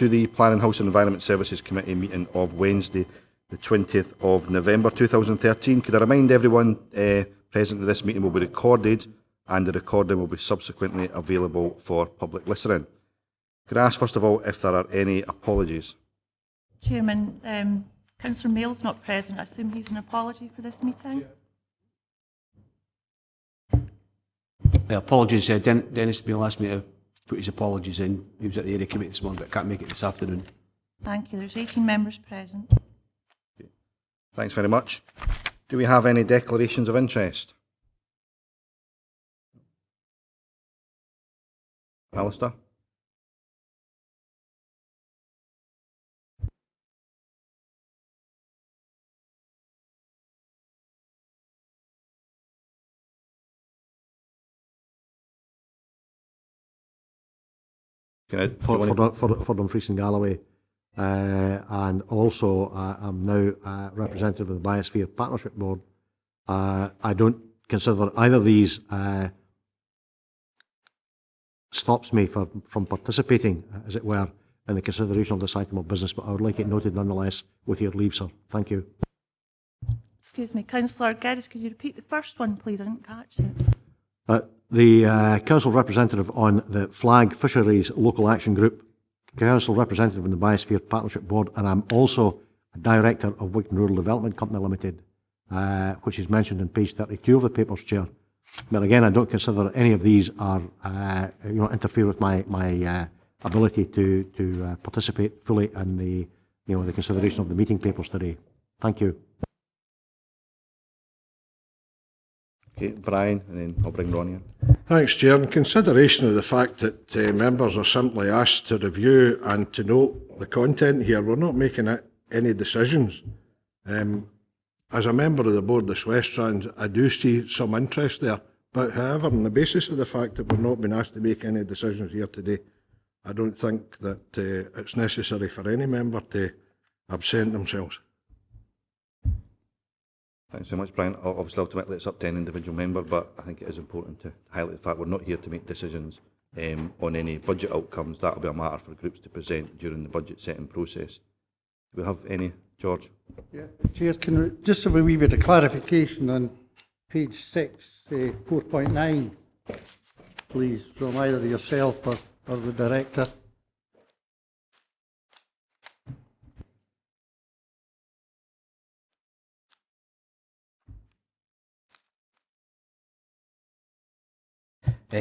to the Planning, House and Environment Services Committee meeting of Wednesday, the 20th of November 2013. Could I remind everyone present at this meeting will be recorded, and the recording will be subsequently available for public listening. Could I ask first of all if there are any apologies? Chairman, Councillor Mail's not present. I assume he's an apology for this meeting. Apologies, Dennis Mail asked me to put his apologies in. He was at the area committee this morning but can't make it this afternoon. Thank you. There's 18 members present. Okay. Thanks very much. Do we have any declarations of interest? Alistair? For Dumfries and Galloway, and also I'm now representative of the Biosphere Partnership Board. I don't consider either of these stops me from participating, as it were, in the consideration of this item of business, but I would like it noted nonetheless with your leave, sir. Thank you. Excuse me, Councillor Geddes, could you repeat the first one, please? I didn't catch it. The Council Representative on the Flag Fisheries Local Action Group, Council Representative on the Biosphere Partnership Board, and I'm also a Director of Wigton Rural Development Company Limited, which is mentioned on page 32 of the papers, Chair. But again, I don't consider any of these are, interfere with my ability to participate fully in the consideration of the meeting papers today. Thank you. Okay, Brian, and then I'll bring Ron in. Thanks, Chair. In consideration of the fact that members are simply asked to review and to note the content here, we're not making any decisions. As a member of the board of Westrans, I do see some interest there. But however, on the basis of the fact that we're not being asked to make any decisions here today, I don't think that it's necessary for any member to absent themselves. Thanks very much, Brian. Obviously, ultimately, it's up to an individual member, but I think it is important to highlight the fact we're not here to make decisions on any budget outcomes. That will be a matter for groups to present during the budget setting process. Do we have any, George? Yeah, Chair, can we just have a wee bit of clarification on page 6, 4.9, please, from either yourself or the Director?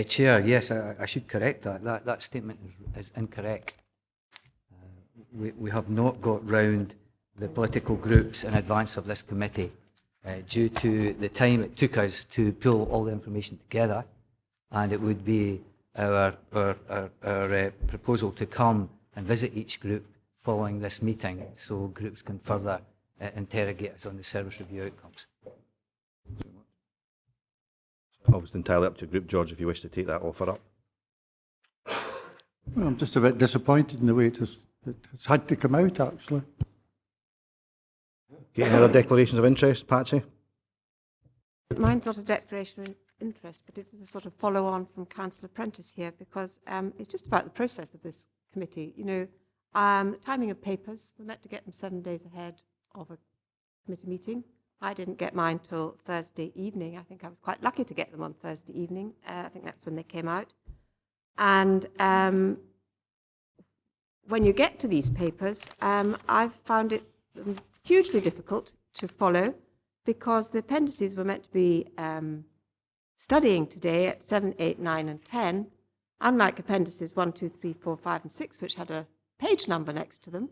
Chair, yes, I should correct that. That statement is incorrect. We have not got round the political groups in advance of this committee due to the time it took us to pull all the information together, and it would be our proposal to come and visit each group following this meeting so groups can further interrogate us on the service review outcomes. Obviously entirely up to your group, George, if you wish to take that offer up. Well, I'm just a bit disappointed in the way it's had to come out, actually. Okay, any other declarations of interest, Patsy? Mine's not a declaration of interest, but it is a sort of follow-on from Councillor Prentice here, because it's just about the process of this committee. You know, timing of papers, we're meant to get them 7 days ahead of a committee meeting. I didn't get mine till Thursday evening. I think I was quite lucky to get them on Thursday evening. I think that's when they came out. And when you get to these papers, I've found it hugely difficult to follow, because the appendices were meant to be studying today at 7, 8, 9 and 10, unlike appendices 1, 2, 3, 4, 5 and 6, which had a page number next to them.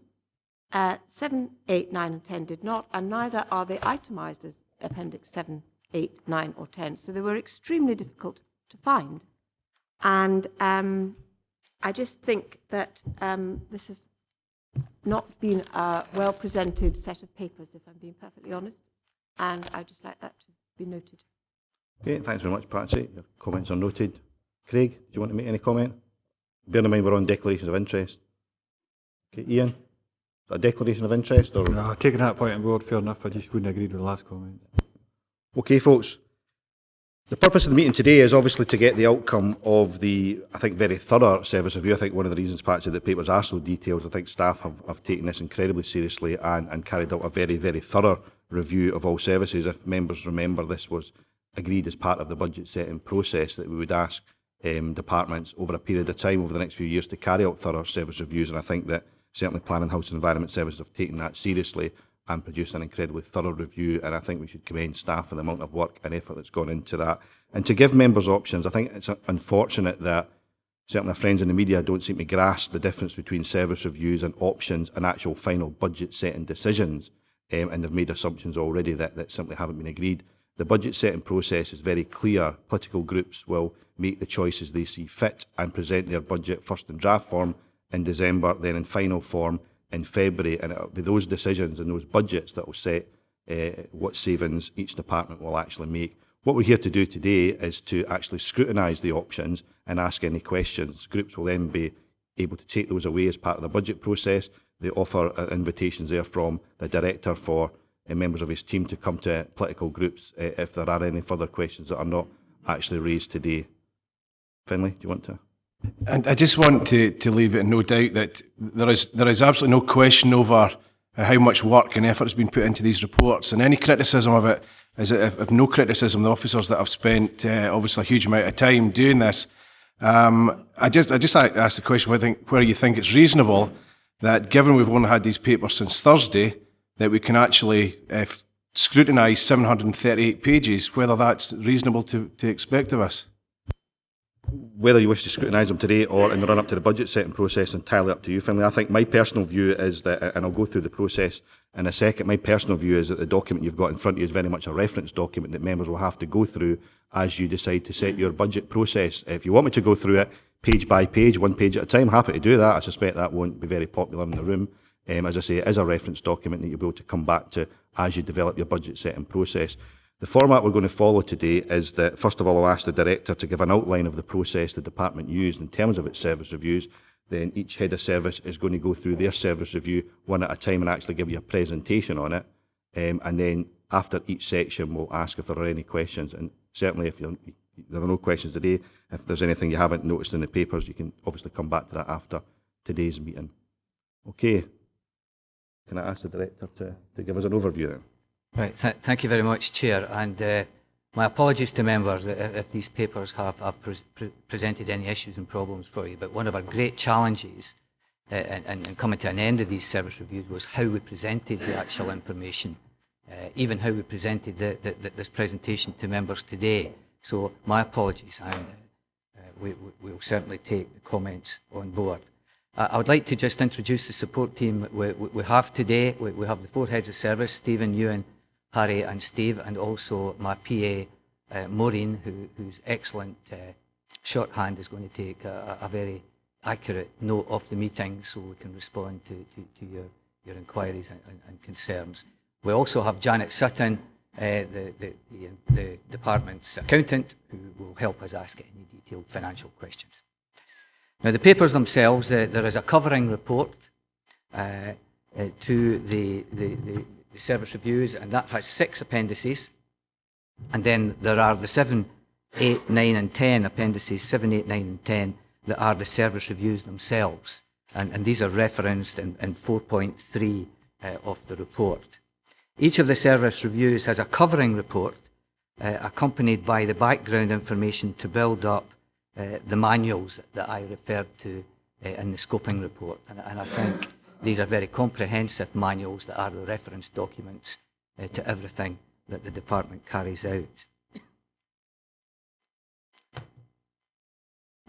7, 8, 9 and 10 did not, and neither are they itemised as Appendix 7, 8, 9 or 10. So they were extremely difficult to find. And I just think that this has not been a well-presented set of papers, if I'm being perfectly honest, and I'd just like that to be noted. Okay, thanks very much, Patsy. Your comments are noted. Craig, do you want to make any comment? Bear in mind we're on declarations of interest. Okay, Ian? A declaration of interest? Or no, taking that point on board, fair enough. I just wouldn't agree with the last comment. Okay, folks. The purpose of the meeting today is obviously to get the outcome of the, I think, very thorough service review. I think one of the reasons, Patsy, that papers are so detailed, I think staff have taken this incredibly seriously and carried out a very, very thorough review of all services. If members remember, this was agreed as part of the budget setting process that we would ask departments over a period of time over the next few years to carry out thorough service reviews, and I think that certainly Planning, House and Environment Services have taken that seriously and produced an incredibly thorough review, and I think we should commend staff for the amount of work and effort that's gone into that. And to give members options, I think it's unfortunate that certainly our friends in the media don't seem to grasp the difference between service reviews and options and actual final budget setting decisions, and they've made assumptions already that simply haven't been agreed. The budget setting process is very clear. Political groups will make the choices they see fit and present their budget first in draft form in December, then in final form in February, and it'll be those decisions and those budgets that will set what savings each department will actually make. What we're here to do today is to actually scrutinise the options and ask any questions. Groups will then be able to take those away as part of the budget process. They offer invitations there from the director for members of his team to come to political groups if there are any further questions that are not actually raised today. Finlay, do you want to? And I just want to leave it in no doubt that there is absolutely no question over how much work and effort has been put into these reports, and any criticism of it is of no criticism of the officers that have spent obviously a huge amount of time doing this. I just ask the question where you think it's reasonable that, given we've only had these papers since Thursday, that we can actually scrutinise 738 pages, whether that's reasonable to expect of us. Whether you wish to scrutinise them today or in the run-up to the budget setting process, entirely up to you, Finlay. I think my personal view is that, and I'll go through the process in a second, my personal view is that the document you've got in front of you is very much a reference document that members will have to go through as you decide to set your budget process. If you want me to go through it page by page, one page at a time, happy to do that. I suspect that won't be very popular in the room. As I say, it is a reference document that you'll be able to come back to as you develop your budget setting process. The format we're going to follow today is that, first of all, I'll ask the Director to give an outline of the process the Department used in terms of its service reviews. Then each Head of Service is going to go through their service review one at a time and actually give you a presentation on it. And then after each section, we'll ask if there are any questions. And certainly if there are no questions today, if there's anything you haven't noticed in the papers, you can obviously come back to that after today's meeting. Okay. Can I ask the Director to give us an overview then? Right, thank you very much, Chair, and my apologies to members if these papers have presented any issues and problems for you, but one of our great challenges in coming to an end of these service reviews was how we presented the actual information, even how we presented this presentation to members today. So my apologies, and we will certainly take the comments on board. I would like to just introduce the support team we have today. We have the 4 heads of service, Stephen, Ewan, Harry and Steve, and also my PA, Maureen, whose excellent shorthand is going to take a very accurate note of the meeting so we can respond to your inquiries and concerns. We also have Janet Sutton, the department's accountant, who will help us ask any detailed financial questions. Now, the papers themselves, there is a covering report to the service reviews, and that has 6 appendices. And then there are the 7, 8, 9 and 10 appendices, 7, 8, 9 and 10, that are the service reviews themselves. And these are referenced in 4.3 of the report. Each of the service reviews has a covering report accompanied by the background information to build up the manuals that I referred to in the scoping report. And I think these are very comprehensive manuals that are the reference documents to everything that the department carries out.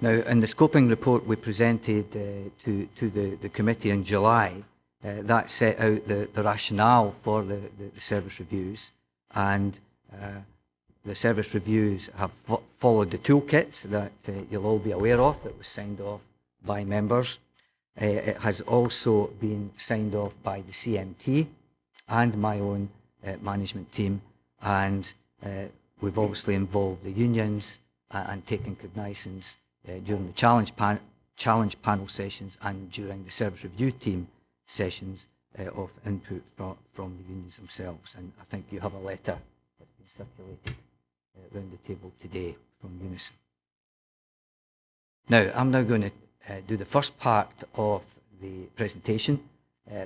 Now, in the scoping report we presented to the committee in July, that set out the rationale for the service reviews, and the service reviews have followed the toolkit that you'll all be aware of, that was signed off by members. It has also been signed off by the CMT and my own management team, and we've obviously involved the unions and taken cognizance during the challenge panel sessions and during the service review team sessions of input from the unions themselves. And I think you have a letter that's been circulated round the table today from Unison. Now, I'm now going to do the first part of the presentation.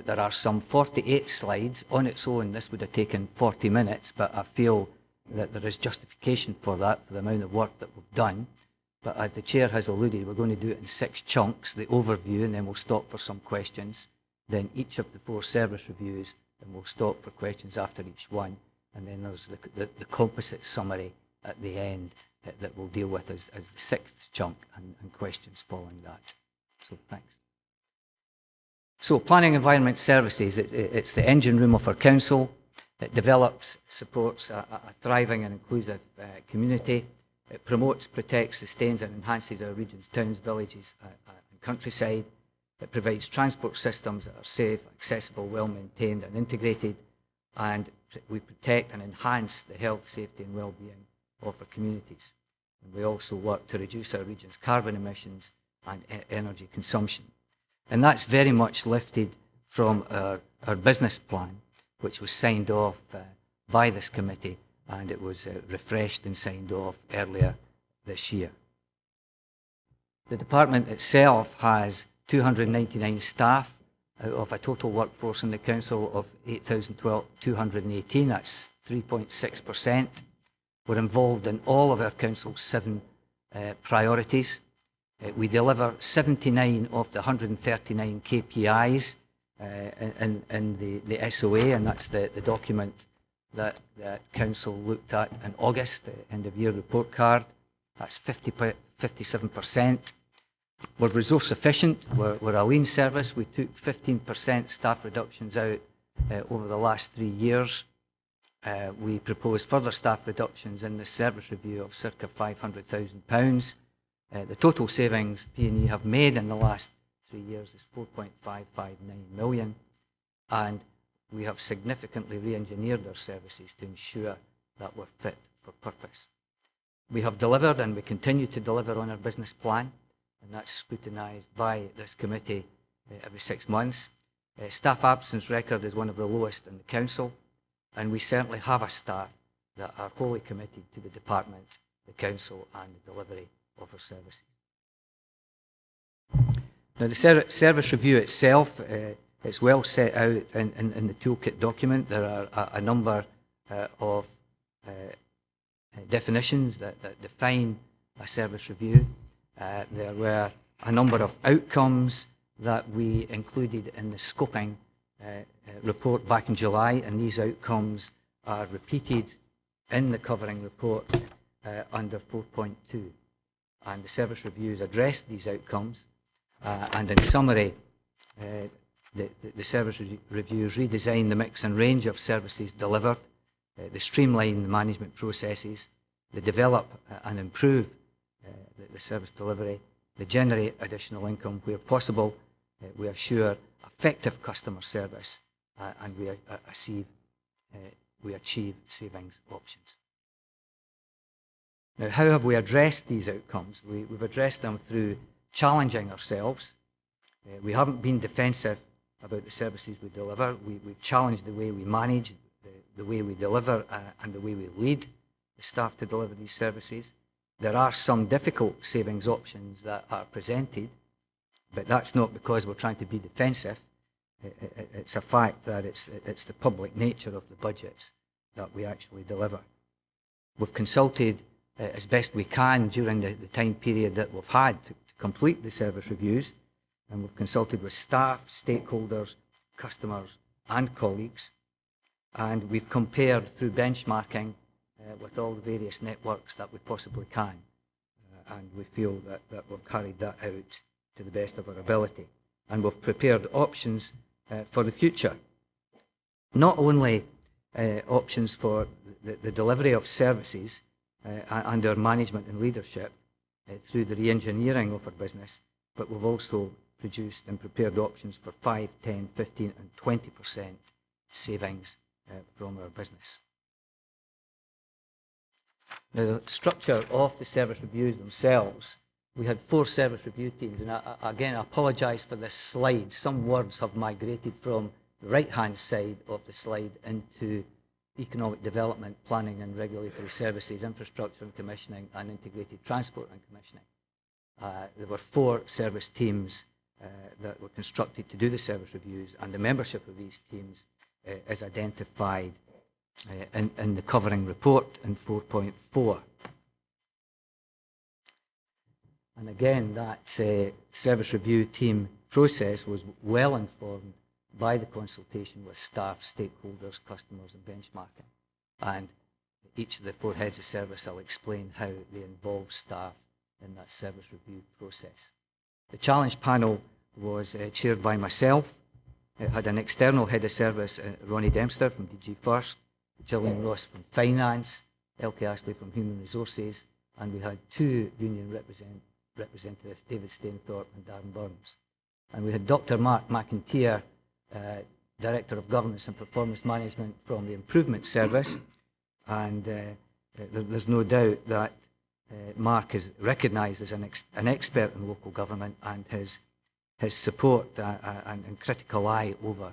There are some 48 slides. On its own, this would have taken 40 minutes, but I feel that there is justification for that, for the amount of work that we've done. But as the Chair has alluded, we're going to do it in 6 chunks, the overview, and then we'll stop for some questions. Then each of the 4 service reviews, and we'll stop for questions after each one. And then there's the composite summary at the end that we'll deal with as the 6th chunk and questions following that. So thanks. So Planning Environment Services, it's the engine room of our council. It develops, supports a thriving and inclusive community. It promotes, protects, sustains and enhances our region's towns, villages and countryside. It provides transport systems that are safe, accessible, well maintained and integrated. And we protect and enhance the health, safety and well-being of our communities. And we also work to reduce our region's carbon emissions and energy consumption. And that's very much lifted from our business plan, which was signed off by this committee, and it was refreshed and signed off earlier this year. The department itself has 299 staff out of a total workforce in the council of 8,218. That's 3.6%. We're involved in all of our council's 7 priorities. We deliver 79 of the 139 KPIs in the SOA, and that's the document that Council looked at in August, the end of year report card. That's 57%. We're resource efficient, we're a lean service. We took 15% staff reductions out over the last 3 years. We proposed further staff reductions in the service review of circa £500,000. The total savings P&E have made in the last 3 years is 4.559 million, and we have significantly re-engineered our services to ensure that we're fit for purpose. We have delivered and we continue to deliver on our business plan, and that's scrutinised by this committee every 6 months. Staff absence record is one of the lowest in the council, and we certainly have a staff that are wholly committed to the department, the council and the delivery of our services. Now the service review itself, it's well set out in the toolkit document. There are a number of definitions that define a service review. There were a number of outcomes that we included in the scoping report back in July, and these outcomes are repeated in the covering report under 4.2. And the service reviews addressed these outcomes, and in summary, the service reviews redesign the mix and range of services delivered, they streamline the management processes, they develop and improve the service delivery, they generate additional income where possible, we assure effective customer service, and we achieve savings options. Now, how have we addressed these outcomes? We've addressed them through challenging ourselves. We haven't been defensive about the services we deliver. We've challenged the way we manage, the way we deliver, and the way we lead the staff to deliver these services. There are some difficult savings options that are presented, but that's not because we're trying to be defensive. It's a fact that it's the public nature of the budgets that we actually deliver. We've consulted as best we can during the time period that we've had to complete the service reviews, and we've consulted with staff, stakeholders, customers and colleagues, and we've compared through benchmarking with all the various networks that we possibly can, and we feel that we've carried that out to the best of our ability, and we've prepared options for the future. Not only options for the delivery of services and our management and leadership through the re-engineering of our business, but we've also produced and prepared options for 5, 10, 15 and 20% savings from our business. Now, the structure of the service reviews themselves, we had 4 service review teams, and again I apologise for this slide. Some words have migrated from the right-hand side of the slide into economic development, planning and regulatory services, infrastructure and commissioning, and integrated transport and commissioning. There were 4 service teams that were constructed to do the service reviews, and the membership of these teams is identified in the covering report in 4.4. And again, that service review team process was well informed by the consultation with staff, stakeholders, customers and benchmarking. And each of the 4 heads of service will explain how they involve staff in that service review process. The challenge panel was chaired by myself. It had an external head of service, Ronnie Dempster from DG First, Gillian Ross from Finance, Elke Ashley from Human Resources, and we had 2 union representatives, David Stainthorpe and Darren Burns. And we had Dr. Mark McIntyre, Director of Governance and Performance Management from the Improvement Service, and there's no doubt that Mark is recognised as an expert in local government, and his support and critical eye over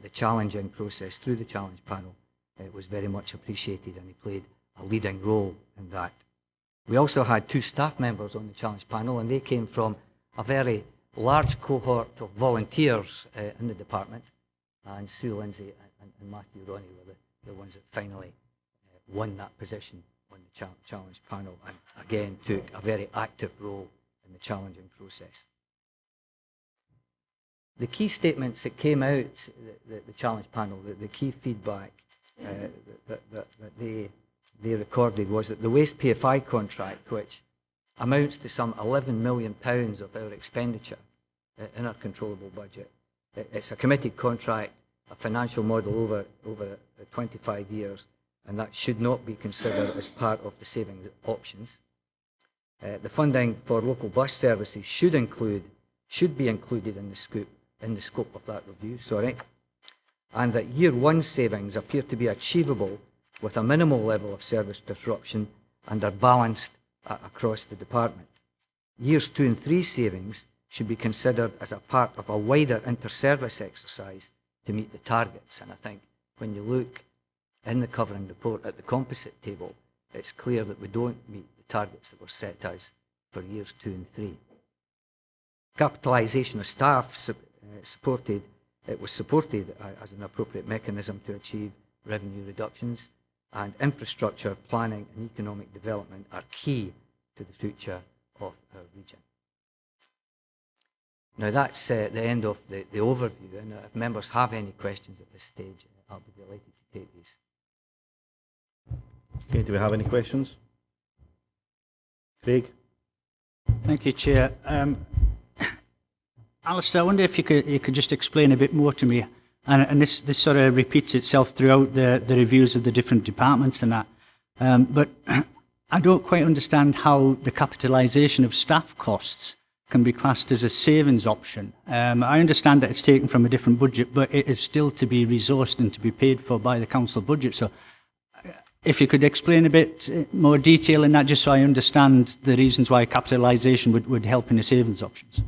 the challenging process through the challenge panel was very much appreciated, and he played a leading role in that. We also had 2 staff members on the challenge panel, and they came from a very large cohort of volunteers in the department, and Sue Lindsay and Matthew Ronnie were the ones that finally won that position on the challenge panel, and again took a very active role in the challenging process. The key statements that came out, the challenge panel, the key feedback that they recorded was that the waste PFI contract, which amounts to some £11 million of our expenditure in our controllable budget. It's a committed contract, a financial model over 25 years, and that should not be considered as part of the savings options. The funding for local bus services should be included in the scope of that review, and that year 1 savings appear to be achievable with a minimal level of service disruption and are balanced across the department. Years 2 and 3 savings should be considered as a part of a wider inter-service exercise to meet the targets. And I think when you look in the covering report at the composite table, it's clear that we don't meet the targets that were set us for years 2 and 3. Capitalisation of staff was supported as an appropriate mechanism to achieve revenue reductions, and infrastructure, planning and economic development are key to the future of our region. Now that's the end of the overview, and if members have any questions at this stage, I'll be delighted to take these. Okay, do we have any questions? Craig? Thank you, Chair. Alistair, I wonder if you could just explain a bit more to me, and this sort of repeats itself throughout the reviews of the different departments and that, but I don't quite understand how the capitalisation of staff costs can be classed as a savings option. I understand that it's taken from a different budget, but it is still to be resourced and to be paid for by the council budget. So if you could explain a bit more detail in that, just so I understand the reasons why capitalisation would help in the savings options.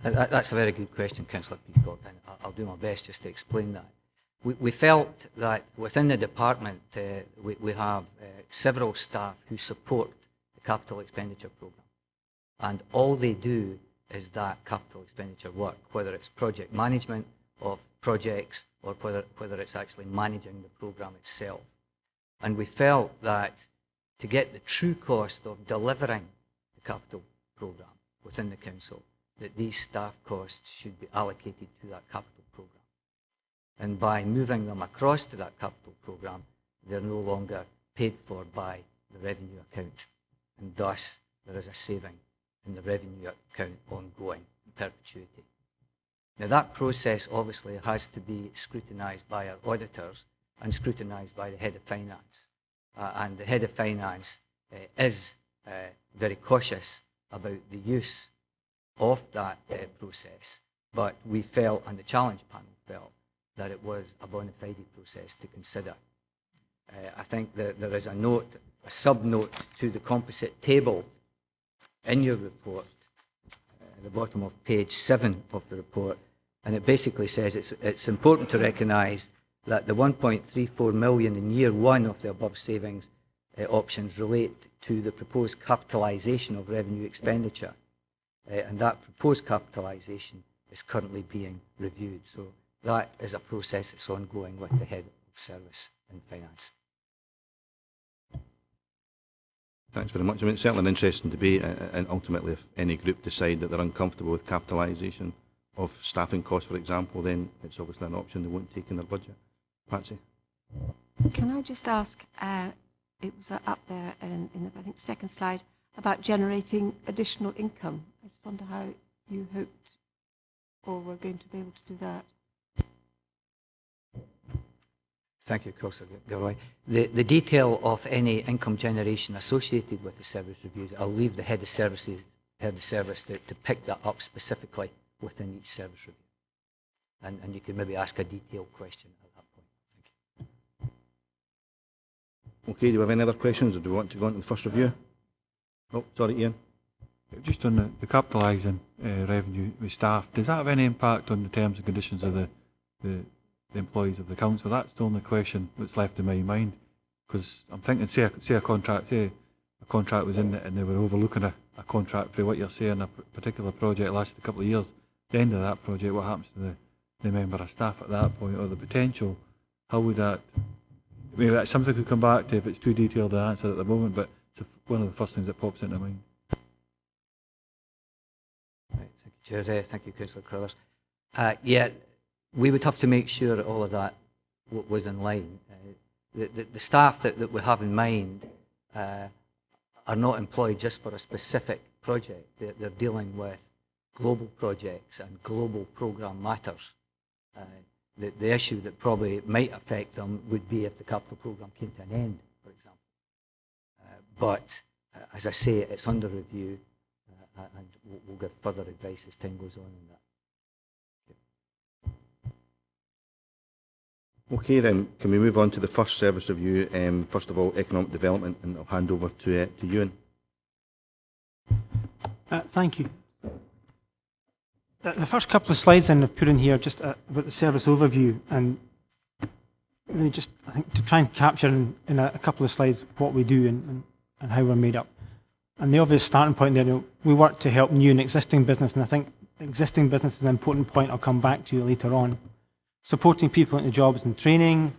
That's a very good question, Councillor Peacock, and I'll do my best just to explain that. We felt that within the department we have several staff who support the capital expenditure programme, and all they do is that capital expenditure work, whether it's project management of projects or whether it's actually managing the programme itself. And we felt that to get the true cost of delivering the capital programme within the council, that these staff costs should be allocated to that capital programme. And by moving them across to that capital programme, they're no longer paid for by the revenue account, and thus there is a saving in the revenue account ongoing in perpetuity. Now that process obviously has to be scrutinised by our auditors and scrutinised by the head of finance. And the head of finance is very cautious about the use of that process, but we felt, and the challenge panel felt, that it was a bona fide process to consider. I think that there is a sub-note to the composite table in your report, at the bottom of page 7 of the report, and it basically says it's important to recognise that the 1.34 million in year one of the above savings options relate to the proposed capitalisation of revenue expenditure. And that proposed capitalisation is currently being reviewed. So that is a process that's ongoing with the head of service in finance. Thanks very much. I mean, it's certainly an interesting debate, and ultimately if any group decide that they're uncomfortable with capitalisation of staffing costs, for example, then it's obviously an option they won't take in their budget. Patsy? Can I just ask, it was up there in the, I think, second slide, about generating additional income. I just wonder how you hoped or were going to be able to do that. Thank you, Councillor Galloway. The detail of any income generation associated with the service reviews, I'll leave the head of service to pick that up specifically within each service review. And you can maybe ask a detailed question at that point. Thank you. Okay, do we have any other questions, or do we want to go on to the first review? Oh, sorry, Ian. Just on the capitalising revenue with staff, does that have any impact on the terms and conditions of the employees of the council? That's the only question that's left in my mind, because I'm thinking, say a contract was in it and they were overlooking a contract for what you're saying, a particular project lasted a couple of years. The end of that project, what happens to the member of staff at that point, or the potential? How would that? Maybe that's something we could come back to if it's too detailed an answer at the moment, but it's one of the first things that pops into mind. Right, thank you, Chair. Thank you, Councillor Carruthers. Yeah, we would have to make sure that all of that was in line. The staff that we have in mind are not employed just for a specific project. They're dealing with global projects and global programme matters. The issue that probably might affect them would be if the capital programme came to an end, for example. But as I say, it's under review, and we'll give further advice as time goes on that. Okay, then, can we move on to the first service review? First of all, economic development, and I'll hand over to Ewan. Thank you. The first couple of slides I've put in here just about the service overview, and really just, I think, to try and capture in a couple of slides what we do and how we're made up. And the obvious starting point there, we work to help new and existing business, and I think existing business is an important point I'll come back to later on. Supporting people into jobs and training,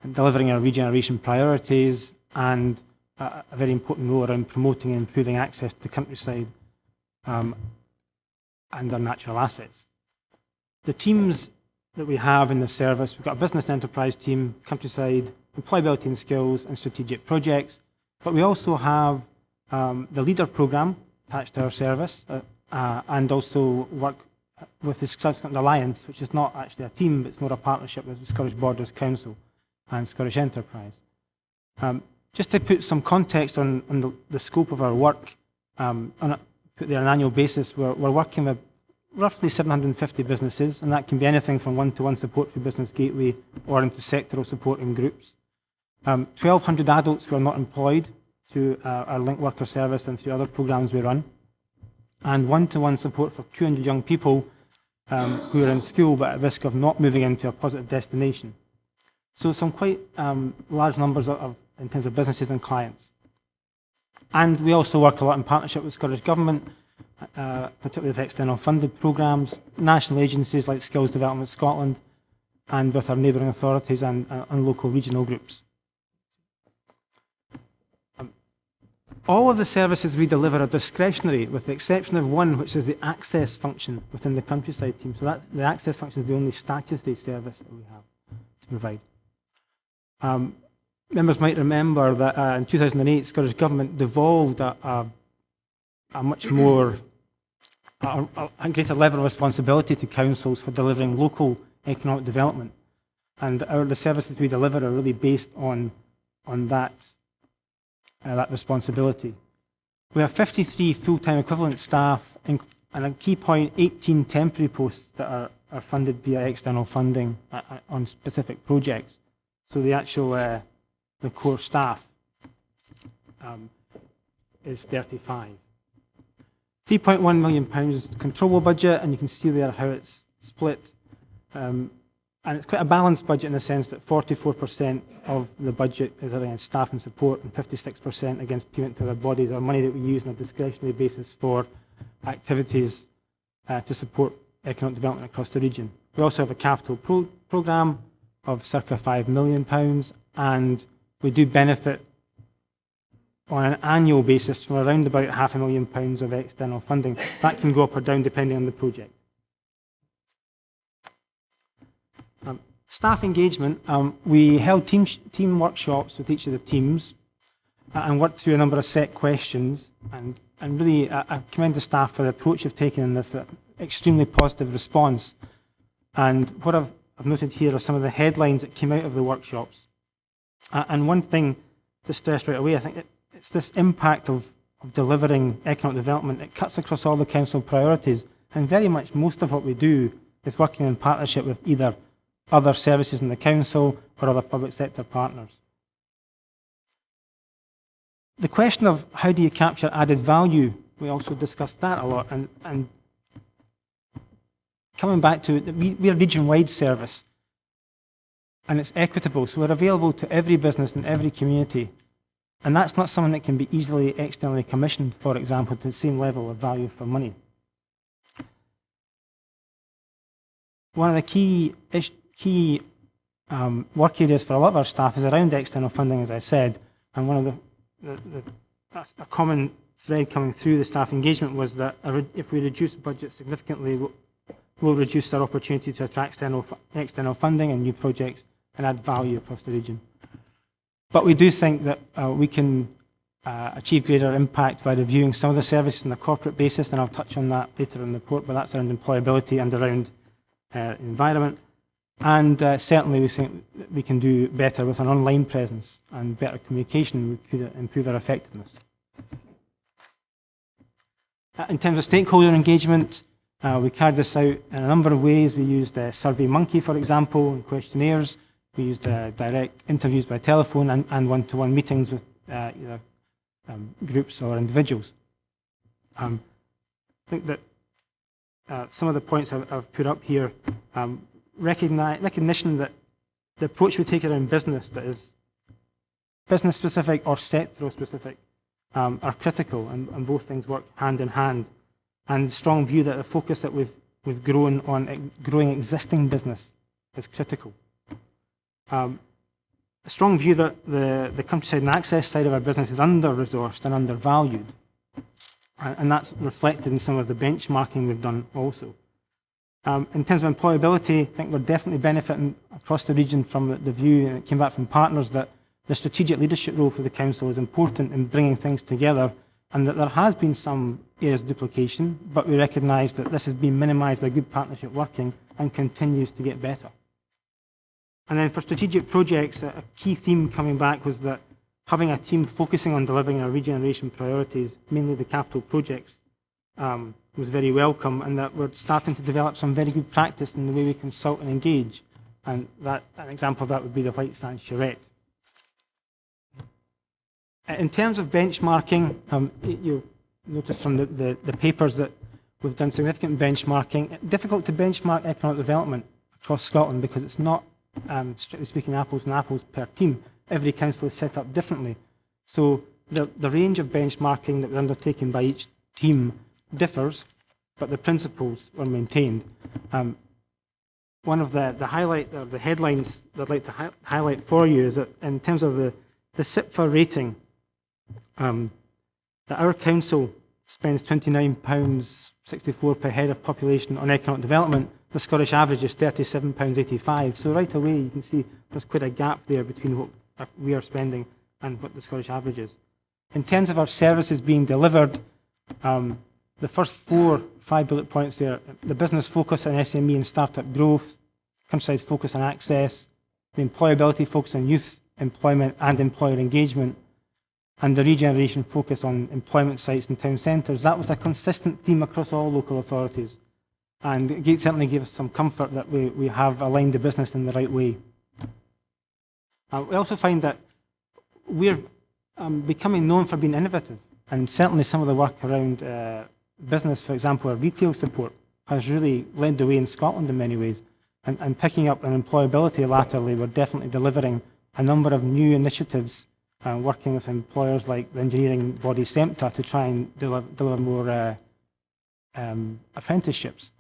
and delivering our regeneration priorities, and a very important role around promoting and improving access to the countryside and our natural assets. The teams that we have in the service, we've got a business enterprise team, countryside, employability and skills, and strategic projects, but we also have the leader programme attached to our service, and also work with the Scotland Alliance, which is not actually a team, but it's more a partnership with the Scottish Borders Council and Scottish Enterprise. Just to put some context on the scope of our work, put there on an annual basis, we're working with roughly 750 businesses, and that can be anything from one-to-one support through Business Gateway or into sectoral supporting groups. 1,200 adults who are not employed through our link worker service and through other programmes we run, and one-to-one support for 200 young people who are in school but at risk of not moving into a positive destination. So some quite large numbers in terms of businesses and clients. And we also work a lot in partnership with Scottish Government, particularly with external funded programmes, national agencies like Skills Development Scotland, and with our neighbouring authorities and local regional groups. All of the services we deliver are discretionary, with the exception of one, which is the access function within the countryside team. So the access function is the only statutory service that we have to provide. Members might remember that in 2008, Scottish Government devolved a much more, a greater level of responsibility to councils for delivering local economic development. And the services we deliver are really based on that responsibility. We have 53 full-time equivalent staff, and a key point, 18 temporary posts that are funded via external funding on specific projects. So the actual, the core staff is 35. £3.1 million controllable budget, and you can see there how it's split. And it's quite a balanced budget in the sense that 44% of the budget is against staff and support and 56% against payment to other bodies, or money that we use on a discretionary basis for activities to support economic development across the region. We also have a capital programme of circa £5 million, and we do benefit on an annual basis from around about £500,000 of external funding. That can go up or down depending on the project. Staff engagement, we held team workshops with each of the teams and worked through a number of set questions, and really I commend the staff for the approach they've taken in this extremely positive response. And what I've noted here are some of the headlines that came out of the workshops. And one thing to stress right away, I think it's this impact of delivering economic development. It cuts across all the council priorities, and very much most of what we do is working in partnership with either other services in the council or other public sector partners. The question of how do you capture added value, we also discussed that a lot, and coming back to it, we're a region-wide service and it's equitable, so we're available to every business in every community, and that's not something that can be easily externally commissioned, for example, to the same level of value for money. One of the key work areas for a lot of our staff is around external funding, as I said, and one of a common thread coming through the staff engagement was that if we reduce the budget significantly, we'll reduce our opportunity to attract external funding and new projects and add value across the region. But we do think that we can achieve greater impact by reviewing some of the services on a corporate basis, and I'll touch on that later in the report, but that's around employability and around environment. And certainly we think that we can do better with an online presence and better communication. We could improve our effectiveness. In terms of stakeholder engagement, we carried this out in a number of ways. We used SurveyMonkey, for example, and questionnaires. We used direct interviews by telephone and one-to-one meetings with either groups or individuals. I think that some of the points I've put up here, recognition that the approach we take around business that is business-specific or sectoral-specific are critical, and both things work hand in hand. And the strong view that the focus that we've grown on growing existing business is critical. A strong view that the countryside and access side of our business is under-resourced and undervalued. And that's reflected in some of the benchmarking we've done also. In terms of employability, I think we're definitely benefiting across the region from the view, and it came back from partners, that the strategic leadership role for the council is important in bringing things together, and that there has been some areas of duplication, but we recognise that this has been minimised by good partnership working and continues to get better. And then for strategic projects, a key theme coming back was that having a team focusing on delivering our regeneration priorities, mainly the capital projects, was very welcome, and that we're starting to develop some very good practice in the way we consult and engage. And an example of that would be the White Sands charrette. In terms of benchmarking, you'll notice from the papers that we've done significant benchmarking. Difficult to benchmark economic development across Scotland because it's not, strictly speaking, apples and apples per team. Every council is set up differently. So the range of benchmarking that was undertaken by each team differs, but the principles are maintained. One of the headlines that I'd like to highlight for you is that in terms of the SIPFA rating, that our council spends £29.64 per head of population on economic development. The Scottish average is £37.85. So right away you can see there's quite a gap there between what we are spending and what the Scottish average is. In terms of our services being delivered, the first 5 bullet points there, the business focus on SME and startup growth, countryside focus on access, the employability focus on youth employment and employer engagement, and the regeneration focus on employment sites and town centres. That was a consistent theme across all local authorities, and it certainly gave us some comfort that we have aligned the business in the right way. We also find that we're becoming known for being innovative, and certainly some of the work around business, for example, our retail support, has really led the way in Scotland in many ways. And picking up on employability latterly, we're definitely delivering a number of new initiatives, working with employers like the engineering body SEMTA to try and deliver more apprenticeships.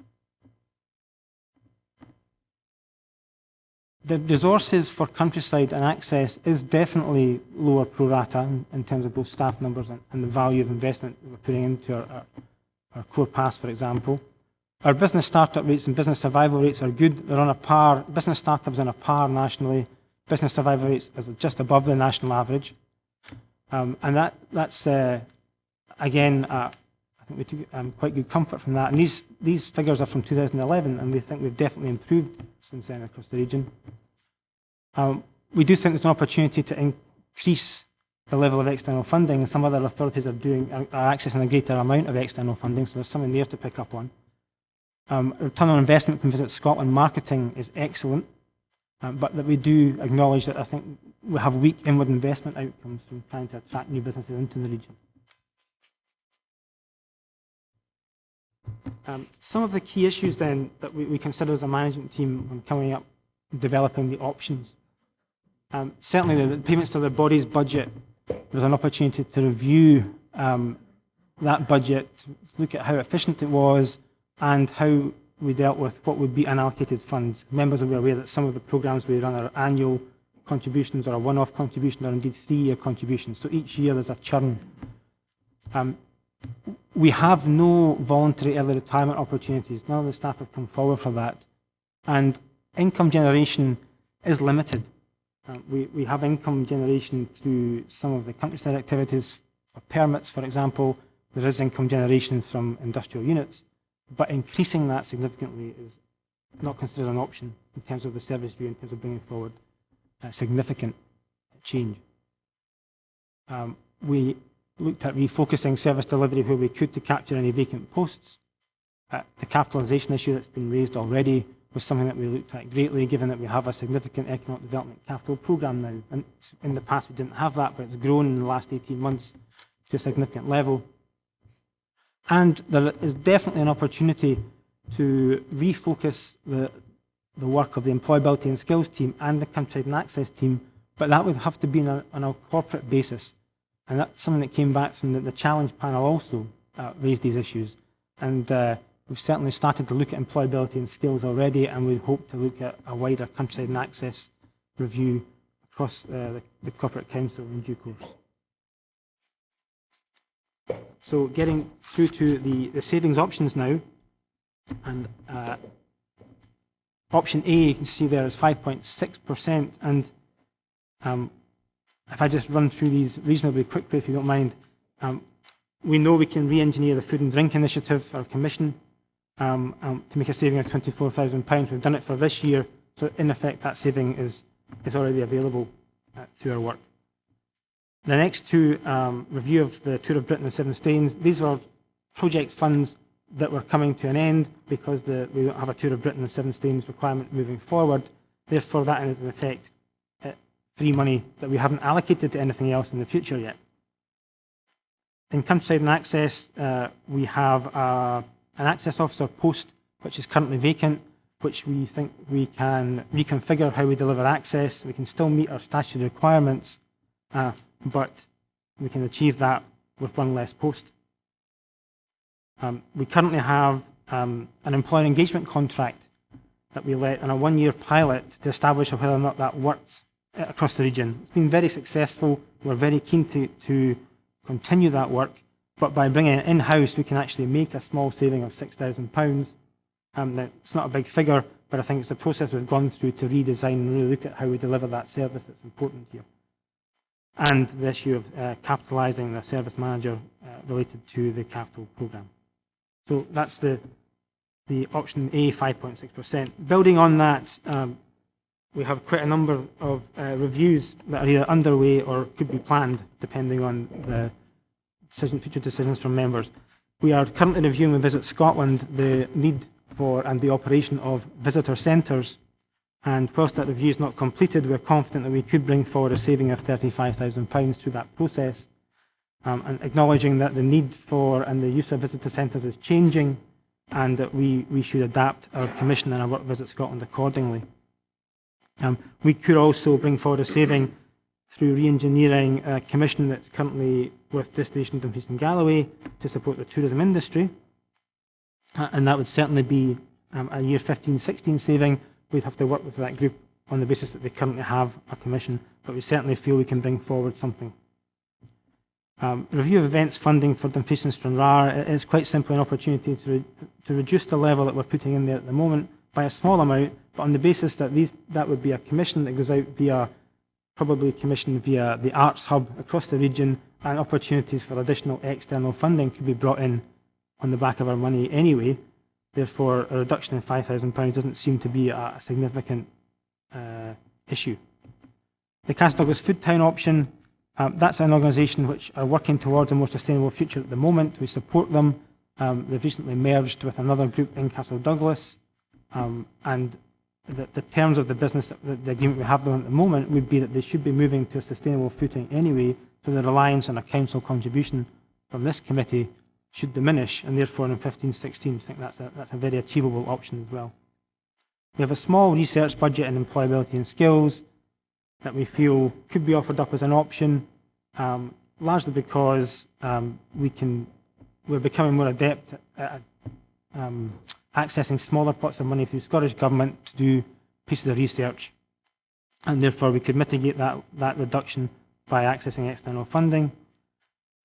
The resources for Countryside and Access is definitely lower pro rata in terms of both staff numbers and the value of investment that we're putting into our core pass, for example. Our business startup rates and business survival rates are good. They're on a par. Business startups on a par nationally. Business survival rates is just above the national average. And that's again, I think we took quite good comfort from that. And these figures are from 2011, and we think we've definitely improved since then across the region. We do think there's an opportunity to increase the level of external funding, and some other authorities are accessing a greater amount of external funding, so there's something there to pick up on. Return on investment from Visit Scotland marketing is excellent, but that we do acknowledge that I think we have weak inward investment outcomes from trying to attract new businesses into the region. Some of the key issues then that we consider as a management team when coming up, developing the options. Certainly the payments to the body's budget, there's an opportunity to review that budget, to look at how efficient it was and how we dealt with what would be unallocated funds. Members will be aware that some of the programmes we run are annual contributions or a one-off contribution or indeed 3-year contributions. So each year there's a churn. We have no voluntary early retirement opportunities. None of the staff have come forward for that. And income generation is limited. We have income generation through some of the countryside activities, for permits, for example. There is income generation from industrial units, but increasing that significantly is not considered an option in terms of the service view, in terms of bringing forward significant change. We looked at refocusing service delivery where we could to capture any vacant posts. The capitalisation issue that's been raised already was something that we looked at greatly, given that we have a significant economic development capital programme now. And in the past we didn't have that, but it's grown in the last 18 months to a significant level. And there is definitely an opportunity to refocus the work of the employability and skills team and the Countryside and Access team, but that would have to be on a corporate basis. And that's something that came back from the challenge panel also raised these issues. And we've certainly started to look at employability and skills already, and we hope to look at a wider Countryside and Access review across the Corporate Council in due course. So getting through to the savings options now, and option A, you can see there is 5.6%, and if I just run through these reasonably quickly, if you don't mind, we know we can re-engineer the Food and Drink Initiative, our commission, to make a saving of £24,000. We've done it for this year, so in effect that saving is already available through our work. The next two, review of the Tour of Britain and Seven Stains, these were project funds that were coming to an end because we don't have a Tour of Britain and Seven Stains requirement moving forward. Therefore, that is in effect free money that we haven't allocated to anything else in the future yet. In Countryside and Access, we have an access officer post which is currently vacant, which we think we can reconfigure how we deliver access. We can still meet our statutory requirements, but we can achieve that with one less post. We currently have an employer engagement contract that we let on a one-year pilot to establish whether or not that works across the region. It's been very successful. We're very keen to continue that work, but by bringing it in-house, we can actually make a small saving of £6,000. It's not a big figure, but I think it's a process we've gone through to redesign and really look at how we deliver that service that's important here. And the issue of capitalising the service manager related to the capital programme. So that's the option A, 5.6%. Building on that, we have quite a number of reviews that are either underway or could be planned, depending on the future decisions from members. We are currently reviewing with Visit Scotland the need for and the operation of visitor centres, and whilst that review is not completed, we're confident that we could bring forward a saving of £35,000 through that process, and acknowledging that the need for and the use of visitor centres is changing, and that we should adapt our commission and our work visit Scotland accordingly. We could also bring forward a saving through re-engineering a commission that's currently with Destination Dumfries and Galloway to support the tourism industry, and that would certainly be a year 15-16 saving. We'd have to work with that group on the basis that they currently have a commission, but we certainly feel we can bring forward something. Review of events funding for Dumfries and Stranraer is quite simply an opportunity to reduce the level that we're putting in there at the moment by a small amount, but on the basis that that would be a commission that goes out via, probably commissioned via the Arts Hub across the region, and opportunities for additional external funding could be brought in on the back of our money anyway. Therefore, a reduction in £5,000 doesn't seem to be a significant issue. The Castle Douglas Food Town option, that's an organisation which are working towards a more sustainable future at the moment. We support them. They've recently merged with another group in Castle Douglas, and the terms of the business, the agreement we have with them at the moment would be that they should be moving to a sustainable footing anyway, so the reliance on a council contribution from this committee should diminish, and therefore in 15-16 I think that's a very achievable option as well. We have a small research budget in employability and skills that we feel could be offered up as an option, largely because we're becoming more adept at accessing smaller pots of money through Scottish Government to do pieces of research, and therefore we could mitigate that reduction by accessing external funding.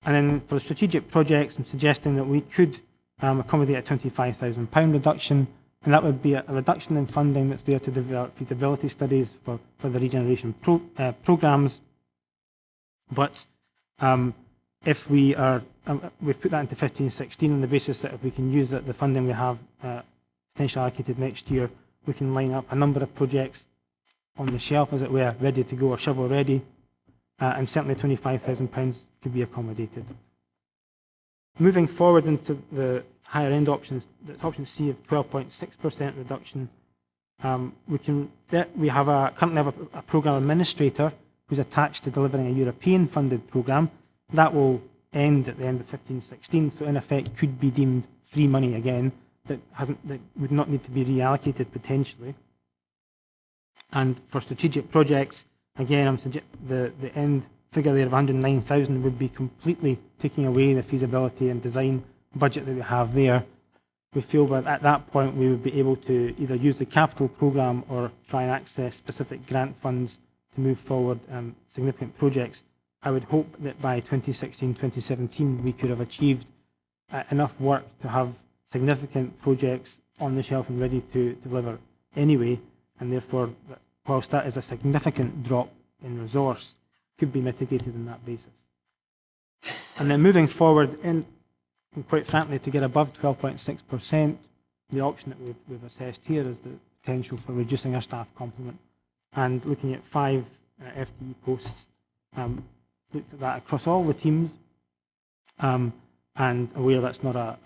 And then for the strategic projects, I'm suggesting that we could accommodate a £25,000 reduction, and that would be a reduction in funding that's there to develop feasibility studies for the regeneration programmes. But if we've put that into 15-16 on the basis that if we can use the funding we have potentially allocated next year, we can line up a number of projects on the shelf, as it were, ready to go or shovel ready, and certainly £25,000 could be accommodated. Moving forward into the higher end options, that's option C of 12.6% reduction. We currently have a programme administrator who's attached to delivering a European funded programme. That will end at the end of 15-16, so in effect could be deemed free money again that would not need to be reallocated potentially. And for strategic projects, again, the end figure there of 109,000 would be completely taking away the feasibility and design budget that we have there. We feel that at that point we would be able to either use the capital programme or try and access specific grant funds to move forward significant projects. I would hope that by 2016-2017 we could have achieved enough work to have significant projects on the shelf and ready to deliver anyway, and therefore, whilst that is a significant drop in resource, could be mitigated on that basis. And then moving forward, and quite frankly, to get above 12.6%, the option that we've assessed here is the potential for reducing our staff complement and looking at 5 FTE posts. Looked at that across all the teams, and aware that's a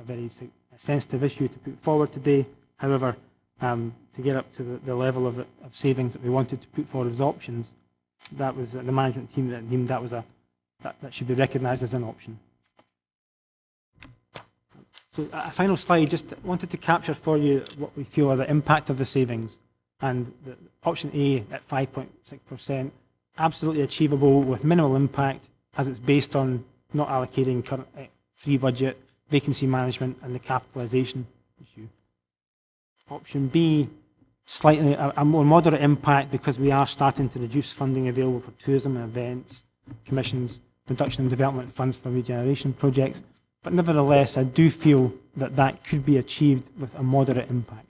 very sensitive issue to put forward today. However, to get up to the level of savings that we wanted to put forward as options, that was the management team that deemed that should be recognised as an option. So a final slide, just wanted to capture for you what we feel are the impact of the savings, and the option A at 5.6%, absolutely achievable with minimal impact, as it's based on not allocating current free budget, vacancy management and the capitalisation issue. Option B, slightly a more moderate impact because we are starting to reduce funding available for tourism and events, commissions, reduction in development funds for regeneration projects, but nevertheless I do feel that could be achieved with a moderate impact.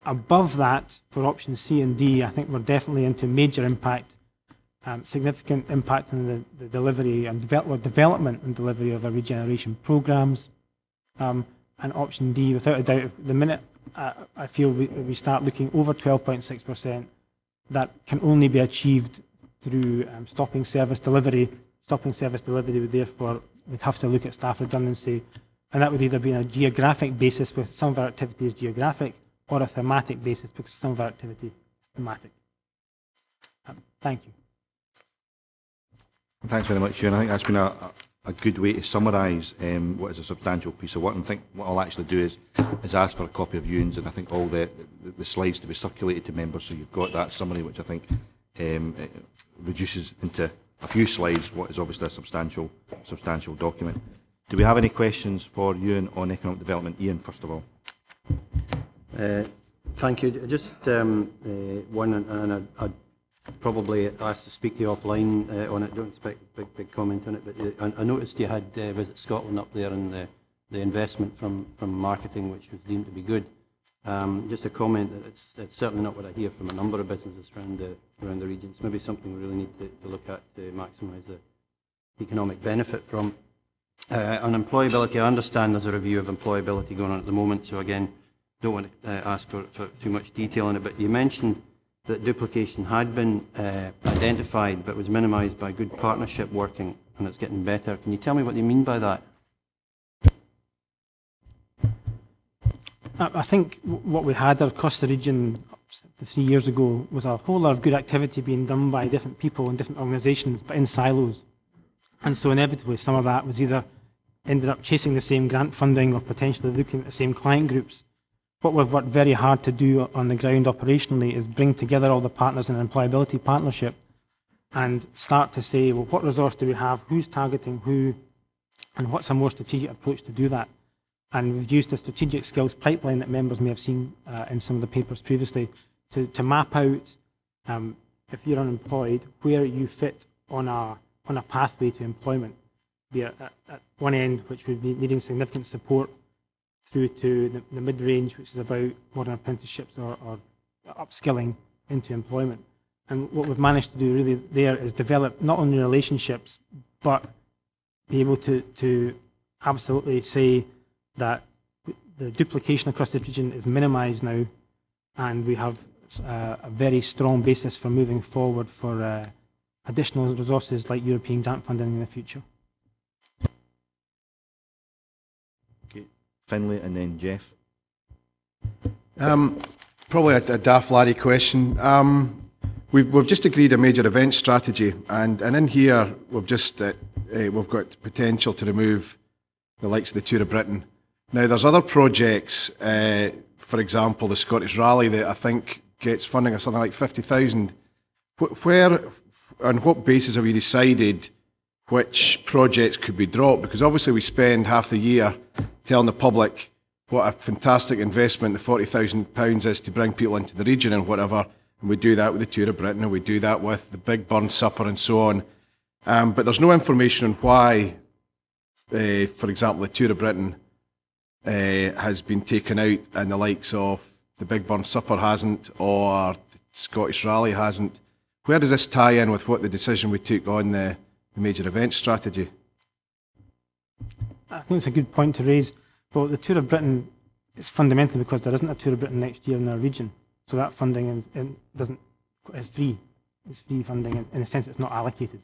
Above that, for options C and D, I think we're definitely into major impact, significant impact on the delivery and development and delivery of our regeneration programmes. And option D, without a doubt, the minute I feel we start looking over 12.6%, that can only be achieved through stopping service delivery. Stopping service delivery would therefore, we'd have to look at staff redundancy, and that would either be on a geographic basis, with some of our activity is geographic, or a thematic basis, because some of our activity is thematic. Thank you. Thanks very much, Ewan. I think that's been a good way to summarise what is a substantial piece of work. And I think what I'll actually do is ask for a copy of Ewan's and I think all the slides to be circulated to members, so you've got that summary, which I think it reduces into a few slides what is obviously a substantial document. Do we have any questions for Ewan on economic development? Ian, first of all. Thank you. Just one, and I'd probably ask to speak to you offline on it. Don't expect a big comment on it, but I noticed you had Visit Scotland up there and the investment from marketing, which was deemed to be good. Just a comment that it's certainly not what I hear from a number of businesses around the region. It's maybe something we really need to look at to maximise the economic benefit from. On employability, I understand there's a review of employability going on at the moment, so again, don't want to ask for too much detail on it, but you mentioned that duplication had been identified but was minimised by good partnership working and it's getting better. Can you tell me what you mean by that? I think what we had across the region 3 years ago was a whole lot of good activity being done by different people and different organisations, but in silos. And so inevitably some of that was either ended up chasing the same grant funding or potentially looking at the same client groups. What we've worked very hard to do on the ground operationally is bring together all the partners in an employability partnership and start to say, well, what resource do we have, who's targeting who, and what's a more strategic approach to do that. And we've used a strategic skills pipeline that members may have seen in some of the papers previously to map out, if you're unemployed, where you fit on a pathway to employment, be it at one end, which would be needing significant support, through to the mid-range, which is about modern apprenticeships or upskilling into employment. And what we've managed to do really there is develop not only relationships, but be able to absolutely say that the duplication across the region is minimised now, and we have a very strong basis for moving forward for additional resources like European grant funding in the future. Finlay and then Jeff. Probably a daft laddie question. We've just agreed a major event strategy, and in here we've just we've got potential to remove the likes of the Tour of Britain. Now there's other projects, for example the Scottish Rally that I think gets funding of something like 50,000. Where, on what basis have you decided which projects could be dropped? Because obviously we spend half the year telling the public what a fantastic investment the £40,000 is to bring people into the region and whatever, and we do that with the Tour of Britain and we do that with the Big Burn Supper and so on. But there's no information on why, for example, the Tour of Britain has been taken out and the likes of the Big Burn Supper hasn't, or the Scottish Rally hasn't. Where does this tie in with what the decision we took on the major event strategy? I think it's a good point to raise. Well, the Tour of Britain is fundamentally because there isn't a Tour of Britain next year in our region. So that funding is free. It's free funding. In a sense, it's not allocated.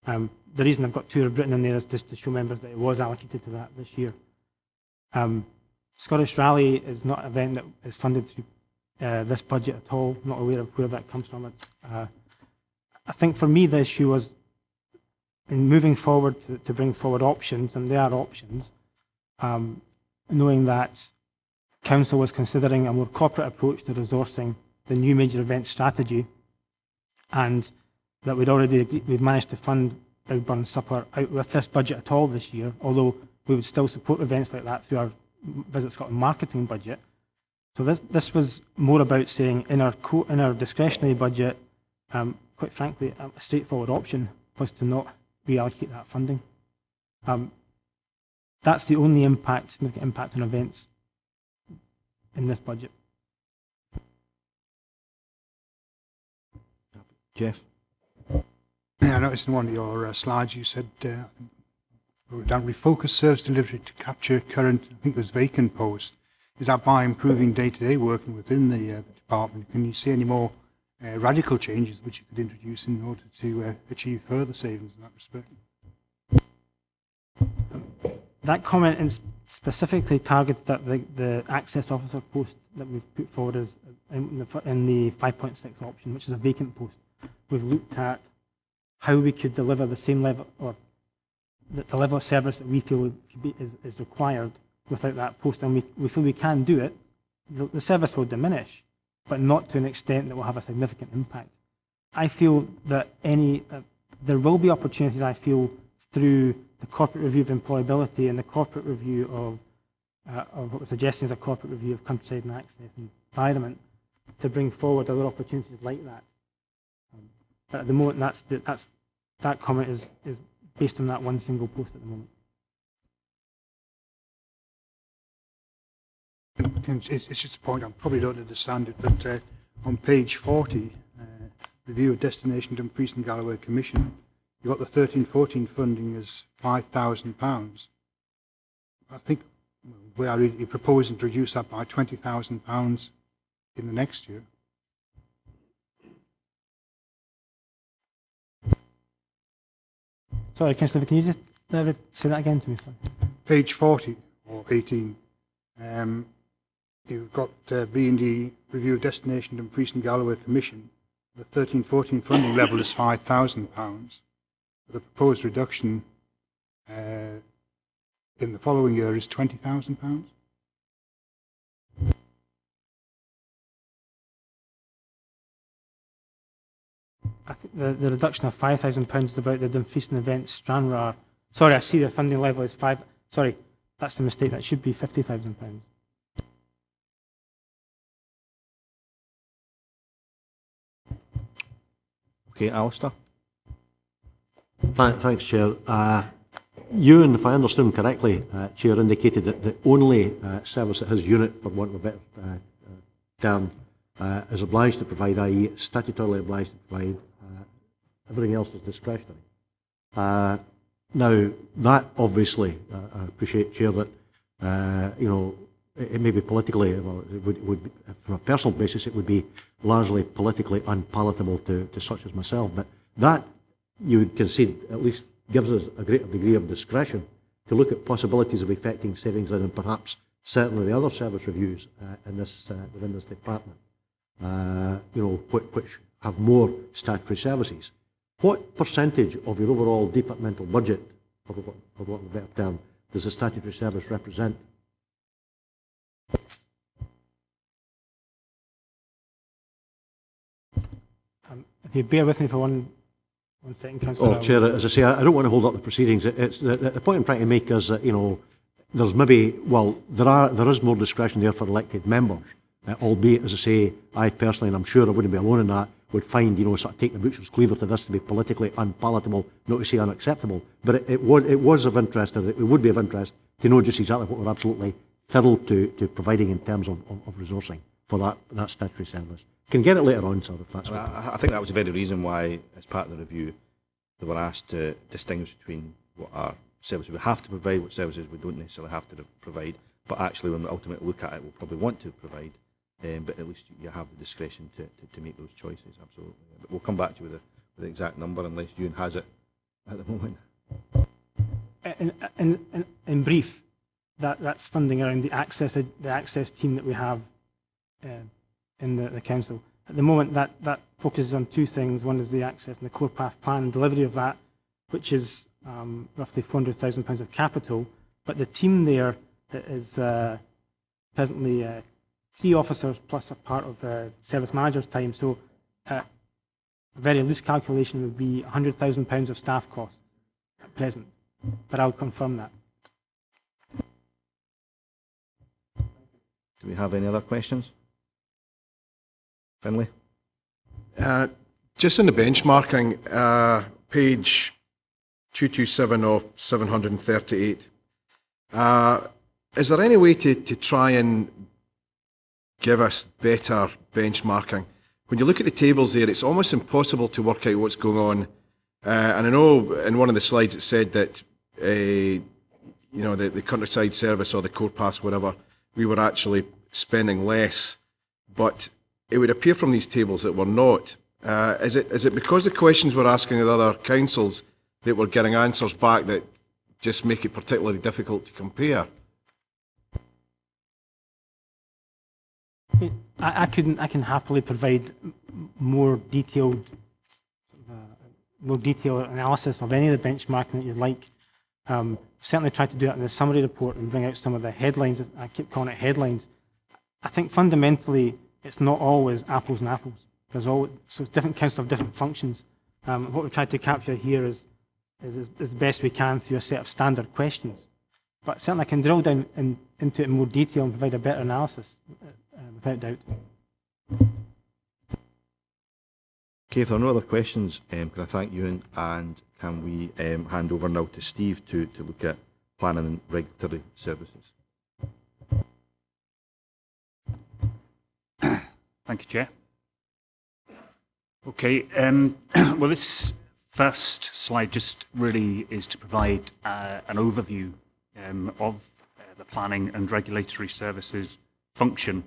The reason I've got Tour of Britain in there is just to show members that it was allocated to that this year. Scottish Rally is not an event that is funded through this budget at all. I'm not aware of where that comes from. I think for me the issue was in moving forward to bring forward options, and there are options, knowing that Council was considering a more corporate approach to resourcing the new major event strategy, and that we'd managed to fund Big Burn Supper out with this budget at all this year, although we would still support events like that through our Visit Scotland marketing budget. So this was more about saying in our discretionary budget, quite frankly, a straightforward option was to not reallocate that funding. That's the only significant impact on events in this budget. Jeff? I noticed in one of your slides you said refocus service delivery to capture current, I think it was vacant posts. Is that by improving day-to-day working within the department? Can you see any more radical changes which you could introduce in order to achieve further savings in that respect? That comment is specifically targeted at the access officer post that we've put forward as in the 5.6 option, which is a vacant post. We've looked at how we could deliver the same level or the level of service that we feel is required without that post, and we feel we can do it, the service will diminish, but not to an extent that will have a significant impact. I feel that there will be opportunities, I feel, through the corporate review of employability and the corporate review of what we're suggesting is a corporate review of countryside and access and environment, to bring forward other opportunities like that. But at the moment, that comment is based on that one single post at the moment. It's just a point, I probably don't understand it, but on page 40, review of destination Dumfries and Galloway Commission, you've got the 13-14 funding as £5,000. I think we are really proposing to reduce that by £20,000 in the next year. Sorry, Councillor, can you just say that again to me, sorry? Page 40 or 18, you've got B&D review of destination Dumfries and Galloway Commission. The 13-14 funding level is £5,000. The proposed reduction in the following year is £20,000. I think the reduction of £5,000 is about the Dumfries and Events Stranraer. Sorry, I see the funding level is sorry, that's the mistake. That should be £50,000. Okay, Alistair. Thanks, Chair. Ewan, if I understood correctly, Chair, indicated that the only service that has unit, for want of a better term, is obliged to provide, i.e. statutorily obliged to provide. Everything else is discretionary. Now, that obviously, I appreciate, Chair, that it may be politically, well, it would be, from a personal basis, it would be largely politically unpalatable to such as myself. But that, you would concede, at least gives us a greater degree of discretion to look at possibilities of effecting savings and perhaps certainly the other service reviews in this within this department, which have more statutory services. What percentage of your overall departmental budget, for want of a better term, does the statutory service represent? If you bear with me for one second, Councillor. Oh, Chair, as I say, I don't want to hold up the proceedings. It's the point I'm trying to make is that, there's maybe, well, there is more discretion there for elected members, albeit, as I say, I personally, and I'm sure I wouldn't be alone in that, would find, sort of take the butcher's cleaver to this to be politically unpalatable, not to say unacceptable. But it was of interest, or it would be of interest, to know just exactly what we're absolutely thrilled to providing in terms of resourcing for that statutory service. Can get it later on, sir, if that's what. I think that was the very reason why, as part of the review, they were asked to distinguish between what our services we have to provide, what services we don't necessarily have to provide, but actually when we ultimately look at it, we'll probably want to provide, but at least you have the discretion to make those choices, absolutely. But we'll come back to you with the exact number unless Ewan has it at the moment. In brief, that's funding around the access team that we have in the council. At the moment, that focuses on two things. One is the access and the core path plan delivery of that, which is roughly £400,000 of capital. But the team there is presently 3 officers plus a part of the service manager's time. So a very loose calculation would be £100,000 of staff costs at present. But I'll confirm that. Do we have any other questions? Finlay? Just in the benchmarking, page 227 of 738, is there any way to try and give us better benchmarking? When you look at the tables there, it's almost impossible to work out what's going on. And I know in one of the slides it said that the countryside service or the core paths, whatever, we were actually spending less, but it would appear from these tables that we're not. Is it because the questions we're asking of the other councils that we're getting answers back that just make it particularly difficult to compare? I can happily provide more detailed analysis of any of the benchmarking that you'd like. Certainly tried to do it in the summary report and bring out some of the headlines. I keep calling it headlines. I think fundamentally it's not always apples and apples. So different councils have different functions. What we've tried to capture here is as best we can through a set of standard questions. But certainly I can drill down into it in more detail and provide a better analysis, without doubt. Okay, if there are no other questions, can I thank you, and can we hand over now to Steve to look at planning and regulatory services? Thank you, Chair. Okay, well, this first slide just really is to provide an overview of the planning and regulatory services function.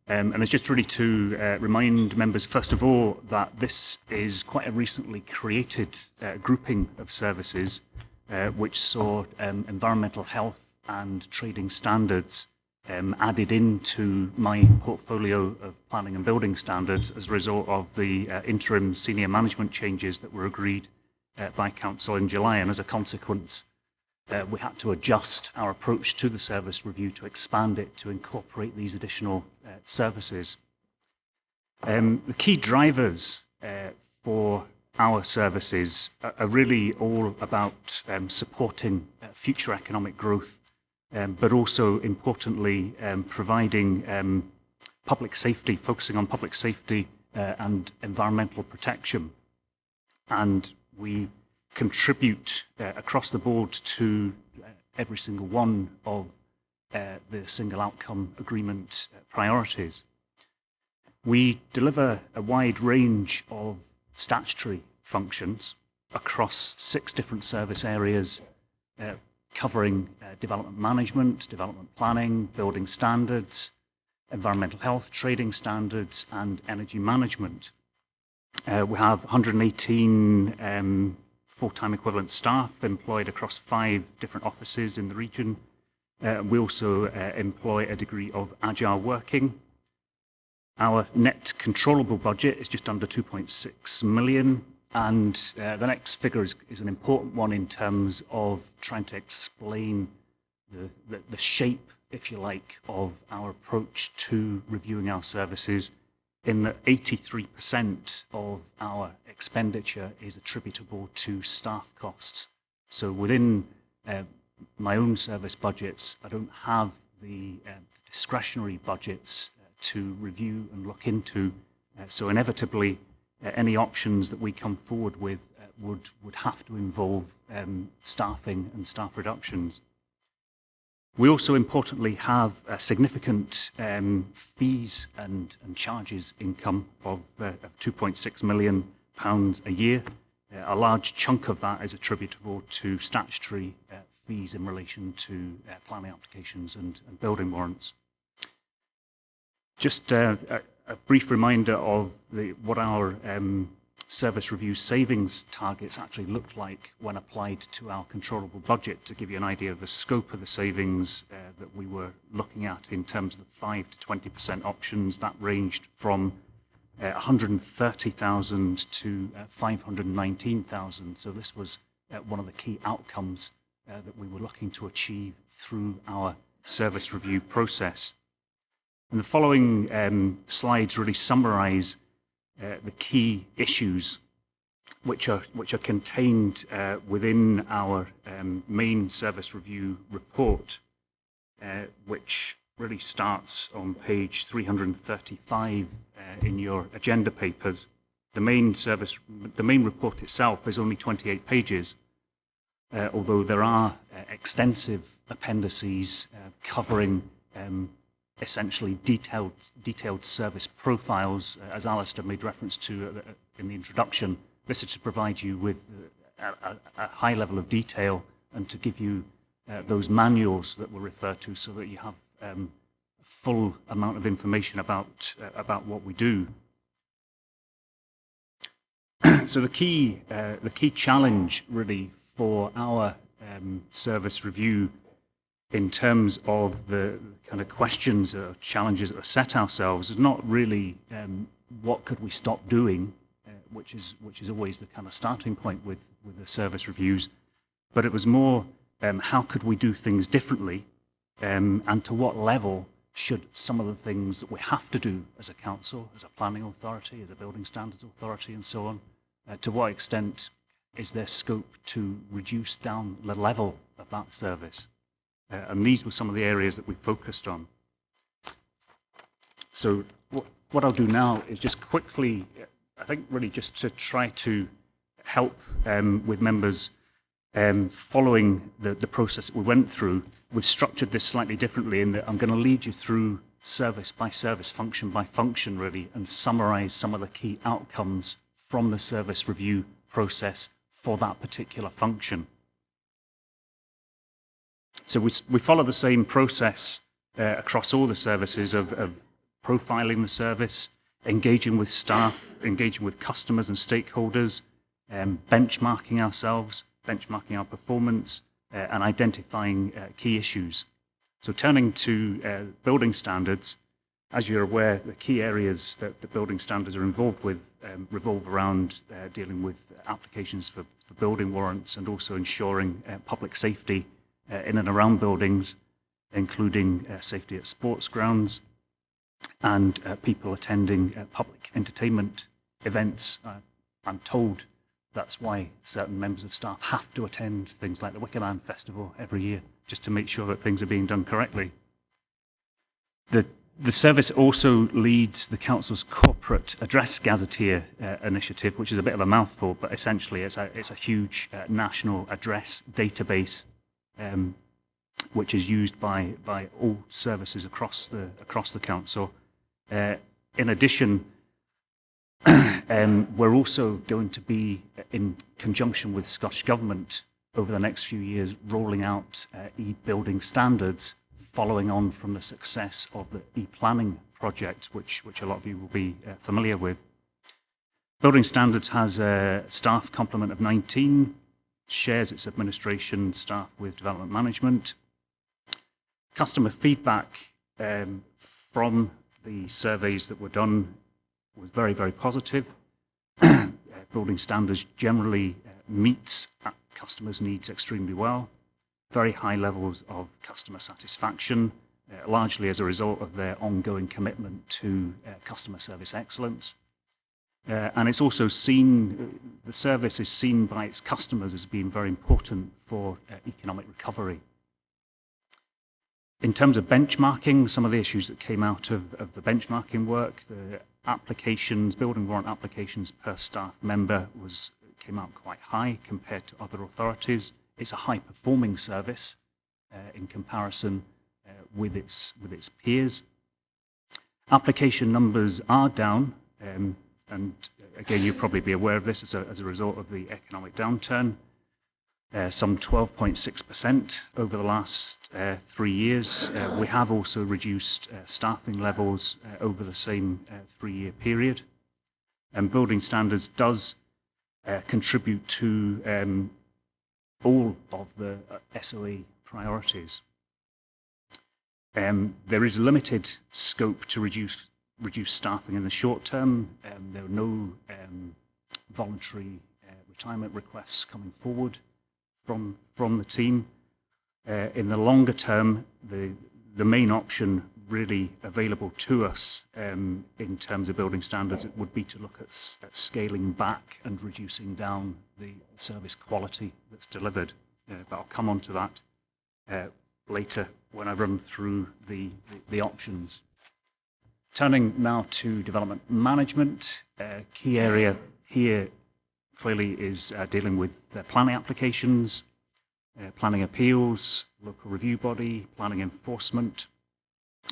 And it's just really to remind members, first of all, that this is quite a recently created grouping of services which saw environmental health and trading standards added into my portfolio of planning and building standards as a result of the interim senior management changes that were agreed by Council in July. And as a consequence, we had to adjust our approach to the service review to expand it to incorporate these additional services. The key drivers for our services are really all about supporting future economic growth, but also importantly providing public safety, focusing on public safety and environmental protection. And we contribute across the board to every single one of the single outcome agreement priorities. We deliver a wide range of statutory functions across 6 different service areas, covering development management, development planning, building standards, environmental health, trading standards, and energy management. We have 118 full-time equivalent staff employed across 5 different offices in the region. We also employ a degree of agile working. Our net controllable budget is just under 2.6 million, and the next figure is an important one in terms of trying to explain the shape, if you like, of our approach to reviewing our services, in that 83% of our expenditure is attributable to staff costs. So within my own service budgets, I don't have the discretionary budgets to review and look into. So inevitably, any options that we come forward with would have to involve staffing and staff reductions. We also importantly have a significant fees and charges income of £2.6 million a year. A large chunk of that is attributable to statutory fees in relation to planning applications and building warrants. Just a brief reminder of what our service review savings targets actually looked like when applied to our controllable budget, to give you an idea of the scope of the savings that we were looking at in terms of the 5 to 20% options. That ranged from 130,000 to 519,000. So this was one of the key outcomes that we were looking to achieve through our service review process. And the following slides really summarise the key issues which are contained within our main service review report, which really starts on page 335 in your agenda papers. The main report itself is only 28 pages, although there are extensive appendices covering essentially detailed service profiles, as Alistair made reference to in the introduction. This is to provide you with a high level of detail and to give you those manuals that we'll refer to, so that you have a full amount of information about what we do. So the key challenge really for our service review in terms of the kind of questions or challenges that we set ourselves is not really what could we stop doing, which is always the kind of starting point with the service reviews, but it was more how could we do things differently, and to what level should some of the things that we have to do as a council, as a planning authority, as a building standards authority and so on, to what extent is there scope to reduce down the level of that service? And these were some of the areas that we focused on. So what I'll do now is just quickly, I think really just to try to help with members following the process that we went through. We've structured this slightly differently in that I'm going to lead you through service by service, function by function really, and summarise some of the key outcomes from the service review process for that particular function. So we follow the same process across all the services of profiling the service, engaging with staff, engaging with customers and stakeholders, benchmarking ourselves, benchmarking our performance, and identifying key issues. So turning to building standards, as you're aware, the key areas that the building standards are involved with revolve around dealing with applications for building warrants and also ensuring public safety in and around buildings, including safety at sports grounds and people attending public entertainment events. I'm told that's why certain members of staff have to attend things like the Wicker Man Festival every year, just to make sure that things are being done correctly. The service also leads the Council's corporate address gazetteer initiative, which is a bit of a mouthful, but essentially it's a huge national address database, which is used by all services across the Council. In addition, we're also going to be, in conjunction with Scottish Government, over the next few years, rolling out e-building standards, following on from the success of the e-planning project, which a lot of you will be familiar with. Building Standards has a staff complement of 19, shares its administration staff with development management. Customer feedback from the surveys that were done was very, very positive. Building Standards generally meets customers' needs extremely well. Very high levels of customer satisfaction, largely as a result of their ongoing commitment to customer service excellence. And it's also seen, the service is seen by its customers as being very important for economic recovery. In terms of benchmarking, some of the issues that came out of the benchmarking work, the applications, building warrant applications per staff member came out quite high compared to other authorities. It's a high-performing service in comparison with its peers. Application numbers are down, and again, you'll probably be aware of this as a result of the economic downturn. Some 12.6% over the last 3 years. We have also reduced staffing levels over the same 3-year period. And Building Standards does contribute to all of the SOE priorities. There is limited scope to reduce staffing in the short term. There are no voluntary retirement requests coming forward from the team. In the longer term, the main option really available to us in terms of Building Standards would be to look at scaling back and reducing down the service quality that's delivered. But I'll come on to that later when I run through the options. Turning now to development management, key area here clearly is dealing with planning applications, planning appeals, local review body, planning enforcement,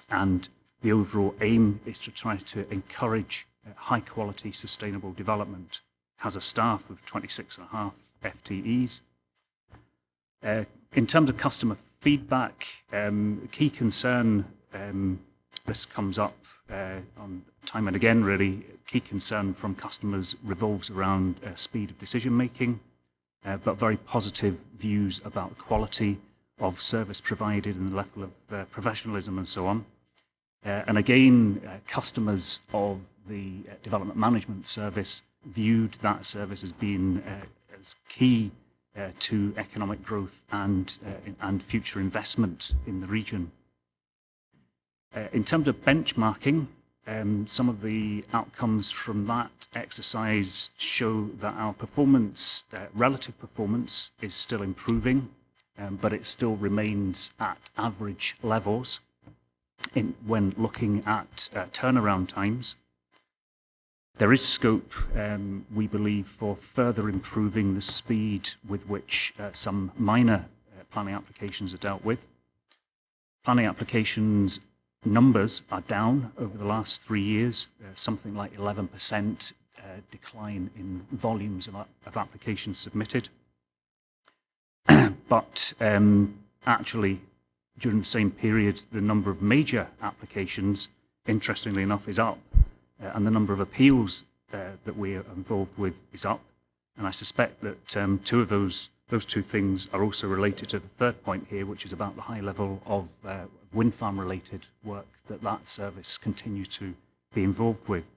and the overall aim is to try to encourage high quality sustainable development. Has a staff of 26.5 FTEs. In terms of customer feedback, key concern, this comes up on time and again really, key concern from customers revolves around speed of decision making, but very positive views about quality of service provided and the level of professionalism and so on. And again, customers of the development management service viewed that service as being as key to economic growth and future investment in the region. In terms of benchmarking, some of the outcomes from that exercise show that our performance, relative performance, is still improving, but it still remains at average levels when looking at turnaround times. There is scope, we believe, for further improving the speed with which some minor planning applications are dealt with. Planning applications numbers are down over the last 3 years, something like 11% decline in volumes of applications submitted. But actually, during the same period, the number of major applications, interestingly enough, is up, and the number of appeals that we are involved with is up. And I suspect that those two things are also related to the third point here, which is about the high level of wind farm related work that service continues to be involved with.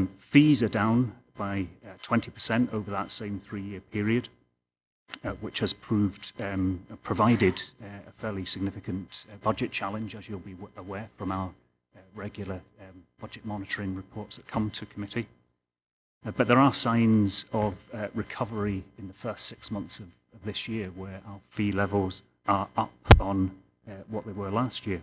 Fees are down by 20% over that same 3-year period, which has provided a fairly significant budget challenge, as you'll be aware from our regular budget monitoring reports that come to committee. But there are signs of recovery in the first 6 months of this year, where our fee levels are up on what they were last year.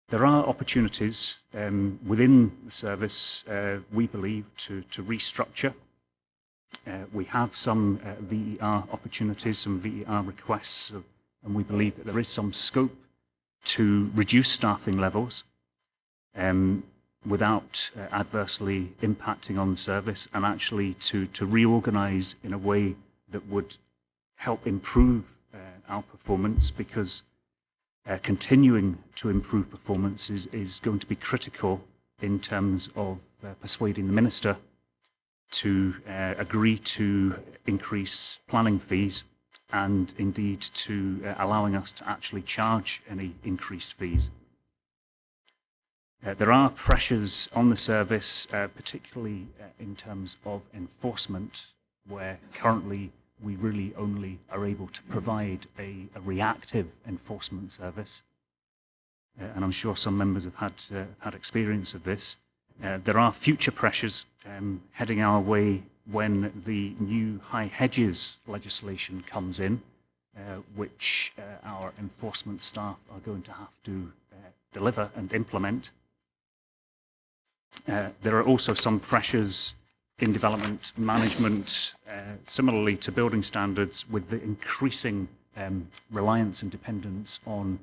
There are opportunities within the service, we believe, to restructure. We have some VER opportunities, some VER requests, and we believe that there is some scope to reduce staffing levels without adversely impacting on the service, and actually to reorganise in a way that would help improve our performance, because continuing to improve performance is going to be critical in terms of persuading the Minister to agree to increase planning fees, and indeed to allowing us to actually charge any increased fees. There are pressures on the service, particularly in terms of enforcement, where currently we really only are able to provide a reactive enforcement service. And I'm sure some members have had experience of this. There are future pressures heading our way when the new high hedges legislation comes in, which our enforcement staff are going to have to deliver and implement. There are also some pressures in development management, similarly to building standards, with the increasing reliance and dependence on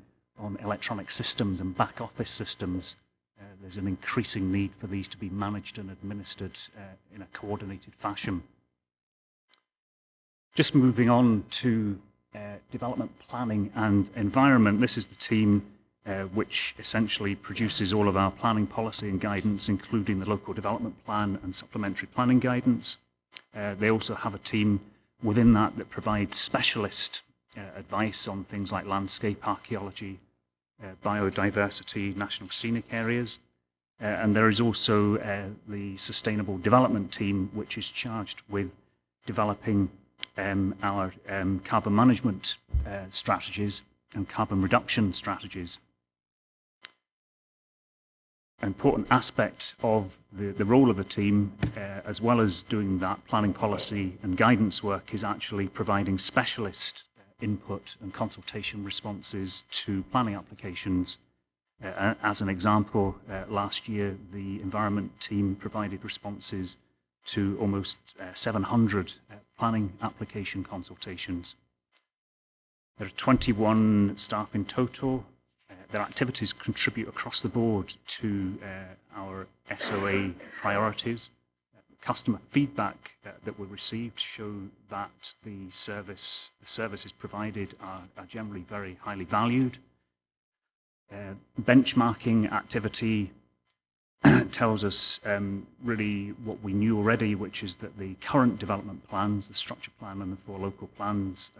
electronic systems and back office systems. There's an increasing need for these to be managed and administered in a coordinated fashion. Just moving on to development planning and environment. This is the team which essentially produces all of our planning policy and guidance, including the local development plan and supplementary planning guidance. They also have a team within that provides specialist advice on things like landscape archaeology, biodiversity, national scenic areas. And there is also the sustainable development team, which is charged with developing our carbon management strategies and carbon reduction strategies. An important aspect of the role of the team, as well as doing that planning policy and guidance work, is actually providing specialist input and consultation responses to planning applications. As an example, last year the environment team provided responses to almost 700 planning application consultations. There are 21 staff in total. Their activities contribute across the board to our SOA priorities. Customer feedback that we received show that the services provided are generally very highly valued. Benchmarking activity tells us really what we knew already, which is that the current development plans, the structure plan and the 4 local plans,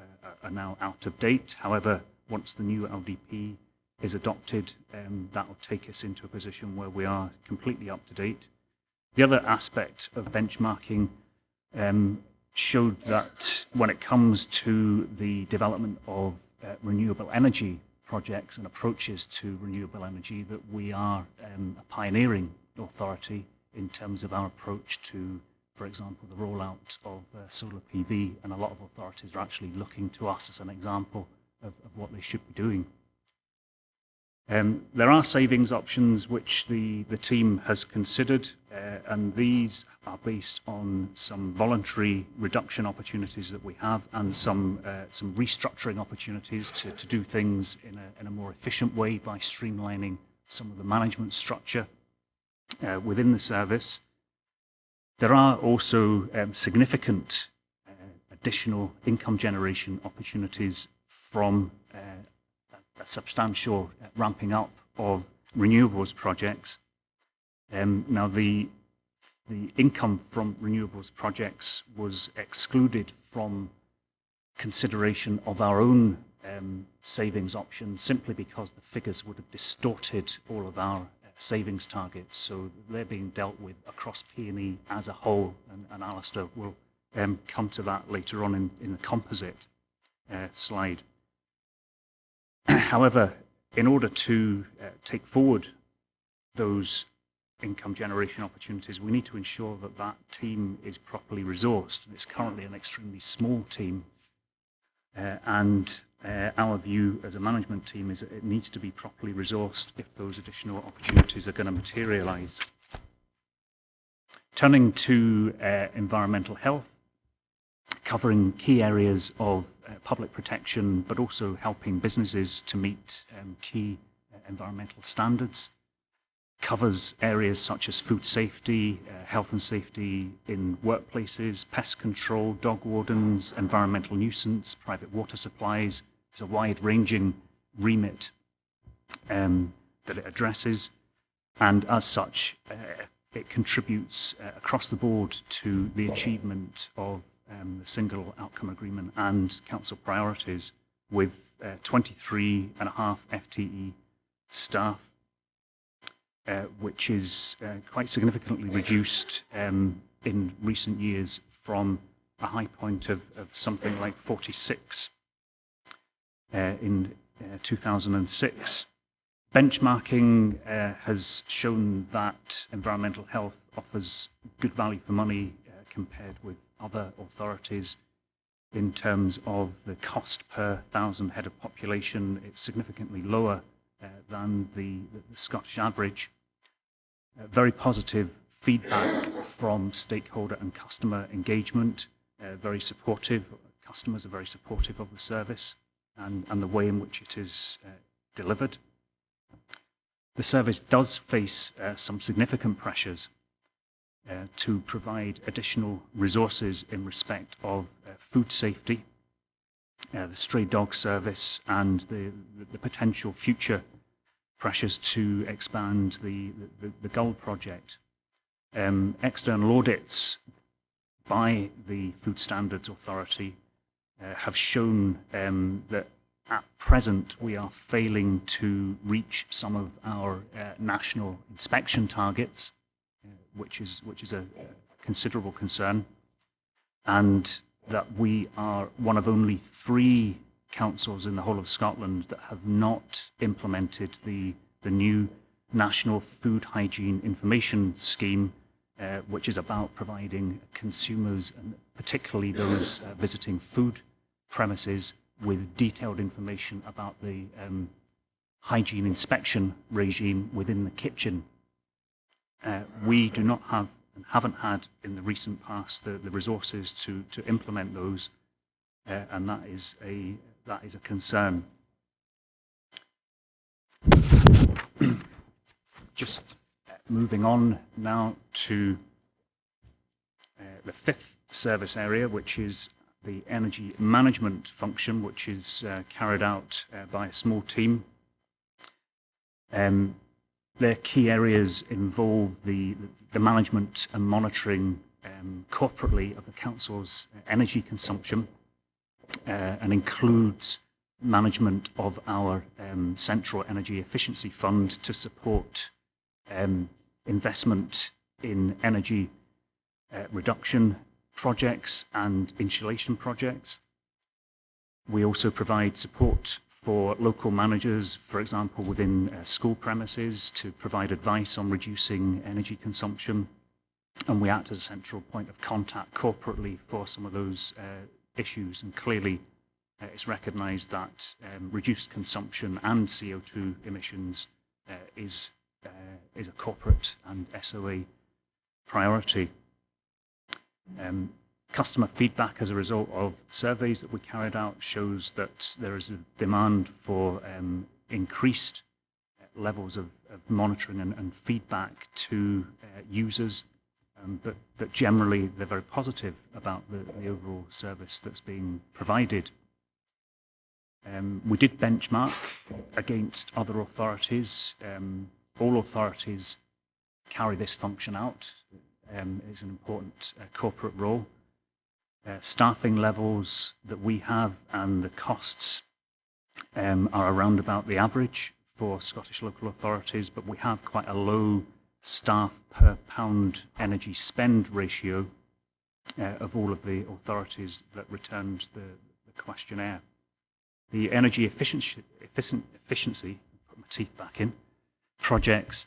are now out of date. However, once the new LDP is adopted, that will take us into a position where we are completely up to date. The other aspect of benchmarking showed that when it comes to the development of renewable energy projects and approaches to renewable energy, that we are a pioneering authority in terms of our approach to, for example, the rollout of solar PV, and a lot of authorities are actually looking to us as an example of what they should be doing. There are savings options which the team has considered, and these are based on some voluntary reduction opportunities that we have, and some restructuring opportunities to do things in a more efficient way by streamlining some of the management structure within the service. There are also significant additional income generation opportunities from a substantial ramping up of renewables projects. Now, the income from renewables projects was excluded from consideration of our own savings options, simply because the figures would have distorted all of our savings targets. So they're being dealt with across P&E as a whole, and Alistair will come to that later on in the composite slide. However, in order to take forward those income generation opportunities, we need to ensure that that team is properly resourced. It's currently an extremely small team, and our view as a management team is that it needs to be properly resourced if those additional opportunities are going to materialise. Turning to environmental health, covering key areas of public protection, but also helping businesses to meet key environmental standards. Covers areas such as food safety, health and safety in workplaces, pest control, dog wardens, environmental nuisance, private water supplies. It's a wide-ranging remit that it addresses, and as such, it contributes across the board to the achievement of the single outcome agreement and council priorities, with 23.5 FTE staff, which is quite significantly reduced in recent years from a high point of something like 46 in 2006. Benchmarking has shown that environmental health offers good value for money compared with other authorities. In terms of the cost per 1,000 head of population, it's significantly lower than the Scottish average. Very positive feedback from stakeholder and customer engagement, very supportive. Customers are very supportive of the service and the way in which it is delivered. The service does face some significant pressures to provide additional resources in respect of food safety, the stray dog service, and the potential future pressures to expand the Gull project. External audits by the Food Standards Authority have shown that at present we are failing to reach some of our national inspection targets, which is a considerable concern, and that we are one of only 3 councils in the whole of Scotland that have not implemented the new National Food Hygiene Information Scheme, which is about providing consumers, and particularly those visiting food premises, with detailed information about the hygiene inspection regime within the kitchen. We do not have and haven't had in the recent past the resources to implement those, and that is a concern. Just moving on now to the 5th service area, which is the energy management function, which is carried out by a small team. Their key areas involve the management and monitoring corporately of the council's energy consumption, and includes management of our Central Energy Efficiency Fund to support investment in energy reduction, projects and insulation projects. We also provide support for local managers, for example, within school premises, to provide advice on reducing energy consumption. And we act as a central point of contact corporately for some of those issues. And clearly, it's recognised that reduced consumption and CO2 emissions is a corporate and SOA priority. Customer feedback as a result of surveys that we carried out shows that there is a demand for increased levels of monitoring and feedback to users, but that generally they're very positive about the overall service that's being provided. We did benchmark against other authorities. All authorities carry this function out. It's an important corporate role. Staffing levels that we have and the costs are around about the average for Scottish local authorities, but we have quite a low staff per pound energy spend ratio of all of the authorities that returned the questionnaire. The energy efficiency, put my teeth back in, projects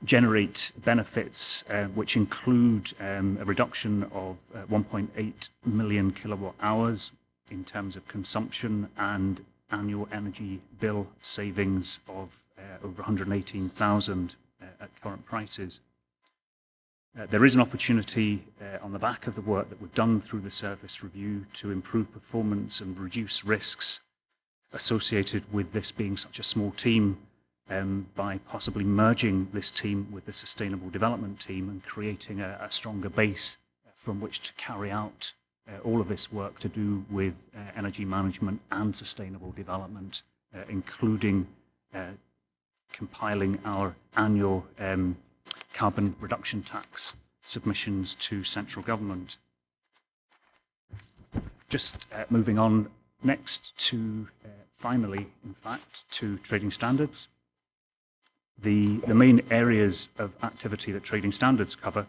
generate benefits which include a reduction of 1.8 million kilowatt hours in terms of consumption and annual energy bill savings of over 118,000 at current prices. There is an opportunity on the back of the work that we've done through the service review to improve performance and reduce risks associated with this being such a small team, by possibly merging this team with the Sustainable Development team and creating a stronger base from which to carry out all of this work to do with energy management and sustainable development, including compiling our annual carbon reduction tax submissions to central government. Just moving on next to, finally, in fact, to trading standards. The main areas of activity that trading standards cover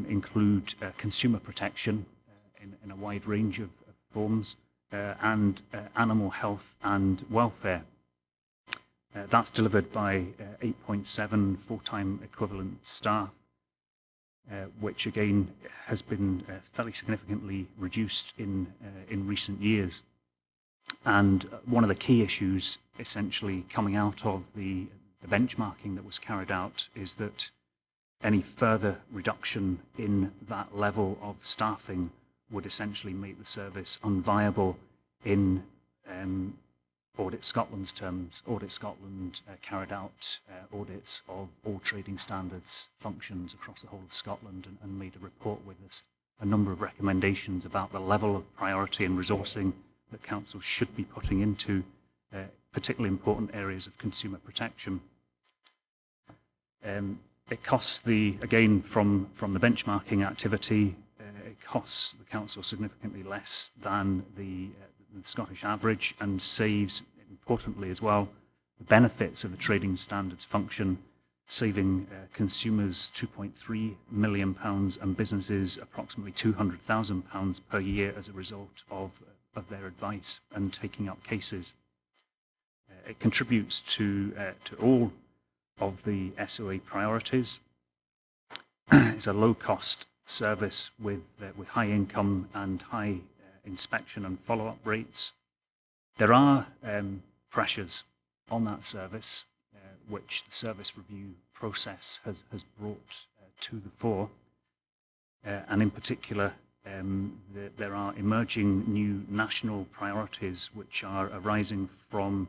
include consumer protection in a wide range of forms and animal health and welfare. That's delivered by 8.7 full-time equivalent staff, which again has been fairly significantly reduced in recent years. And one of the key issues essentially coming out of the benchmarking that was carried out is that any further reduction in that level of staffing would essentially make the service unviable in Audit Scotland's terms. Audit Scotland carried out audits of all trading standards functions across the whole of Scotland and made a report with us a number of recommendations about the level of priority and resourcing that council should be putting into particularly important areas of consumer protection. It costs again from the benchmarking activity, it costs the council significantly less than the Scottish average and saves, importantly as well, the benefits of the trading standards function, saving consumers £2.3 million and businesses approximately £200,000 per year as a result of their advice and taking up cases. It contributes to all of the SOA priorities. It's a low-cost service with high income and high inspection and follow-up rates. There are pressures on that service, which the service review process has brought to the fore. And in particular, there are emerging new national priorities which are arising from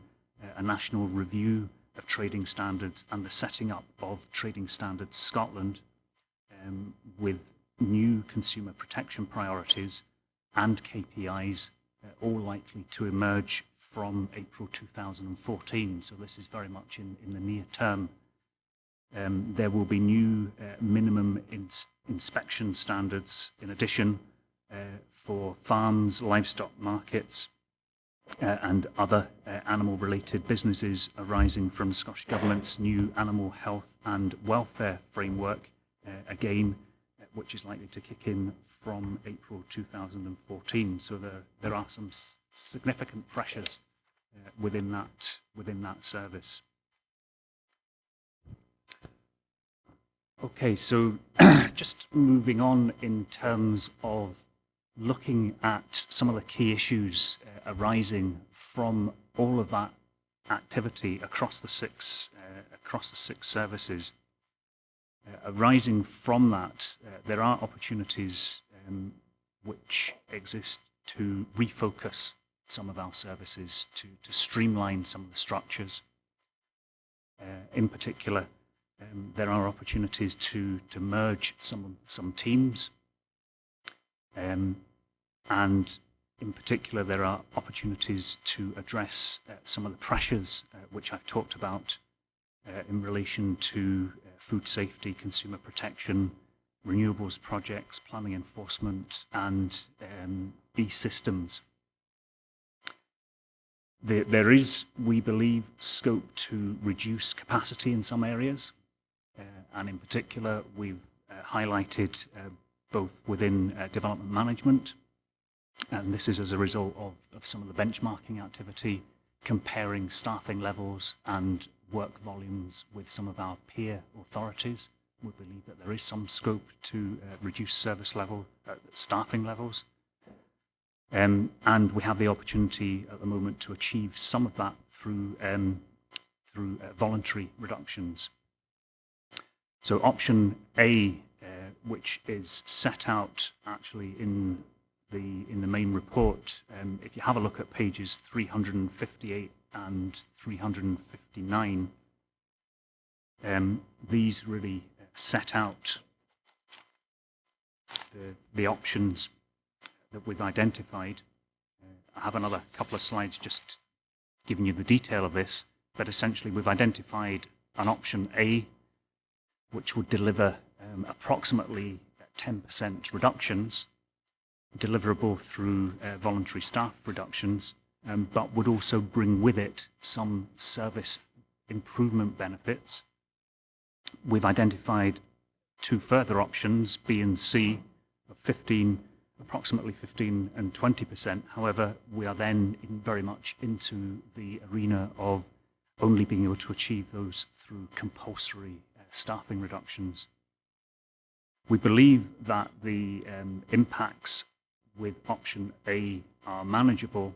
a national review of trading standards and the setting up of Trading Standards Scotland, with new consumer protection priorities and KPIs all likely to emerge from April 2014. So this is very much in the near term. There will be new minimum inspection standards in addition for farms, livestock markets, and other animal-related businesses arising from the Scottish Government's new animal health and welfare framework, again which is likely to kick in from April 2014. So there are some significant pressures within that service. Okay, so just moving on in terms of looking at some of the key issues arising from all of that activity across the six services. Arising from that, there are opportunities which exist to refocus some of our services, to streamline some of the structures. In particular, there are opportunities to merge some teams, and in particular there are opportunities to address some of the pressures which I've talked about in relation to food safety, consumer protection, renewables projects, planning enforcement, and e-systems. There is, we believe, scope to reduce capacity in some areas, and in particular we've highlighted both within development management, and this is as a result of some of the benchmarking activity, comparing staffing levels and work volumes with some of our peer authorities. We believe that there is some scope to reduce staffing levels. And we have the opportunity at the moment to achieve some of that through voluntary reductions. So option A, which is set out actually in the main report, if you have a look at pages 358 and 359, these really set out the options that we've identified. I have another couple of slides just giving you the detail of this, but essentially we've identified an option A, which would deliver approximately 10% reductions, deliverable through voluntary staff reductions, but would also bring with it some service improvement benefits. We've identified two further options, B and C, of approximately 15 and 20%. However, we are then very much into the arena of only being able to achieve those through compulsory staffing reductions. We believe that the impacts with option A are manageable,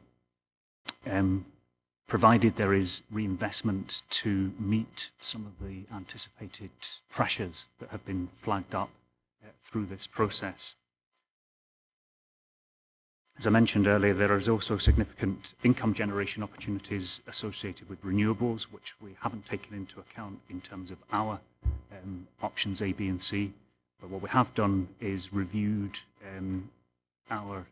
provided there is reinvestment to meet some of the anticipated pressures that have been flagged up through this process. As I mentioned earlier, there is also significant income generation opportunities associated with renewables, which we haven't taken into account in terms of our options A, B and C. But what we have done is reviewed our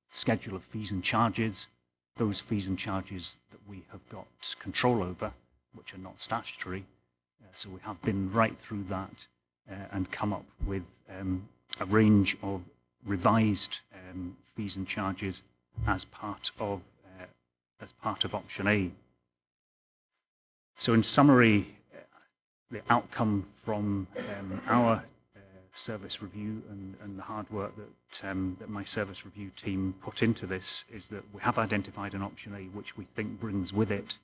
schedule of fees and charges, those fees and charges that we have got control over, which are not statutory. So we have been right through that and come up with a range of revised fees and charges as part of option A. So in summary, the outcome from our service review and the hard work that my service review team put into this is that we have identified an option A which we think brings with it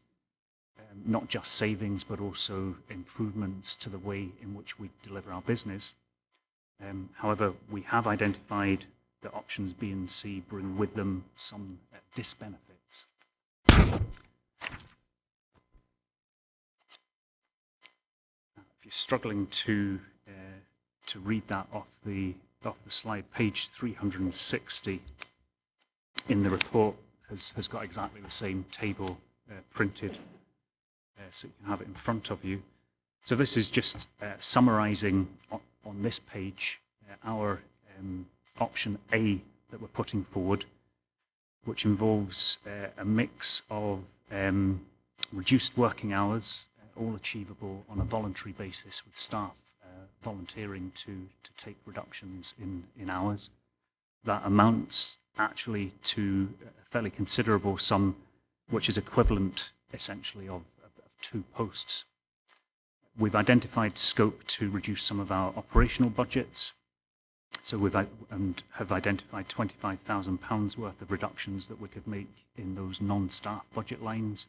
not just savings but also improvements to the way in which we deliver our business. However, we have identified that options B and C bring with them some disbenefits. If you're struggling to read that off the slide, page 360 in the report has got exactly the same table printed, so you can have it in front of you. So this is just summarising on this page our option A that we're putting forward, which involves a mix of reduced working hours, all achievable on a voluntary basis with staff volunteering to take reductions in hours. That amounts actually to a fairly considerable sum, which is equivalent essentially of 2 posts. We've identified scope to reduce some of our operational budgets, So and have identified £25,000 worth of reductions that we could make in those non-staff budget lines.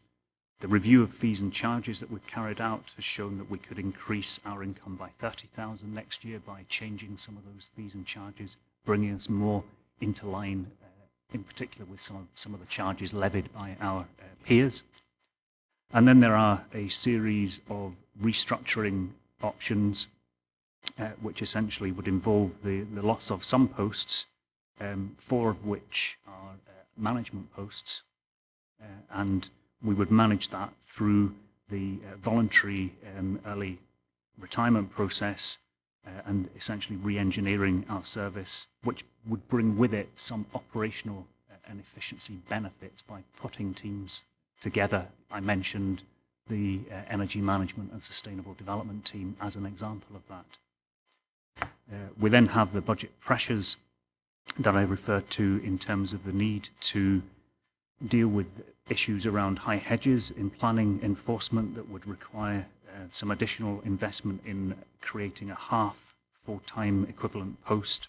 The review of fees and charges that we've carried out has shown that we could increase our income by 30,000 next year by changing some of those fees and charges, bringing us more into line, in particular with some of the charges levied by our peers. And then there are a series of restructuring options, which essentially would involve the loss of some posts, 4 of which are management posts, and we would manage that through the voluntary early retirement process and essentially re-engineering our service, which would bring with it some operational and efficiency benefits by putting teams together. I mentioned the energy management and sustainable development team as an example of that. We then have the budget pressures that I referred to in terms of the need to deal with issues around high hedges in planning enforcement that would require some additional investment in creating a half full-time equivalent post.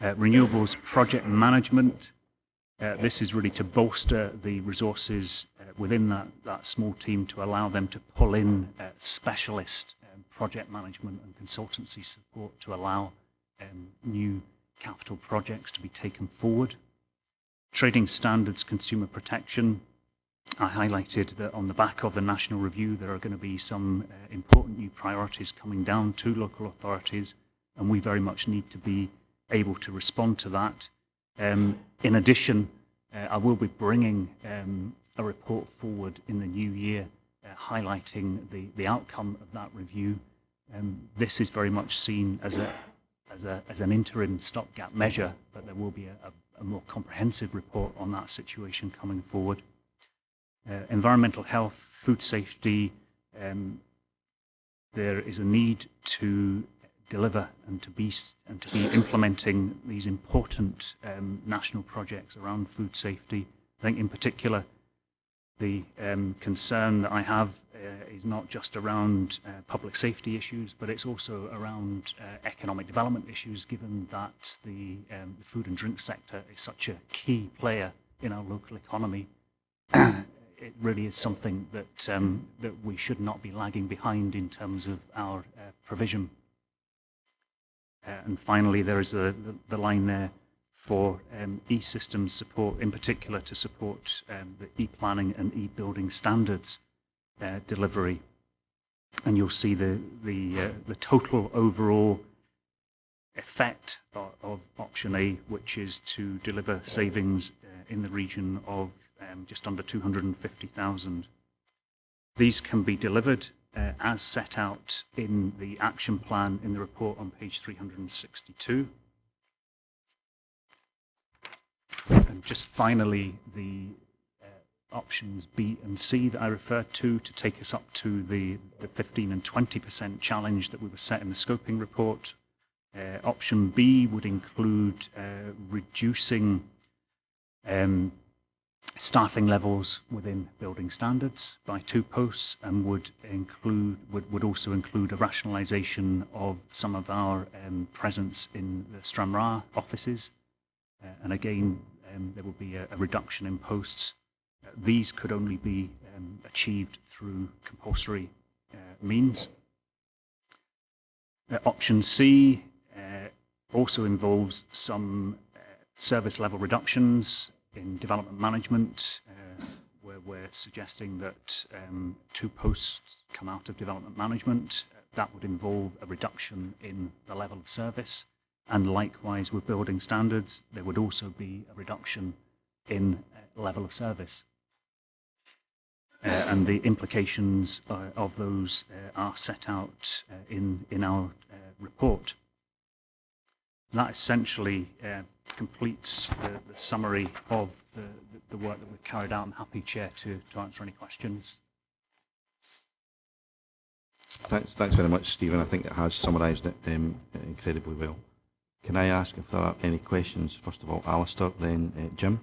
Renewables project management. This is really to bolster the resources within that small team to allow them to pull in specialist project management and consultancy support to allow new capital projects to be taken forward. Trading standards, consumer protection. I highlighted that on the back of the national review there are going to be some important new priorities coming down to local authorities, and we very much need to be able to respond to that. In addition, I will be bringing a report forward in the new year highlighting the outcome of that review. This is very much seen as an interim stopgap measure, but there will be a more comprehensive report on that situation coming forward. Environmental health, food safety, there is a need to deliver and to be implementing these important national projects around food safety. I think in particular the concern that I have is not just around public safety issues, but it's also around economic development issues, given that the food and drink sector is such a key player in our local economy. It really is something that we should not be lagging behind in terms of our provision. And finally, there is the line there for e-systems support, in particular to support the e-planning and e-building standards delivery. And you'll see the total overall effect of option A, which is to deliver savings in the region of just under 250,000. These can be delivered as set out in the action plan in the report on page 362. And just finally, the options B and C that I referred to take us up to the 15 and 20% challenge that we were set in the scoping report. Option B would include reducing staffing levels within building standards by 2 posts, and would also include a rationalisation of some of our presence in the Stranraer offices. And again, there will be a reduction in posts. These could only be achieved through compulsory means. Option C also involves some service level reductions in development management, where we're suggesting that 2 posts come out of development management. That would involve a reduction in the level of service. And likewise with building standards, there would also be a reduction in level of service. And the implications of those are set out in our report. That essentially completes the summary of the work that we've carried out. I'm happy, Chair, to answer any questions. Thanks very much, Stephen. I think it has summarised it incredibly well. Can I ask if there are any questions? First of all, Alistair, then Jim.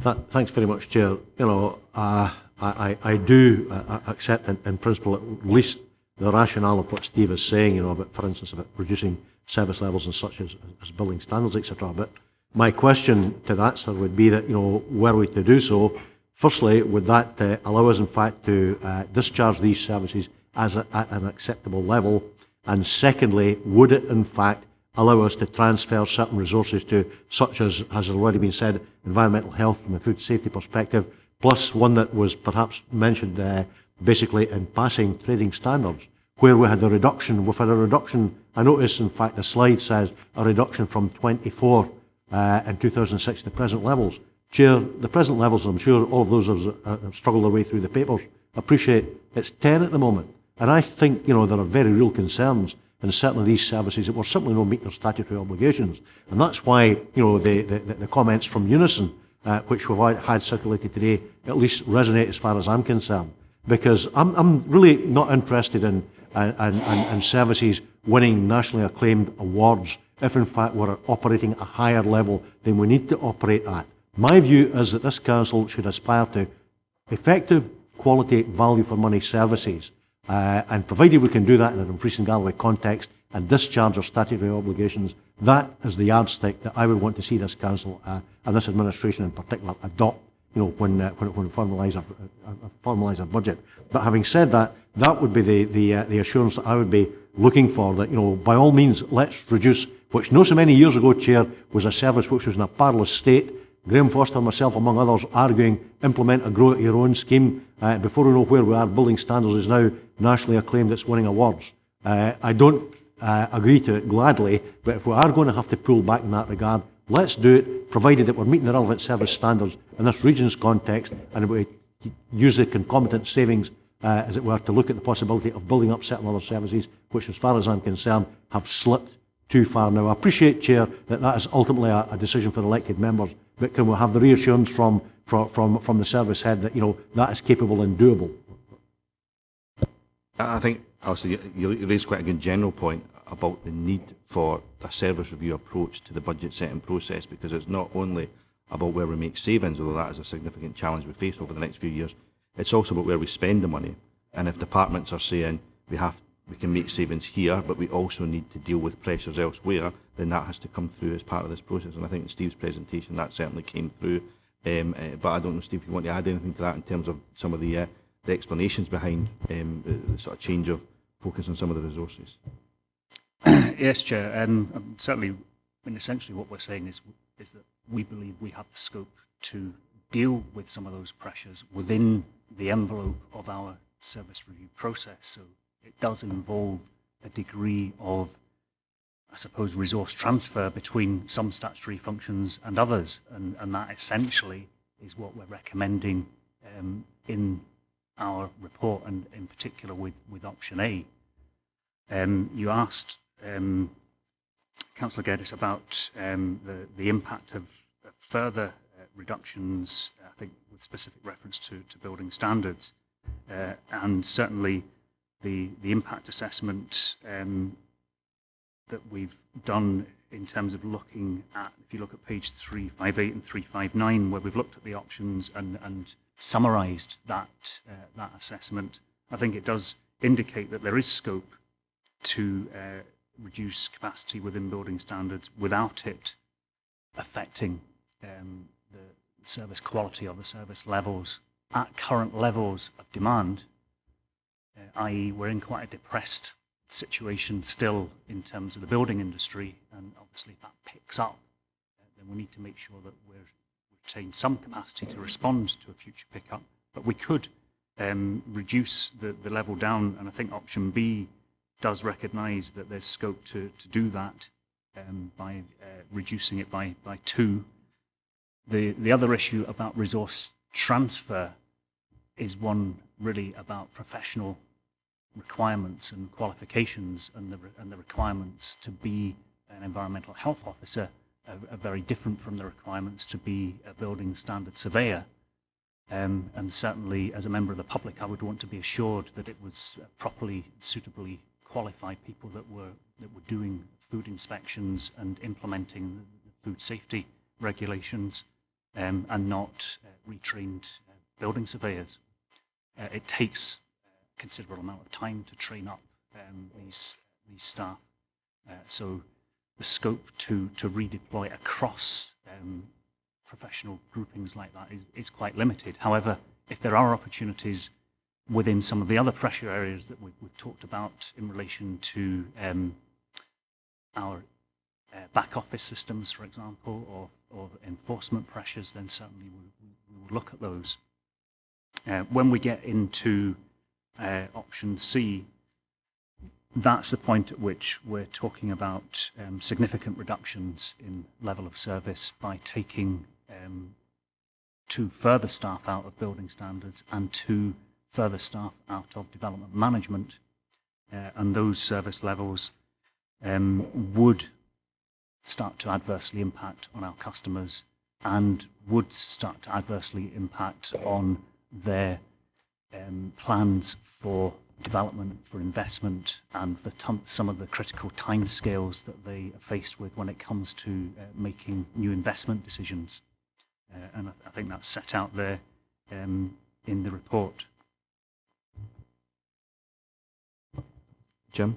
Thanks very much, Chair. You know, I do accept in principle at least the rationale of what Steve is saying, about, for instance, about reducing service levels and such as building standards, etc. But my question to that, sir, would be that, were we to do so, firstly, would that allow us, in fact, to discharge these services at an acceptable level? And secondly, would it, in fact, allow us to transfer certain resources to, such as has already been said, environmental health from a food safety perspective, plus one that was perhaps mentioned basically in passing, trading standards, where we had a reduction. We've had a reduction, I notice, in fact, the slide says a reduction from 24 in 2006 to the present levels. Chair, the present levels, I'm sure all of those have struggled their way through the papers, appreciate it's 10 at the moment. And I think, there are very real concerns in certain of these services that we're simply not meeting their statutory obligations. And that's why, the comments from Unison, which we've had circulated today, at least resonate as far as I'm concerned. Because I'm really not interested in services winning nationally acclaimed awards if in fact we're operating at a higher level than we need to operate at. My view is that this council should aspire to effective, quality, value for money services. And provided we can do that in a Dumfries and Galloway context and discharge our statutory obligations, that is the yardstick that I would want to see this council and this administration in particular adopt, when we formalise our budget. But having said that, that would be the assurance that I would be looking for, that, by all means, let's reduce, which no so many years ago, Chair, was a service which was in a parlous state. Graham Foster and myself, among others, arguing, implement a grow-at-your-own scheme. Before we know where we are, building standards is now nationally acclaimed, it's winning awards. I don't agree to it gladly, but if we are going to have to pull back in that regard, let's do it, provided that we're meeting the relevant service standards in this region's context, and we use the concomitant savings, as it were, to look at the possibility of building up certain other services, which, as far as I'm concerned, have slipped too far now. I appreciate, Chair, that that is ultimately a decision for elected members, but can we have the reassurance from the service head that, that is capable and doable? I think, also, you raised quite a good general point about the need for a service review approach to the budget setting process, because it's not only about where we make savings, although that is a significant challenge we face over the next few years, it's also about where we spend the money. And if departments are saying we can make savings here, but we also need to deal with pressures elsewhere, then that has to come through as part of this process. And I think in Steve's presentation that certainly came through. But I don't know, Steve, if you want to add anything to that in terms of some of the explanations behind the sort of change of focus on some of the resources. Yes, Chair. Certainly, essentially what we're saying is that we believe we have the scope to deal with some of those pressures within the envelope of our service review process. So it does involve a degree of, I suppose, resource transfer between some statutory functions and others, and that essentially is what we're recommending in our report, and in particular with option A. You asked Councillor Geddes about the impact of further reductions, I think with specific reference to building standards, and certainly the impact assessment that we've done in terms of looking at, if you look at page 358 and 359, where we've looked at the options and summarised that assessment, I think it does indicate that there is scope to reduce capacity within building standards without it affecting the service quality or the service levels at current levels of demand, i.e. we're in quite a depressed situation still in terms of the building industry, and obviously if that picks up, then we need to make sure that we retain some capacity to respond to a future pickup. But we could reduce the level down, and I think option B does recognise that there's scope to do that by reducing it by 2. The other issue about resource transfer is one really about professional requirements and qualifications, and the requirements to be an environmental health officer are very different from the requirements to be a building standard surveyor. And certainly as a member of the public, I would want to be assured that it was properly, suitably qualified people that were doing food inspections and implementing the food safety regulations, and not retrained building surveyors. It takes considerable amount of time to train up these staff. So the scope to redeploy across professional groupings like that is quite limited. However, if there are opportunities within some of the other pressure areas that we've talked about in relation to our back office systems, for example, or enforcement pressures, then certainly we will look at those. When we get into option C, that's the point at which we're talking about significant reductions in level of service by taking 2 further staff out of building standards and 2 further staff out of development management. And those service levels would start to adversely impact on our customers and would start to adversely impact on their plans for development, for investment, and for some of the critical timescales that they are faced with when it comes to making new investment decisions. And I think that's set out there in the report. Jim?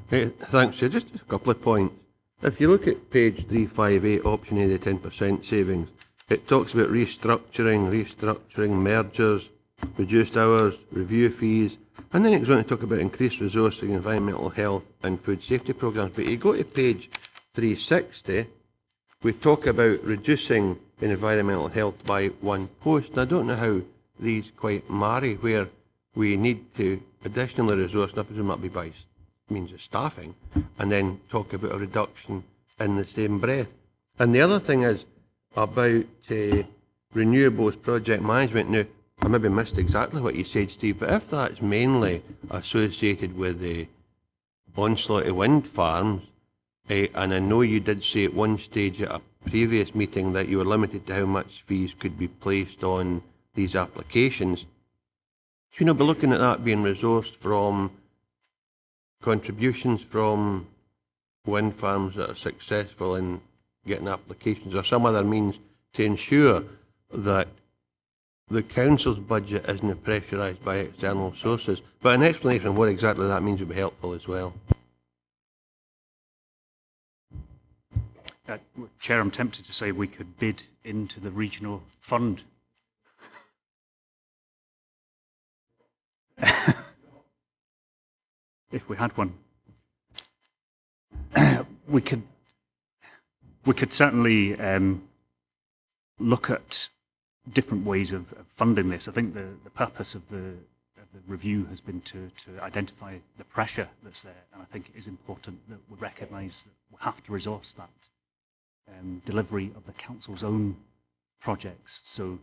Hey, thanks. Just a couple of points. If you look at page 358, option A, the 10% savings, it talks about restructuring, mergers, reduced hours, review fees, and then it goes on to talk about increased resourcing, environmental health and food safety programmes. But you go to page 360, we talk about reducing in environmental health by 1 post. And I don't know how these quite marry, where we need to additionally resource, and I presume that be by means of staffing, and then talk about a reduction in the same breath. And the other thing is about renewables project management. Now, I maybe missed exactly what you said, Steve, but if that's mainly associated with the onslaught of wind farms, and I know you did say at one stage at a previous meeting that you were limited to how much fees could be placed on these applications, should you not be looking at that being resourced from contributions from wind farms that are successful in getting applications, or some other means to ensure that the council's budget isn't pressurised by external sources? But an explanation of what exactly that means would be helpful as well. Chair, I'm tempted to say we could bid into the regional fund. If we had one. We could certainly look at different ways of funding this. I think the purpose of the review has been to identify the pressure that's there, and I think it is important that we recognise that we have to resource that delivery of the council's own projects. So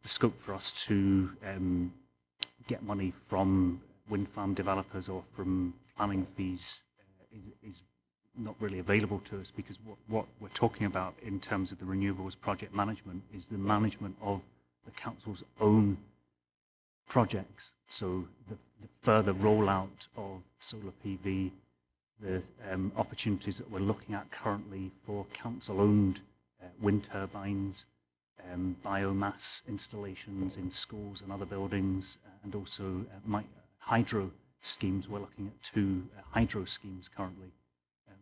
the scope for us to get money from wind farm developers or from planning fees is not really available to us, because what we're talking about in terms of the renewables project management is the management of the council's own projects. So the further rollout of solar PV, the opportunities that we're looking at currently for council-owned wind turbines, biomass installations in schools and other buildings, and also hydro schemes. We're looking at 2 hydro schemes currently.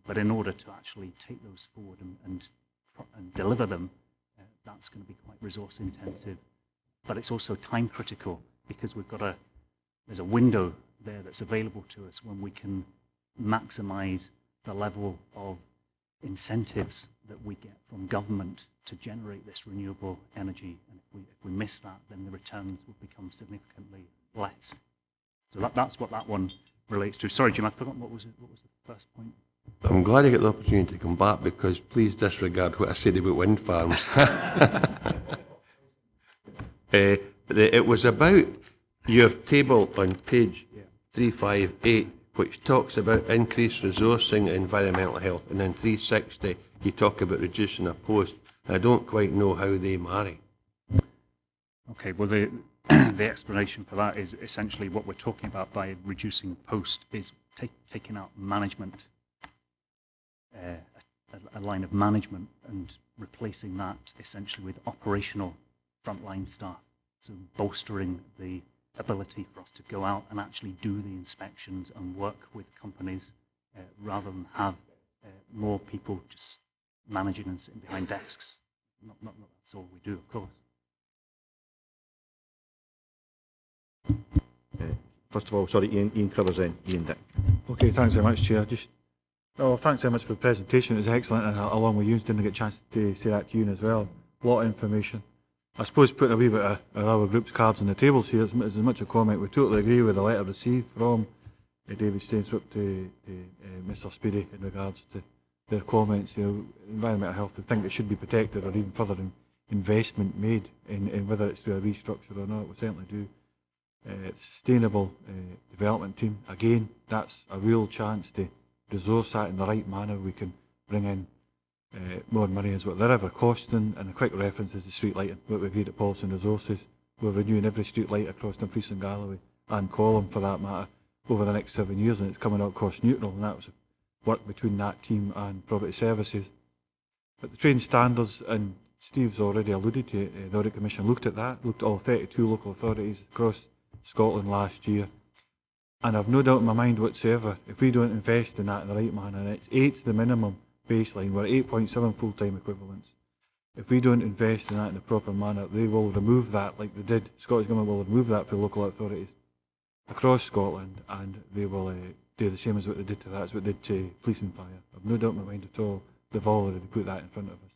But in order to actually take those forward and deliver them, that's going to be quite resource intensive. But it's also time critical, because there's a window there that's available to us when we can maximise the level of incentives that we get from government to generate this renewable energy. And if we miss that, then the returns will become significantly less. So that's what that one relates to. Sorry, Jim, I've forgotten what was the first point. I'm glad I got the opportunity to come back, because please disregard what I said about wind farms. It was about your table on page 358, which talks about increased resourcing environmental health, and then 360 you talk about reducing a post. I don't quite know how they marry. Okay, well the explanation for that is essentially what we're talking about by reducing post is taking out management, a line of management, and replacing that essentially with operational frontline staff. So bolstering the ability for us to go out and actually do the inspections and work with companies rather than have more people just managing and sitting behind desks. Not that's all we do, of course. First of all, sorry, Ian Crivers then. Ian Dick. Okay, thanks very much, Chair. Thanks very much for the presentation. It was excellent, and along with you, didn't get a chance to say that to you as well. A lot of information. I suppose putting a wee bit of our group's cards on the tables here is as much a comment. We totally agree with the letter received from David Stainsthorpe to Mr Speedy in regards to their comments. Environmental health, I think it should be protected, or even further investment made in whether it's through a restructure or not. We certainly do. Sustainable development team, again, that's a real chance to resource that in the right manner. We can bring in more money as well. They're ever costing, and a quick reference is the street lighting, what we agreed at Policy and Resources. We're renewing every street light across Dumfries and Galloway, and Column for that matter, over the next 7 years, and it's coming out cost neutral, and that was work between that team and Property Services. But the trade standards, and Steve's already alluded to it, the Audit Commission looked at that, looked at all 32 local authorities across Scotland last year, and I've no doubt in my mind whatsoever, if we don't invest in that in the right manner, and it's 8's the minimum baseline, we're at 8.7 full-time equivalents. If we don't invest in that in the proper manner, they will remove that like they did. Scottish Government will remove that for local authorities across Scotland, and they will do the same as what they did to that, as what they did to police and fire. I've no doubt in my mind at all, they've already put that in front of us.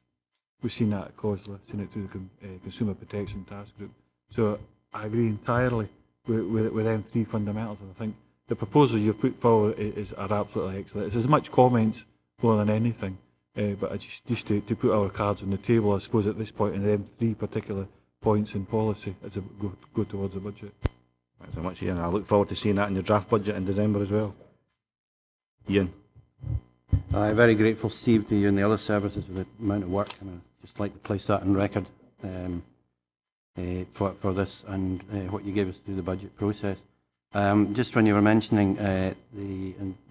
We've seen that at COSLA, seen it through the Consumer Protection Task Group. So I agree entirely with them three fundamentals, and I think the proposal you've put forward are absolutely excellent. It's as much comments more than anything, but I just to put our cards on the table, I suppose, at this point, in them three particular points in policy as a go towards the budget. Thanks so much, Ian. I look forward to seeing that in your draft budget in December as well. Ian. I'm very grateful, Steve, to you and the other services for the amount of work, and I'd just like to place that on record for this and what you gave us through the budget process. Just when you were mentioning the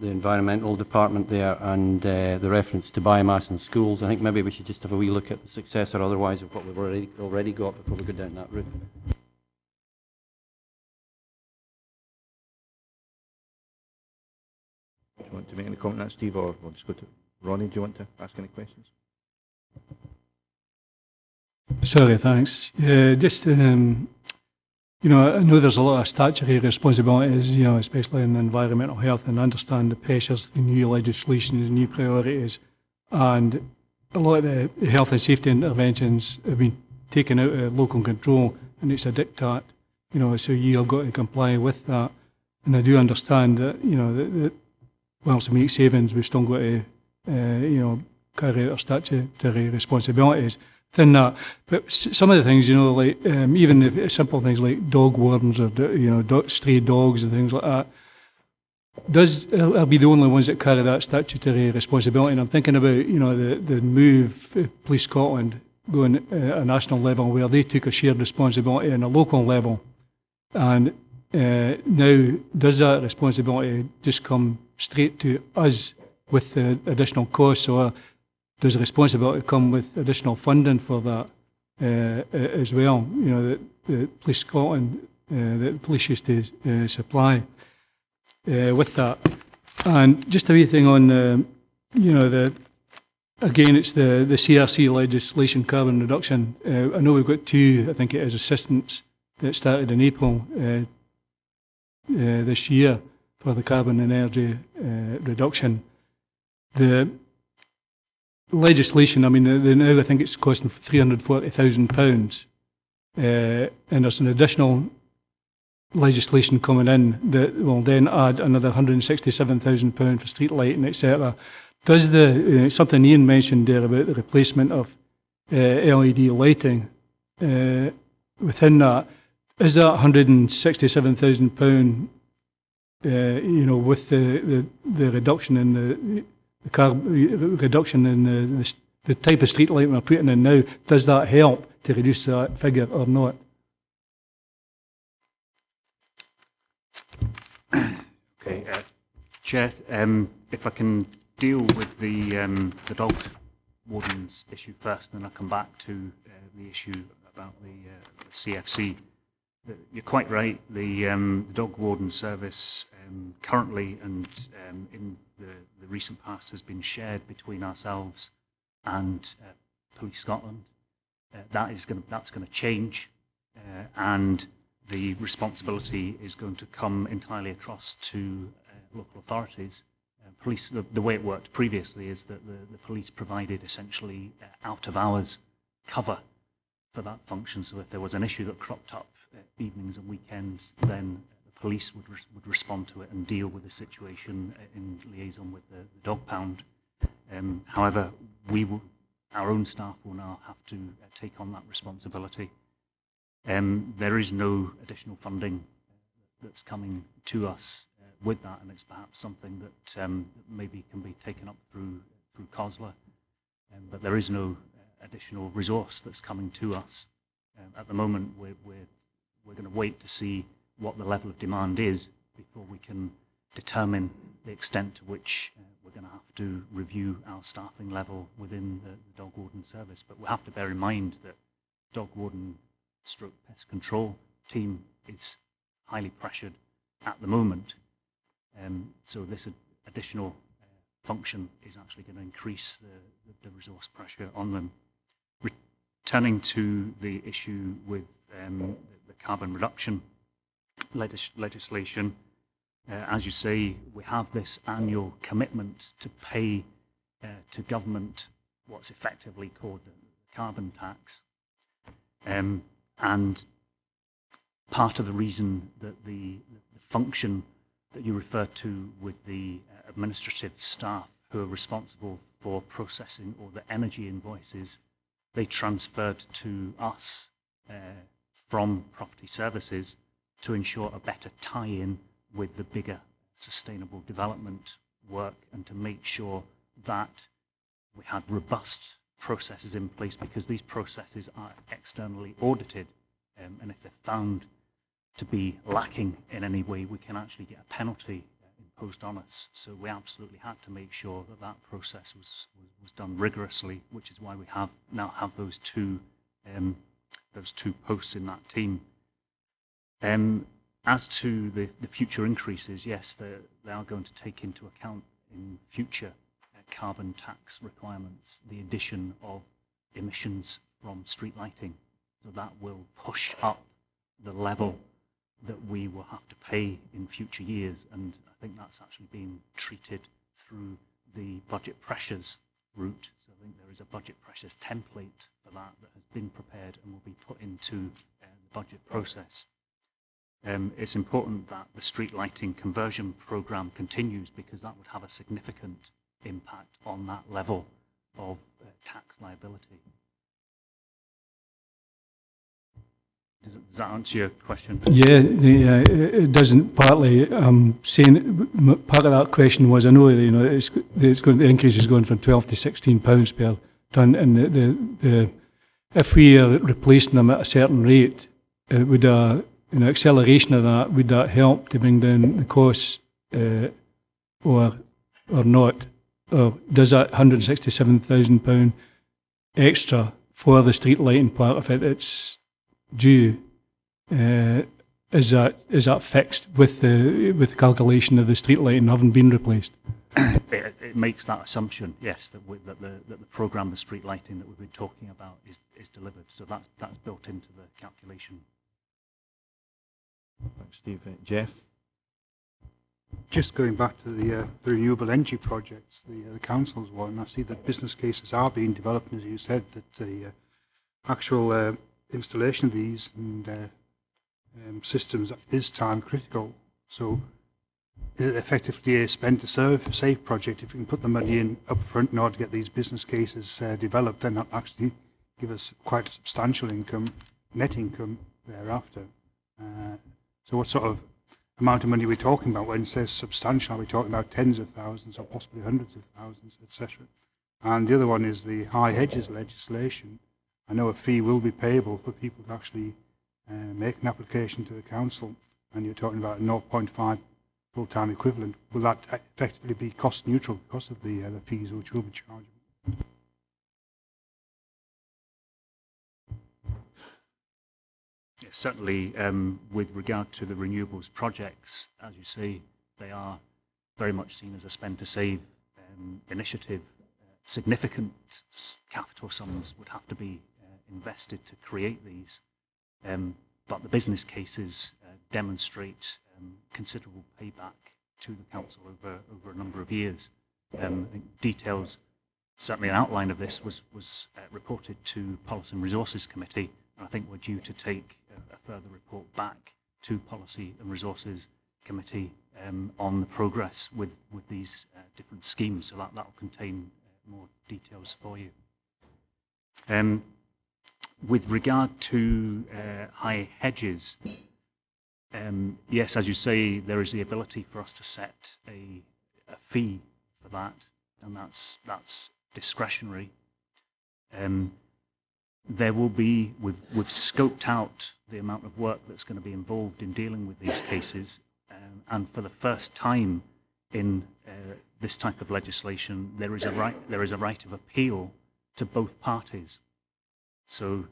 environmental department there and the reference to biomass in schools, I think maybe we should just have a wee look at the success or otherwise of what we've already got before we go down that route. Do you want to make any comment on that, Steve, or we'll just go to Ronnie? Do you want to ask any questions? Sorry, thanks. Just, I know there's a lot of statutory responsibilities, especially in environmental health, and I understand the pressures, the new legislation, the new priorities, and a lot of the health and safety interventions have been taken out of local control, and it's a diktat, so you've got to comply with that. And I do understand that, that whilst we make savings, we've still got to, carry out our statutory responsibilities within that. But some of the things, like even if simple things like dog wardens or stray dogs and things like that, are we the only ones that carry that statutory responsibility? And I'm thinking about the move Police Scotland going at a national level where they took a shared responsibility on a local level, and now does that responsibility just come straight to us with the additional costs, or does the responsibility come with additional funding for that as well? The Police Scotland, the police used to supply with that. And just a wee thing on, again, it's the CRC legislation, carbon reduction. I know we've got two, I think it is, assistants that started in April this year for the carbon and energy reduction. The legislation, now I think it's costing £340,000, and there's an additional legislation coming in that will then add another £167,000 for street lighting, etc. Does something Ian mentioned there about the replacement of LED lighting within that, is that £167,000 with the reduction in the reduction in the type of street light we're putting in now, does that help to reduce that figure or not? Okay, Chair, if I can deal with the dog wardens issue first, then I'll come back to the issue about the CFC. You're quite right. The dog warden service currently and in the recent past has been shared between ourselves and Police Scotland. That's going to change, and the responsibility is going to come entirely across to local authorities. Police. The way it worked previously is that the police provided essentially out of hours cover for that function. So if there was an issue that cropped up evenings and weekends, then the police would respond to it and deal with the situation in liaison with the dog pound. However, our own staff will now have to take on that responsibility. There is no additional funding that's coming to us with that, and it's perhaps something that maybe can be taken up through COSLA, but there is no additional resource that's coming to us. At the moment, we're going to wait to see what the level of demand is before we can determine the extent to which we're going to have to review our staffing level within the dog warden service. But we have to bear in mind that dog warden stroke pest control team is highly pressured at the moment. So this additional function is actually going to increase the resource pressure on them. Returning to the issue with the carbon reduction legislation, as you say, we have this annual commitment to pay to government what's effectively called the carbon tax. And part of the reason that the function that you refer to with the administrative staff who are responsible for processing all the energy invoices, they transferred to us from property services to ensure a better tie-in with the bigger sustainable development work and to make sure that we had robust processes in place, because these processes are externally audited, and if they're found to be lacking in any way, we can actually get a penalty imposed on us. So we absolutely had to make sure that that process was done rigorously, which is why we now have those two posts in that team. As to the future increases, yes, they are going to take into account in future carbon tax requirements the addition of emissions from street lighting. So that will push up the level that we will have to pay in future years, and I think that's actually being treated through the budget pressures route. So I think there is a budget pressures template for that has been prepared and will be put into the budget process. It's important that the street lighting conversion programme continues, because that would have a significant impact on that level of tax liability. Does that answer your question? Yeah, it doesn't. Partly, saying part of that question was, I know the increase is going from £12 to £16 per tonne, and if we are replacing them at a certain rate, would acceleration of that, would that help to bring down the costs, or not? Or does that £167,000 extra for the street lighting part of it, it's due, is that fixed with the calculation of the street lighting having been replaced? It makes that assumption, yes, that the programme of street lighting that we've been talking about is delivered. So that's built into the calculation. Thanks, Steve. Jeff? Just going back to the renewable energy projects, the council's one, I see that business cases are being developed, and as you said, that the actual installation of these and systems is time critical. So is it effectively a spend to save project? If we can put the money in up front in order to get these business cases developed, then that actually give us quite a substantial income, net income thereafter. So what sort of amount of money are we talking about? When it says substantial, are we talking about tens of thousands or possibly hundreds of thousands, etc.? And the other one is the high hedges legislation. I know a fee will be payable for people to actually make an application to the council, and you're talking about 0.5 full-time equivalent. Will that effectively be cost neutral because of the fees which will be chargeable? certainly, with regard to the renewables projects, as you say, they are very much seen as a spend to save initiative. Significant capital sums would have to be invested to create these, but the business cases demonstrate considerable payback to the council over a number of years. I think details, certainly an outline of this was reported to Policy and Resources Committee, and I think we're due to take a further report back to Policy and Resources Committee on the progress with these different schemes, so that will contain more details for you. With regard to high hedges, yes, as you say, there is the ability for us to set a fee for that, and that's discretionary. There will be, we've scoped out the amount of work that's going to be involved in dealing with these cases, and for the first time in this type of legislation, there is a right of appeal to both parties. So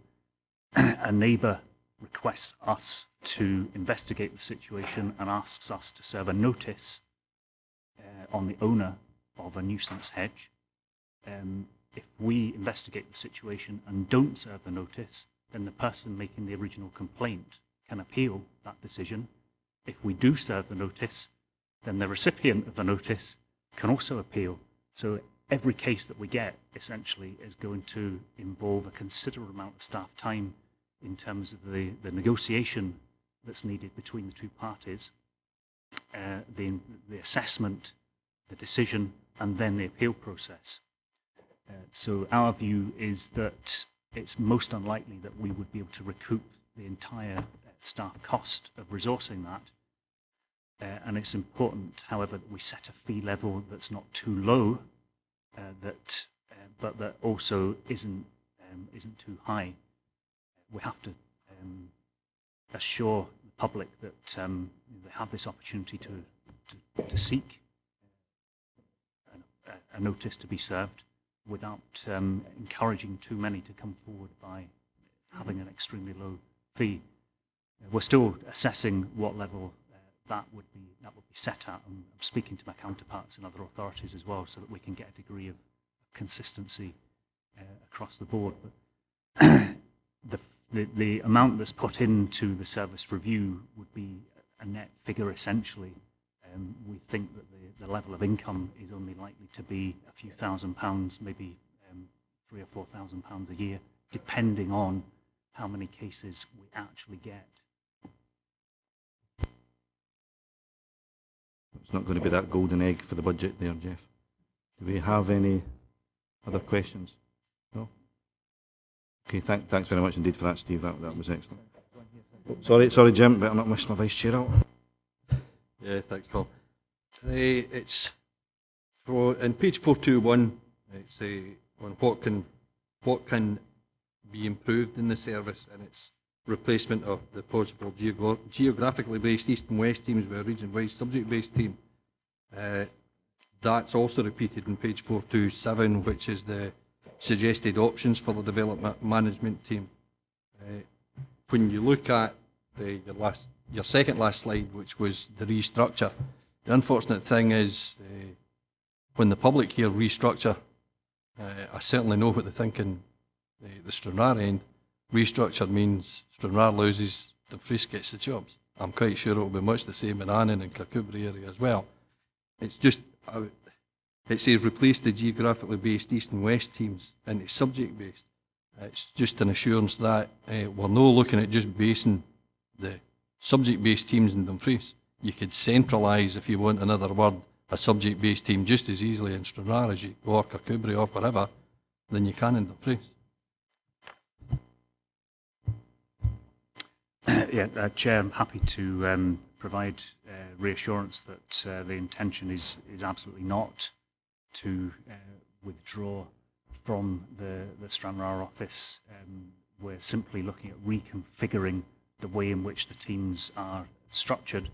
a neighbour requests us to investigate the situation and asks us to serve a notice on the owner of a nuisance hedge. If we investigate the situation and don't serve the notice, then the person making the original complaint can appeal that decision. If we do serve the notice, then the recipient of the notice can also appeal. So every case that we get essentially is going to involve a considerable amount of staff time in terms of the negotiation that's needed between the two parties, the assessment, the decision, and then the appeal process. So our view is that it's most unlikely that we would be able to recoup the entire staff cost of resourcing that. And it's important, however, that we set a fee level that's not too low, but that also isn't too high. We have to assure the public that they have this opportunity to seek a notice to be served without encouraging too many to come forward by having an extremely low fee. We're still assessing what level that would be set at, and I'm speaking to my counterparts in other authorities as well, so that we can get a degree of consistency across the board. But the amount that's put into the service review would be a net figure essentially. We think that the level of income is only likely to be a few £1,000s, maybe £3,000 or £4,000 a year, depending on how many cases we actually get. It's not going to be that golden egg for the budget there, Jeff. Do we have any other questions? No? Okay, thanks very much indeed for that, Steve. That was excellent. Sorry, Jim, but I'm not missing my vice chair out. Yeah, thanks, Paul. It's in page 421. It's on what can be improved in the service, and it's replacement of the possible geographically based east and west teams with a region-wide subject-based team. That's also repeated in page 427, which is the suggested options for the development management team. When you look at your second last slide, which was the restructure, the unfortunate thing is when the public hear restructure, I certainly know what they think in the Stranraer end. Restructure means Stranraer loses, Dumfries gets the jobs. I'm quite sure it will be much the same in Annan and Kirkcudbright area as well. It's just, it says replace the geographically based east and west teams into subject based. It's just an assurance that we're not looking at just basing the subject based teams in Dumfries. You could centralise, if you want another word, a subject based team just as easily in Stranraer as you or Kirkcudbright or wherever than you can in Dumfries. Yeah, Chair, I'm happy to provide reassurance that the intention is absolutely not to withdraw from the Stranraer office. We're simply looking at reconfiguring the way in which the teams are structured.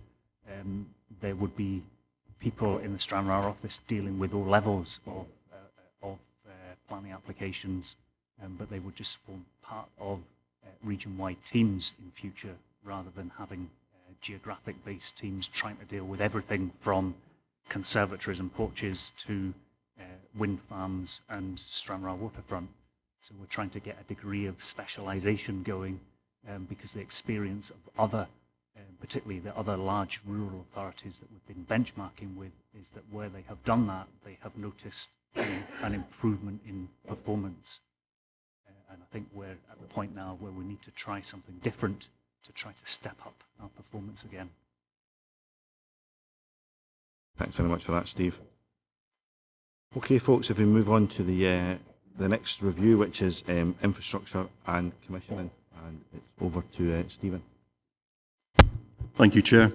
There would be people in the Stranraer office dealing with all levels of planning applications, but they would just form part of region-wide teams in future, rather than having geographic-based teams trying to deal with everything from conservatories and porches to wind farms and Stranraer waterfront. So we're trying to get a degree of specialisation going, because the experience of other, particularly the other large rural authorities that we've been benchmarking with, is that where they have done that, they have noticed an improvement in performance. And I think we're at the point now where we need to try something different to try to step up our performance again. Thanks very much for that, Steve. Okay, folks, if we move on to the next review, which is infrastructure and commissioning, and it's over to Stephen. Thank you, Chair.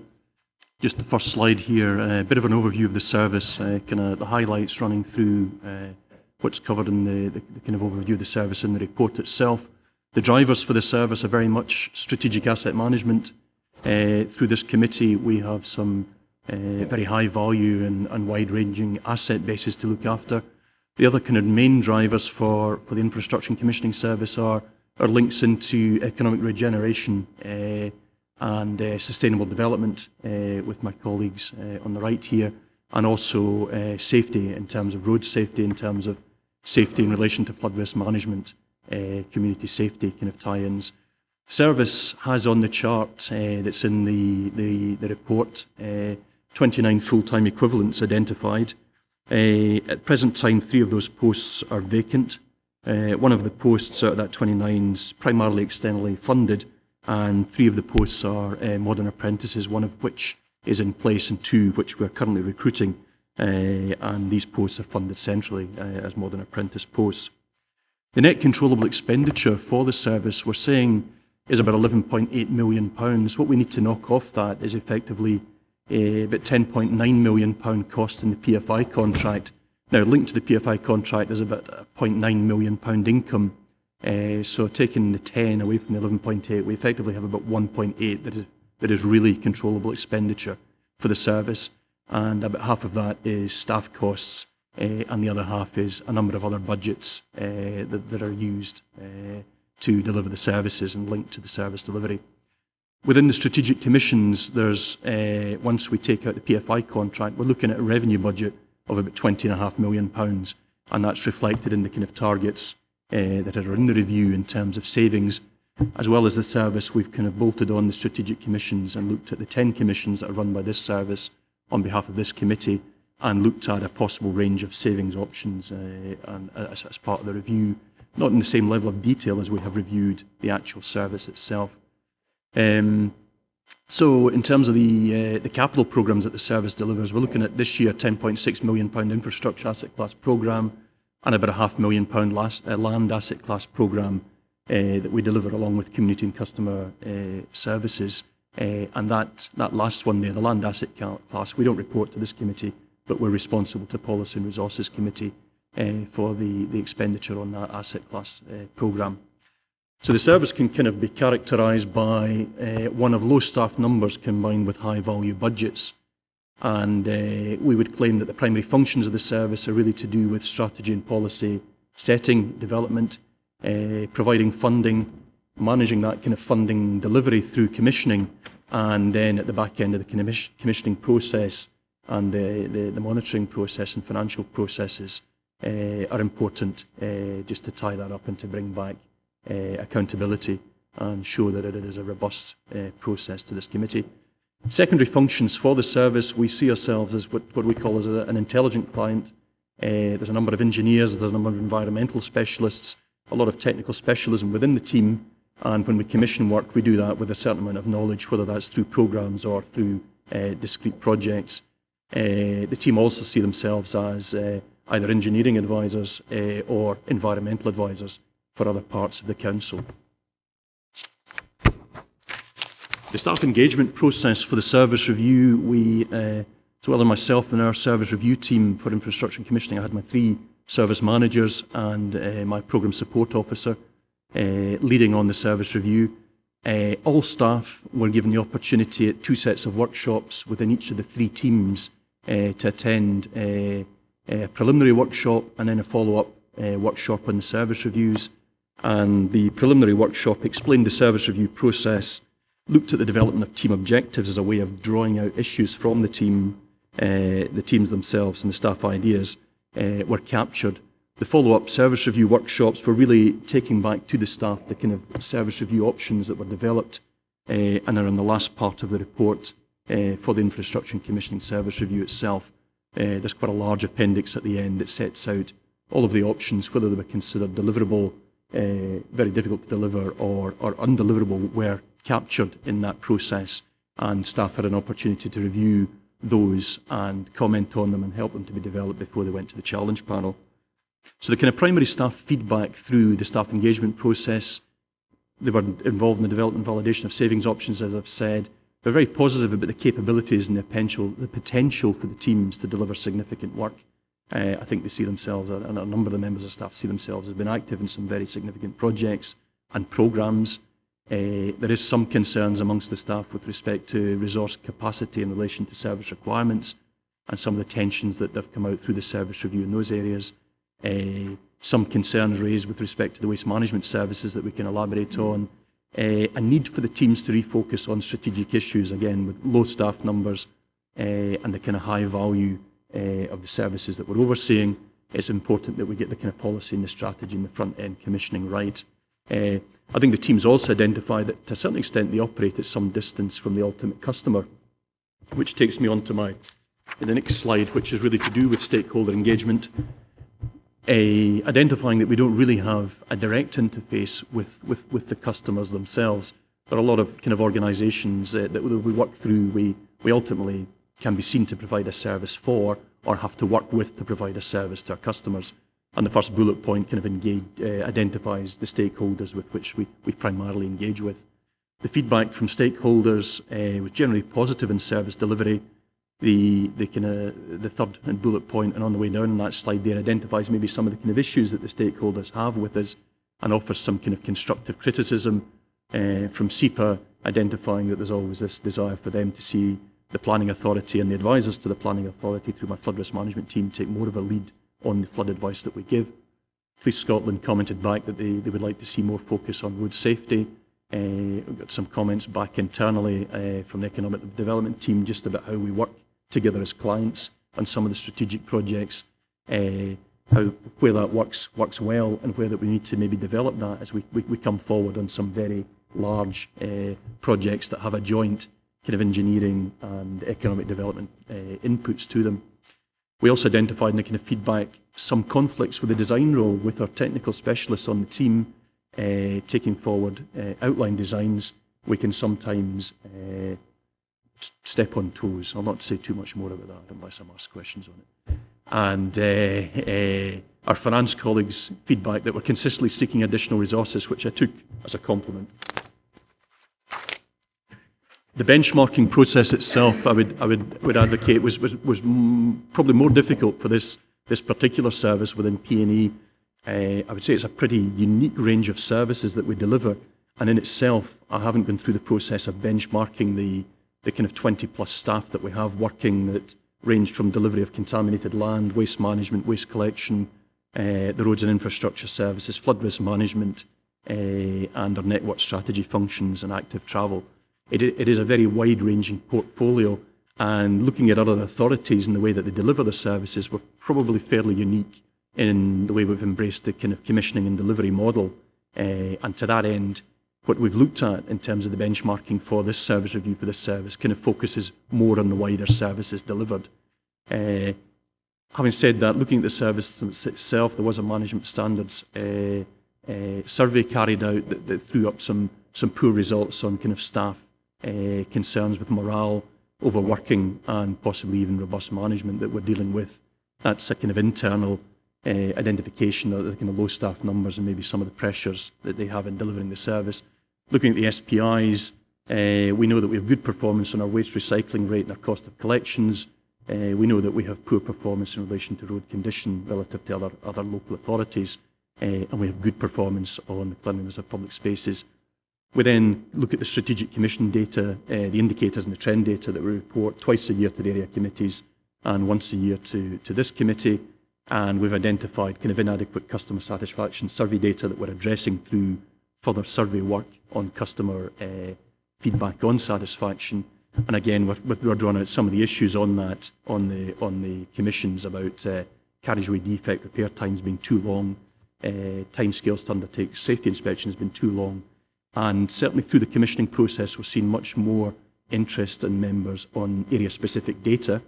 Just the first slide here, a bit of an overview of the service, kind of the highlights running through what's covered in the kind of overview of the service in the report itself. The drivers for the service are very much strategic asset management. Through this committee, we have some very high value and wide-ranging asset bases to look after. The other kind of main drivers for the infrastructure and commissioning service are links into economic regeneration and sustainable development with my colleagues on the right here, and also safety in terms of road safety, in terms of safety in relation to flood risk management, community safety kind of tie-ins. Service has on the chart that's in the report 29 full-time equivalents identified. At present time, 3 of those posts are vacant. One of the posts out of that 29 is primarily externally funded, and 3 of the posts are modern apprentices, one of which is in place and 2 which we're currently recruiting, and these posts are funded centrally as modern apprentice posts. The net controllable expenditure for the service, we're saying, is about £11.8 million. What we need to knock off that is effectively about £10.9 million cost in the PFI contract. Now, linked to the PFI contract, there's about a £0.9 million income. So taking the 10 away from the 11.8, we effectively have about 1.8 that is really controllable expenditure for the service, and about half of that is staff costs, and the other half is a number of other budgets that are used to deliver the services and linked to the service delivery. Within the strategic commissions, there's once we take out the PFI contract, we're looking at a revenue budget of about £20.5 million, and that's reflected in the kind of targets that are in the review in terms of savings. As well as the service, we've kind of bolted on the strategic commissions and looked at the 10 commissions that are run by this service on behalf of this committee, and looked at a possible range of savings options and as part of the review, not in the same level of detail as we have reviewed the actual service itself. So in terms of the capital programmes that the service delivers, we're looking at this year £10.6 million infrastructure asset class programme and about a £500,000 land asset class programme that we deliver along with community and customer services. And that last one there, the land asset class, we don't report to this committee, but we're responsible to Policy and Resources Committee for the expenditure on that asset class programme. So the service can kind of be characterised by one of low staff numbers combined with high value budgets. And we would claim that the primary functions of the service are really to do with strategy and policy setting, development, providing funding, managing that kind of funding delivery through commissioning, and then at the back end of the commissioning process and the monitoring process and financial processes are important, just to tie that up and to bring back accountability and show that it is a robust process to this committee. Secondary functions for the service, we see ourselves as what we call as an intelligent client. There's a number of engineers, there's a number of environmental specialists, a lot of technical specialism within the team, and when we commission work, we do that with a certain amount of knowledge, whether that's through programmes or through discrete projects. The team also see themselves as either engineering advisors or environmental advisors for other parts of the council. The staff engagement process for the service review, we, so whether myself and our service review team for infrastructure and commissioning, I had my 3 service managers and my programme support officer leading on the service review. All staff were given the opportunity at 2 sets of workshops within each of the 3 teams to attend a preliminary workshop and then a follow-up workshop on the service reviews. And the preliminary workshop explained the service review process, looked at the development of team objectives as a way of drawing out issues from the teams themselves, and the staff ideas were captured. The follow-up service review workshops were really taking back to the staff the kind of service review options that were developed and are in the last part of the report for the infrastructure and commissioning service review itself. There's quite a large appendix at the end that sets out all of the options, whether they were considered deliverable, very difficult to deliver, or undeliverable, were captured in that process, and staff had an opportunity to review those and comment on them and help them to be developed before they went to the challenge panel. So the kind of primary staff feedback through the staff engagement process, they were involved in the development and validation of savings options, as I've said. They're very positive about the capabilities and the potential for the teams to deliver significant work. I think they see themselves, and a number of the members of staff see themselves as being active in some very significant projects and programmes. There is some concerns amongst the staff with respect to resource capacity in relation to service requirements, and some of the tensions that have come out through the service review in those areas. Some concerns raised with respect to the waste management services that we can elaborate on. A need for the teams to refocus on strategic issues, again, with low staff numbers and the kind of high value of the services that we're overseeing. It's important that we get the kind of policy and the strategy and the front end commissioning right. I think the teams also identify that to a certain extent they operate at some distance from the ultimate customer, which takes me on to the next slide, which is really to do with stakeholder engagement. Identifying that we don't really have a direct interface with the customers themselves. There are a lot of kind of organisations that we work through, we ultimately can be seen to provide a service for, or have to work with to provide a service to our customers. And the first bullet point kind of identifies the stakeholders with which we primarily engage with. The feedback from stakeholders was generally positive in service delivery. The third bullet point, and on the way down that slide there, identifies maybe some of the kind of issues that the stakeholders have with us, and offers some kind of constructive criticism from SEPA, identifying that there's always this desire for them to see the planning authority and the advisors to the planning authority through my flood risk management team take more of a lead on the flood advice that we give. Police Scotland commented back that they would like to see more focus on road safety. We've got some comments back internally from the economic development team just about how we work together as clients on some of the strategic projects, where that works well, and where that we need to maybe develop that as we come forward on some very large projects that have a joint kind of engineering and economic development inputs to them. We also identified in the kind of feedback some conflicts with the design role with our technical specialists on the team taking forward outline designs. We can sometimes step on toes. I'll not say too much more about that unless I'm asked questions on it. And our finance colleagues' feedback that we're consistently seeking additional resources, which I took as a compliment. The benchmarking process itself, I would advocate, was probably more difficult for this particular service within P&E. I would say it's a pretty unique range of services that we deliver, and in itself, I haven't been through the process of benchmarking the kind of 20 plus staff that we have working that range from delivery of contaminated land, waste management, waste collection, the roads and infrastructure services, flood risk management, and our network strategy functions and active travel. It is a very wide-ranging portfolio, and looking at other authorities and the way that they deliver the services, we're probably fairly unique in the way we've embraced the kind of commissioning and delivery model. And to that end, what we've looked at in terms of the benchmarking for this service review for this service kind of focuses more on the wider services delivered. Having said that, looking at the service itself, there was a management standards survey carried out that threw up some poor results on kind of staff concerns with morale, overworking, and possibly even robust management that we're dealing with. That's a kind of internal identification of the kind of low staff numbers and maybe some of the pressures that they have in delivering the service. Looking at the SPIs, we know that we have good performance on our waste recycling rate and our cost of collections. We know that we have poor performance in relation to road condition relative to other local authorities, and we have good performance on the cleanliness of public spaces. We then look at the strategic commission data, the indicators and the trend data that we report twice a year to the area committees and once a year to this committee. and we've identified kind of inadequate customer satisfaction survey data that we're addressing through further survey work on customer feedback on satisfaction. And again, we're drawing out some of the issues on that, on the commissions about carriageway defect repair times being too long, timescales to undertake safety inspections being too long, and certainly through the commissioning process we're seeing much more interest in members on area-specific data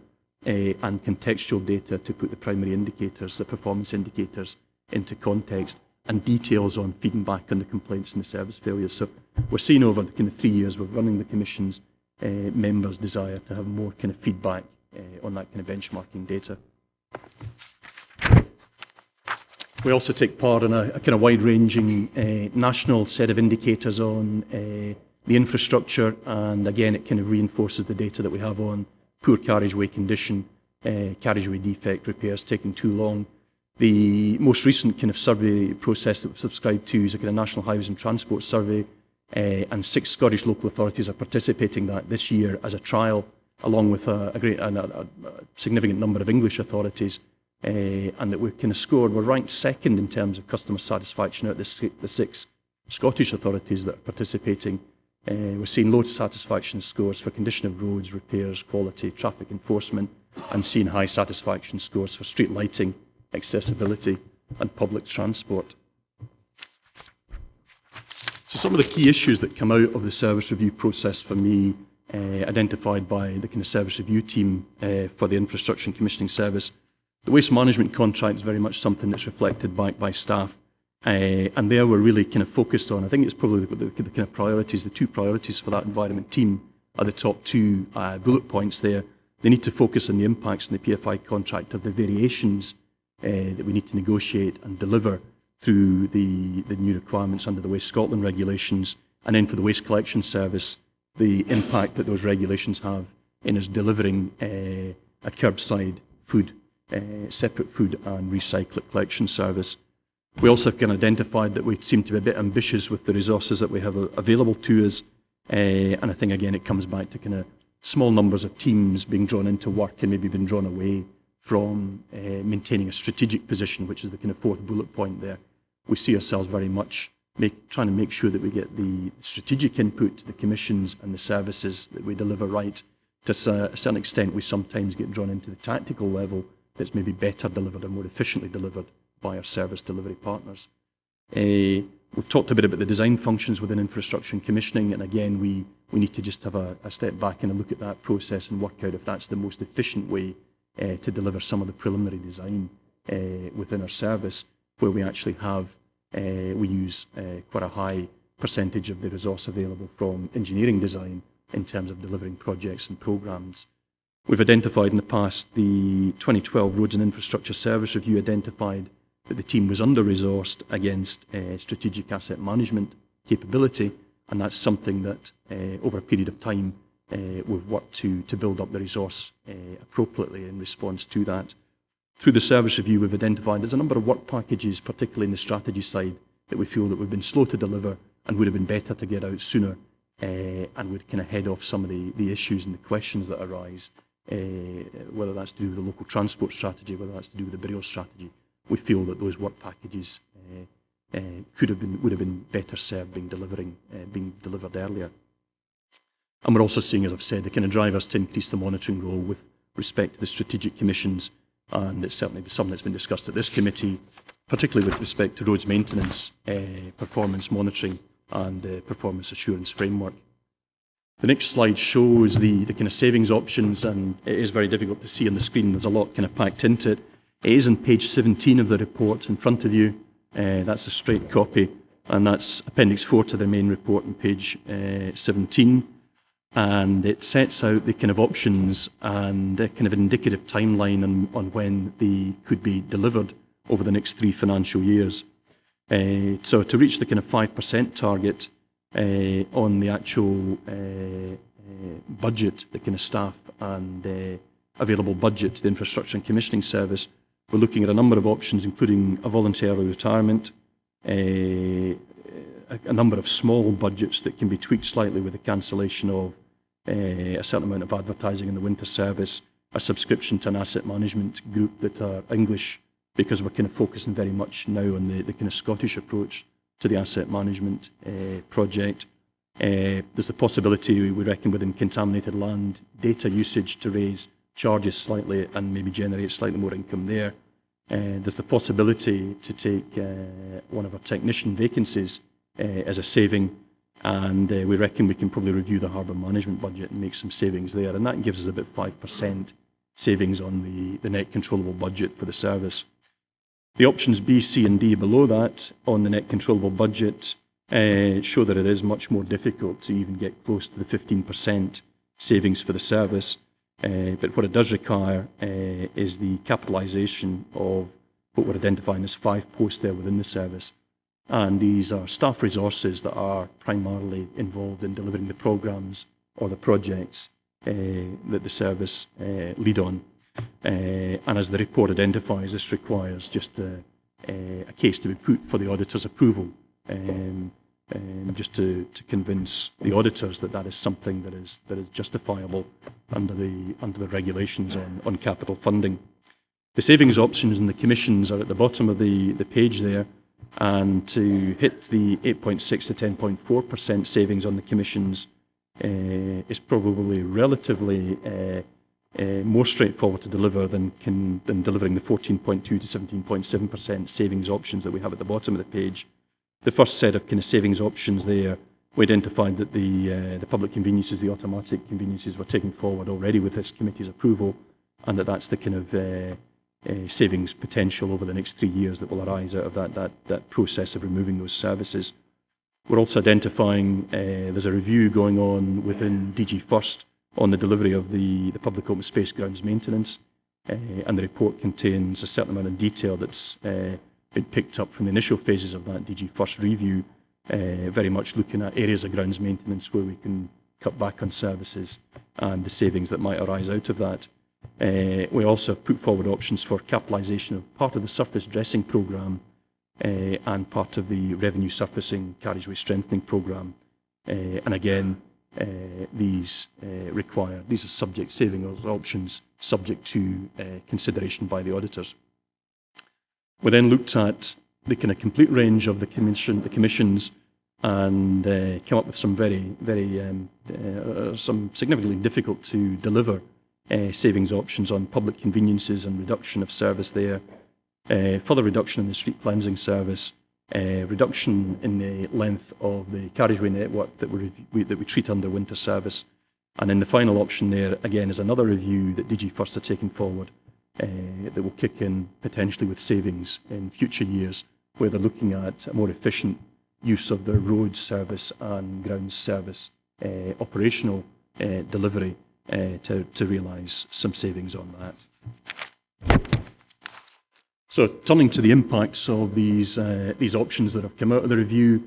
and contextual data to put the primary indicators, the performance indicators, into context, and details on feeding back on the complaints and the service failures. So we're seeing over the kind of 3 years we're running the commissions, members' desire to have more kind of feedback on that kind of benchmarking data. We also take part in a kind of wide-ranging national set of indicators on the infrastructure, and again it kind of reinforces the data that we have on poor carriageway condition, carriageway defect repairs taking too long. The most recent kind of survey process that we've subscribed to is a kind of National Highways and Transport Survey, and 6 Scottish local authorities are participating in that this year as a trial, along with a significant number of English authorities, and that we've kind of scored, we're ranked second in terms of customer satisfaction out of the 6 Scottish authorities that are participating. We're seeing low satisfaction scores for condition of roads, repairs, quality, traffic enforcement, and seeing high satisfaction scores for street lighting, accessibility, and public transport. So some of the key issues that come out of the service review process for me, identified by the kind of service review team for the infrastructure and commissioning service, the waste management contract is very much something that's reflected by staff. And there we're really kind of focused on, I think it's probably the kind of priorities, the 2 priorities for that environment team are the top 2 bullet points there. They need to focus on the impacts in the PFI contract of the variations that we need to negotiate and deliver through the new requirements under the Waste Scotland regulations, and then for the waste collection service, the impact that those regulations have in us delivering a curbside food, separate food and recyclate collection service. We also have identified that we seem to be a bit ambitious with the resources that we have available to us, and I think again it comes back to kind of small numbers of teams being drawn into work and maybe being drawn away from maintaining a strategic position, which is the kind of 4th bullet point there. We see ourselves very much trying to make sure that we get the strategic input to the commissions and the services that we deliver right. To a certain extent, we sometimes get drawn into the tactical level that's maybe better delivered and more efficiently delivered by our service delivery partners. We've talked a bit about the design functions within infrastructure and commissioning, and again we need to just have a step back and a look at that process and work out if that's the most efficient way to deliver some of the preliminary design within our service, where we actually have, we use quite a high percentage of the resource available from engineering design in terms of delivering projects and programmes. We've identified in the past, the 2012 Roads and Infrastructure Service Review identified that the team was under-resourced against strategic asset management capability, and that's something that over a period of time we've worked to build up the resource appropriately in response to that. Through the service review, we've identified there's a number of work packages, particularly in the strategy side, that we feel that we've been slow to deliver and would have been better to get out sooner, and would kind of head off some of the issues and the questions that arise, whether that's to do with the local transport strategy, whether that's to do with the burial strategy. We feel that those work packages would have been better served being delivered earlier. And we're also seeing, as I've said, the kind of drivers to increase the monitoring role with respect to the strategic commissions, and it's certainly something that's been discussed at this committee, particularly with respect to roads maintenance, performance monitoring and performance assurance framework. The next slide shows the kind of savings options, and it is very difficult to see on the screen. There's a lot kind of packed into it. It is on page 17 of the report in front of you. That's a straight copy, and that's Appendix 4 to the main report on page 17. And it sets out the kind of options and a kind of indicative timeline on when they could be delivered over the next 3 financial years. So to reach the kind of 5% target on the actual budget, the kind of staff and available budget to the infrastructure and commissioning service, we're looking at a number of options, including a voluntary early retirement, a number of small budgets that can be tweaked slightly with the cancellation of a certain amount of advertising in the winter service, a subscription to an asset management group that are English because we're kind of focusing very much now on the kind of Scottish approach to the asset management project. There's the possibility, we reckon, within contaminated land data usage to raise charges slightly and maybe generate slightly more income there. There's the possibility to take one of our technician vacancies as a saving, and we reckon we can probably review the harbour management budget and make some savings there, and that gives us about 5% savings on the net controllable budget for the service. The options B, C and D below that on the net controllable budget show that it is much more difficult to even get close to the 15% savings for the service. But what it does require is the capitalisation of what we're identifying as 5 posts there within the service. And these are staff resources that are primarily involved in delivering the programmes or the projects that the service lead on. And as the report identifies, this requires just a case to be put for the auditor's approval, just to convince the auditors that that is something that is justifiable under the regulations on capital funding. The savings options and the commissions are at the bottom of the page there, and to hit the 8.6 to 10.4% savings on the commissions is probably relatively more straightforward to deliver than delivering the 14.2 to 17.7% savings options that we have at the bottom of the page. The first set of kind of savings options there, we identified that the public conveniences, the automatic conveniences, were taken forward already with this committee's approval, and that's the kind of savings potential over the next 3 years that will arise out of that process of removing those services. We're also identifying there's a review going on within DG First on the delivery of the public open space grounds maintenance, and the report contains a certain amount of detail that's been picked up from the initial phases of that DG First review, very much looking at areas of grounds maintenance where we can cut back on services and the savings that might arise out of that. We also have put forward options for capitalisation of part of the surface dressing programme and part of the revenue surfacing carriageway strengthening programme. And again, these are subject saving options subject to consideration by the auditors. We then looked at the kind of complete range of the commissions and came up with some some significantly difficult to deliver savings options on public conveniences and reduction of service there, further reduction in the street cleansing service, reduction in the length of the carriageway network that we treat under winter service. And then the final option there, again, is another review that DG First are taking forward that will kick in potentially with savings in future years, where they're looking at a more efficient use of their road service and ground service operational delivery to realise some savings on that. So turning to the impacts of these options that have come out of the review,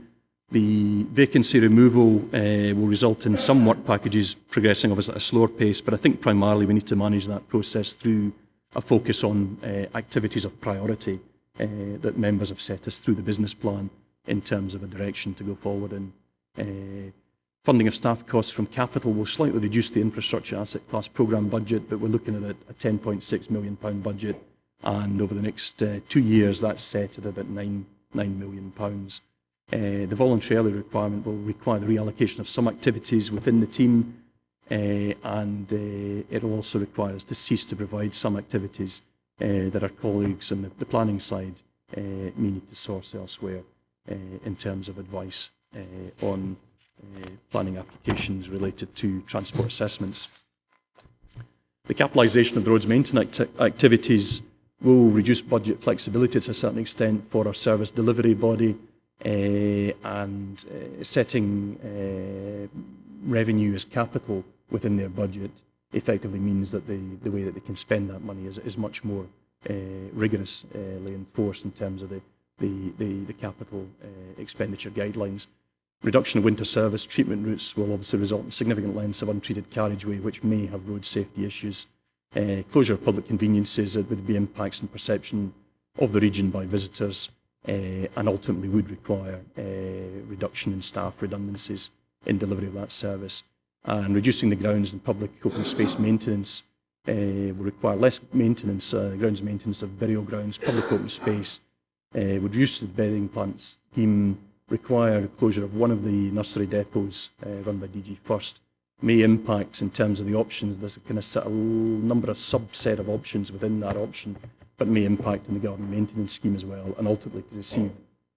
the vacancy removal will result in some work packages progressing obviously at a slower pace, but I think primarily we need to manage that process through a focus on activities of priority that members have set us through the business plan in terms of a direction to go forward in. Funding of staff costs from capital will slightly reduce the infrastructure asset class programme budget, but we're looking at a £10.6 million budget, and over the next 2 years that's set at about £9 million. The voluntary early requirement will require the reallocation of some activities within the team, and it will also require us to cease to provide some activities that our colleagues on the planning side may need to source elsewhere in terms of advice on planning applications related to transport assessments. The capitalisation of the roads maintenance activities will reduce budget flexibility to a certain extent for our service delivery body, and setting revenue as capital within their budget effectively means that the way that they can spend that money is much more rigorously enforced in terms of the capital expenditure guidelines. Reduction of winter service treatment routes will obviously result in significant lengths of untreated carriageway, which may have road safety issues. Closure of public conveniences, it would be impacts on perception of the region by visitors, and ultimately would require reduction in staff redundancies in delivery of that service. And reducing the grounds and public open space maintenance will require less maintenance, grounds maintenance of burial grounds, public open space, would reduce the burying plant scheme, require closure of one of the nursery depots run by DG First, may impact in terms of the options. There's a kind of number of subset of options within that option, but may impact on the garden maintenance scheme as well. And ultimately,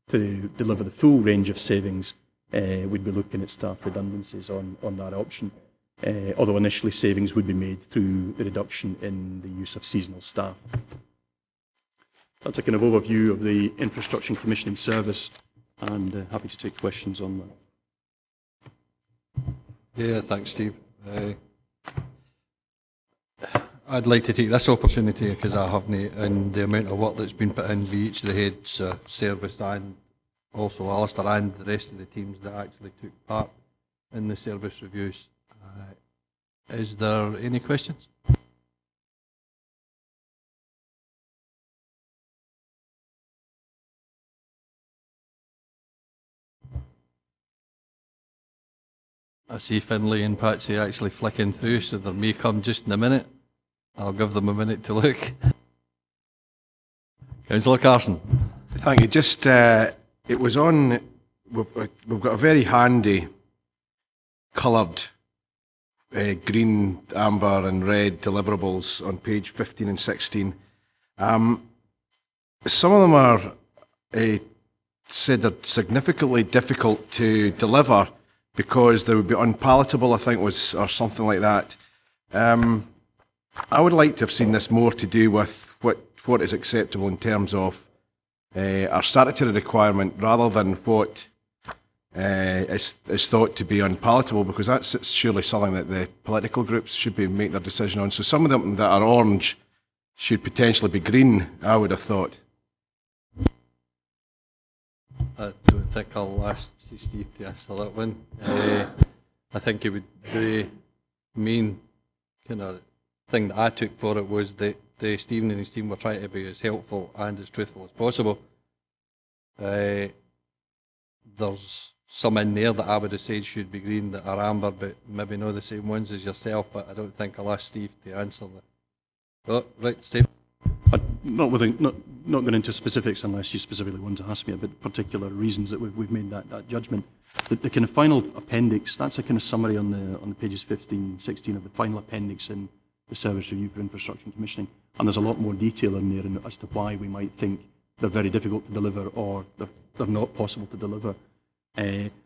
to deliver the full range of savings, we'd be looking at staff redundancies on that option. Although initially savings would be made through the reduction in the use of seasonal staff. That's a kind of overview of the infrastructure and commissioning service, and happy to take questions on that. Yeah, thanks, Steve. I'd like to take this opportunity, because I haven't, and the amount of work that's been put in by each of the heads of service and also Alistair and the rest of the teams that actually took part in the service reviews. Is there any questions? I see Finlay and Patsy actually flicking through, so there may come just in a minute. I'll give them a minute to look. Councillor Carson. Thank you. Just, it was on, we've got a very handy coloured green, amber and red deliverables on page 15 and 16. Some of them are said they're significantly difficult to deliver because they would be unpalatable, I think, or something like that. I would like to have seen this more to do with what is acceptable in terms of our statutory requirement, rather than what is thought to be unpalatable, because that's surely something that the political groups should be making their decision on. So some of them that are orange should potentially be green, I would have thought. I don't think I'll ask Steve to answer that one. I think it would the main kind of thing that I took for it was that Stephen and his team were trying to be as helpful and as truthful as possible. There's some in there that I would have said should be green that are amber, but maybe not the same ones as yourself, but I don't think I'll ask Steve to answer that. Oh, right, Steve. Not going into specifics unless you specifically want to ask me about particular reasons that we've made that judgment. The kind of final appendix, that's a kind of summary on the pages 15 and 16 of the final appendix in the service review for infrastructure and commissioning, and there's a lot more detail in there as to why we might think they're very difficult to deliver or they're not possible to deliver.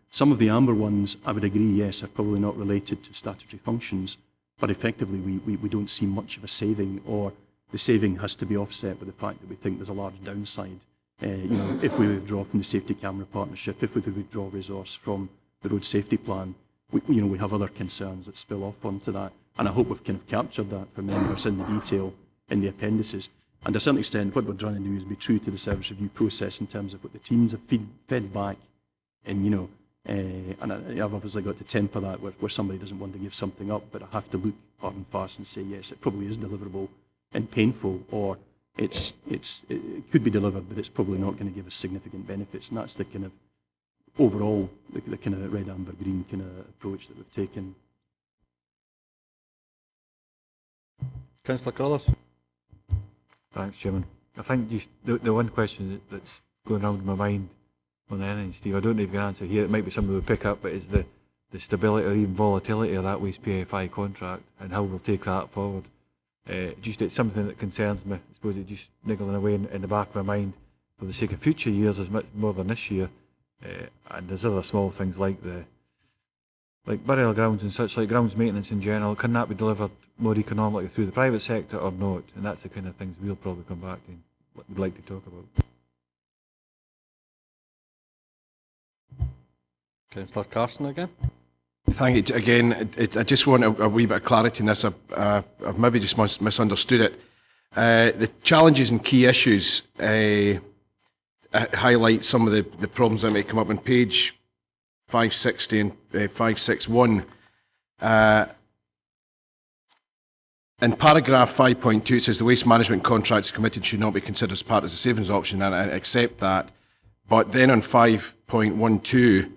Some of the amber ones, I would agree, yes, are probably not related to statutory functions, but effectively we don't see much of a saving, or the saving has to be offset by the fact that we think there's a large downside. If we withdraw from the safety camera partnership, if we withdraw resource from the road safety plan, we have other concerns that spill off onto that. And I hope we've kind of captured that for members in the detail in the appendices. And to a certain extent, what we're trying to do is be true to the service review process in terms of what the teams have fed back. And, and I've obviously got to temper that where somebody doesn't want to give something up, but I have to look hard and fast and say, yes, it probably is deliverable and painful, or it could be delivered, but it's probably not going to give us significant benefits. And that's the kind of overall, the kind of red, amber, green kind of approach that we've taken. Councillor Carlos. Thanks, Chairman. I think the one question that's going around in my mind on the end, Steve, I don't know if you can answer here, it might be something we'll pick up, but is the stability or even volatility of that waste PFI contract and how we'll take that forward. It's something that concerns me. I suppose it's just niggling away in the back of my mind for the sake of future years as much more than this year. And there's other small things like burial grounds and such, like grounds maintenance in general. Can that be delivered more economically through the private sector or not? And that's the kind of things we'll probably come back to and would like to talk about. Councillor Carson again. Thank you. Again, I just want a wee bit of clarity in this. I've maybe just misunderstood it. The challenges and key issues highlight some of the problems that may come up on page 560 and 561. In paragraph 5.2, it says the waste management contracts committed should not be considered as part of the savings option, and I accept that. But then on 5.12,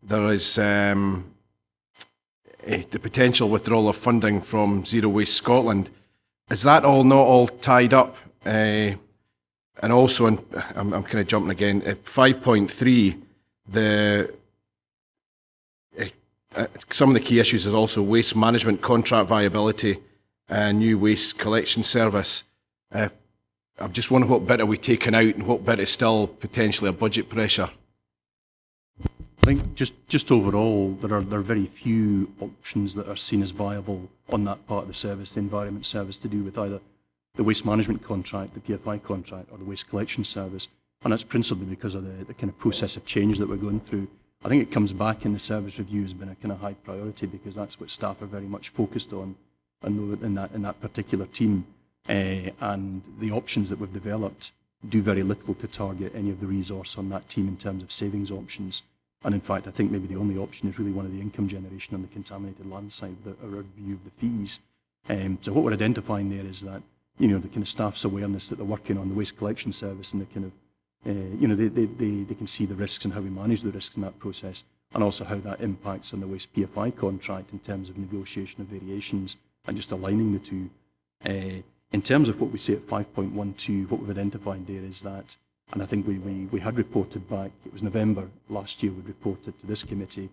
there is the potential withdrawal of funding from Zero Waste Scotland. is that all not all tied up? And also, I'm kind of jumping again, at 5.3, some of the key issues is also waste management contract viability and new waste collection service. I'm just wondering what bit are we taking out and what bit is still potentially a budget pressure? I think just overall, there are very few options that are seen as viable on that part of the service, the environment service, to do with either the waste management contract, the PFI contract, or the waste collection service. And that's principally because of the kind of process of change that we're going through. I think it comes back in the service review has been a kind of high priority because that's what staff are very much focused on in that particular team. And the options that we've developed do very little to target any of the resource on that team in terms of savings options. And in fact, I think maybe the only option is really one of the income generation on the contaminated land side, a review of the fees. So what we're identifying there is that, the kind of staff's awareness that they're working on the waste collection service and the kind of, they can see the risks and how we manage the risks in that process, and also how that impacts on the waste PFI contract in terms of negotiation of variations and just aligning the two. In terms of what we say at 5.12, what we've identified there is that, and I think we had reported back, it was November last year, we reported to this committee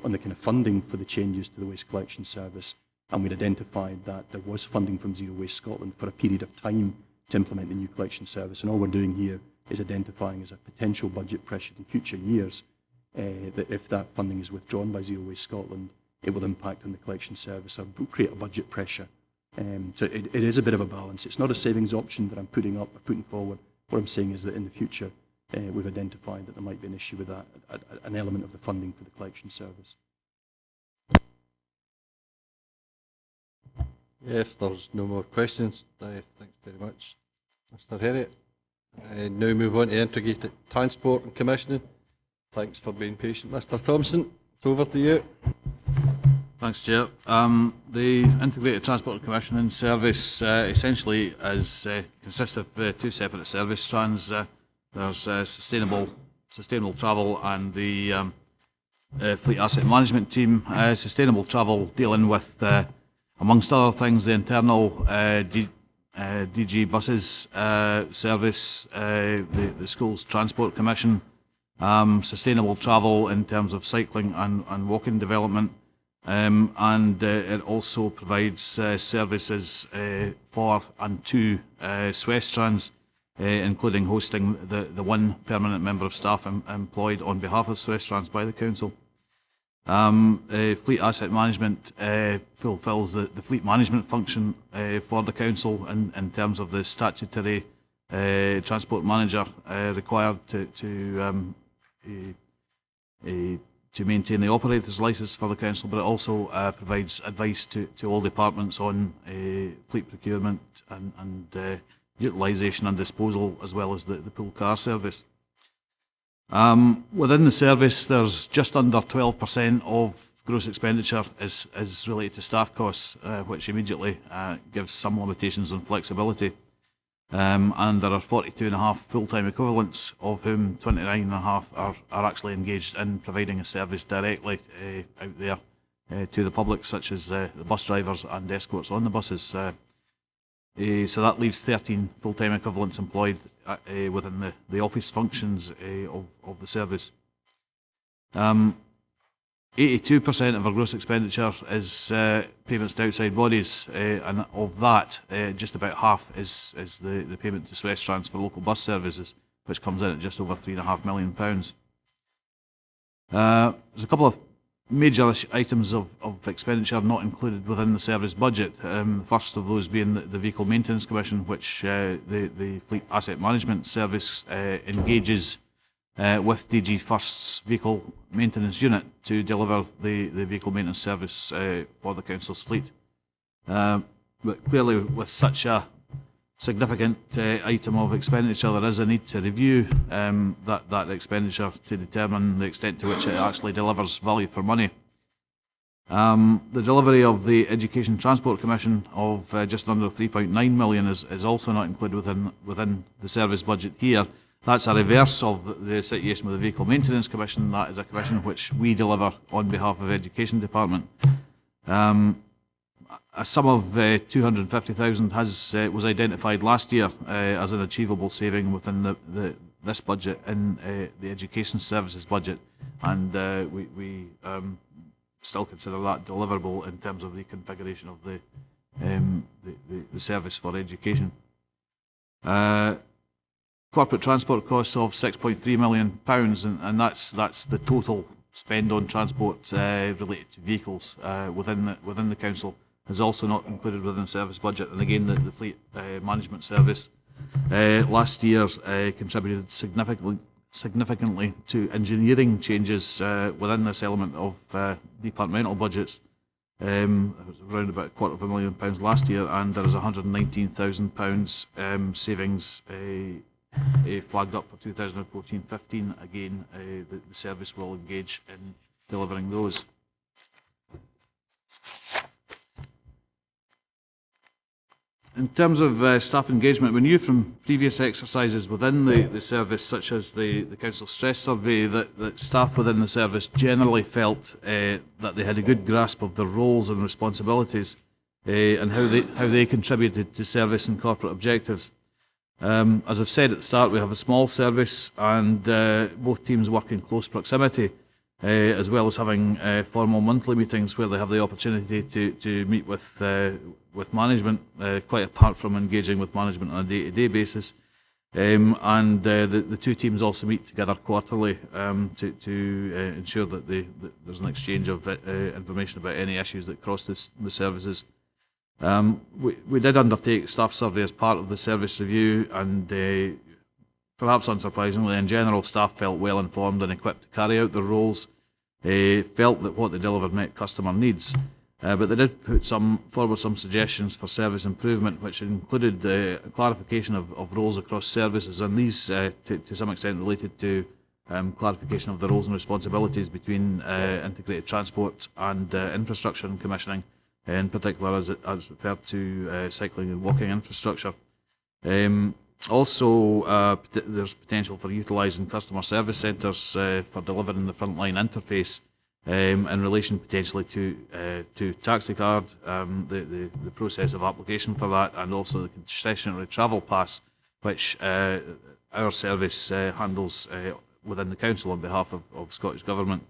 on the kind of funding for the changes to the waste collection service, and we'd identified that there was funding from Zero Waste Scotland for a period of time to implement the new collection service, and all we're doing here is identifying as a potential budget pressure in future years that if that funding is withdrawn by Zero Waste Scotland, it will impact on the collection service or create a budget pressure. So it is a bit of a balance. It's not a savings option that I'm putting up or putting forward. What I'm saying is that in the future, we've identified that there might be an issue with that, an element of the funding for the collection service. If there's no more questions, thanks very much, Mr. Herriot. Now move on to integrated transport and commissioning. Thanks for being patient, Mr. Thompson. It's over to you. Thanks, Chair. The Integrated Transport and Commissioning Service essentially consists of two separate service strands. There's sustainable travel and the Fleet Asset Management Team. Sustainable travel dealing with, amongst other things, the internal DG buses service, the Schools Transport Commission, sustainable travel in terms of cycling and walking development. And it also provides services for and to SWES Trans, including hosting the one permanent member of staff employed on behalf of SWES Trans by the Council. Fleet Asset Management fulfills the fleet management function for the Council in terms of the statutory transport manager required to maintain the operator's licence for the Council, but it also provides advice to all departments on fleet procurement and utilisation and disposal, as well as the pool car service. Within the service, there's just under 12% of gross expenditure is related to staff costs, which immediately gives some limitations on flexibility. And there are 42.5 full-time equivalents, of whom 29.5 are actually engaged in providing a service directly out there to the public, such as the bus drivers and escorts on the buses. So that leaves 13 full-time equivalents employed within the office functions of the service. 82% of our gross expenditure is payments to outside bodies, and of that, just about half is the payment to SWES Trans for local bus services, which comes in at just over £3.5 million. There's a couple of major items of expenditure not included within the service budget. The first of those being the Vehicle Maintenance Commission, which the Fleet Asset Management Service engages with DG First's Vehicle Maintenance Unit to deliver the vehicle maintenance service for the Council's fleet. But clearly, with such a significant item of expenditure, there is a need to review that expenditure to determine the extent to which it actually delivers value for money. The delivery of the Education Transport Commission of just under £3.9 million is also not included within the service budget here. That's a reverse of the situation with the Vehicle Maintenance Commission. That is a commission which we deliver on behalf of the Education Department. And a sum of 250,000 was identified last year as an achievable saving within this budget in the education services budget, and we still consider that deliverable in terms of the configuration of the service for education. Corporate transport costs of £6.3 million, and that's the total spend on transport related to vehicles within the council, is also not included within the service budget. And again, the fleet management service last year contributed significantly to engineering changes within this element of departmental budgets. It was around about £250,000 last year, and there is £119,000 savings flagged up for 2014-15. Again, the service will engage in delivering those. In terms of staff engagement, we knew from previous exercises within the service, such as the Council Stress Survey, that staff within the service generally felt that they had a good grasp of their roles and responsibilities and how they contributed to service and corporate objectives. As I've said at the start, we have a small service, and both teams work in close proximity, as well as having formal monthly meetings where they have the opportunity to meet with management, quite apart from engaging with management on a day-to-day basis. And the two teams also meet together quarterly to ensure that there's an exchange of information about any issues that cross the services. We did undertake a staff survey as part of the service review, and perhaps unsurprisingly, in general, staff felt well informed and equipped to carry out their roles, felt that what they delivered met customer needs. But they did put forward some suggestions for service improvement, which included a clarification of roles across services, and these to some extent related to clarification of the roles and responsibilities between integrated transport and infrastructure and commissioning, in particular as referred to cycling and walking infrastructure. Also, there's potential for utilising customer service centres for delivering the frontline interface in relation potentially to TaxiCard, the process of application for that, and also the concessionary travel pass, which our service handles within the council on behalf of Scottish Government.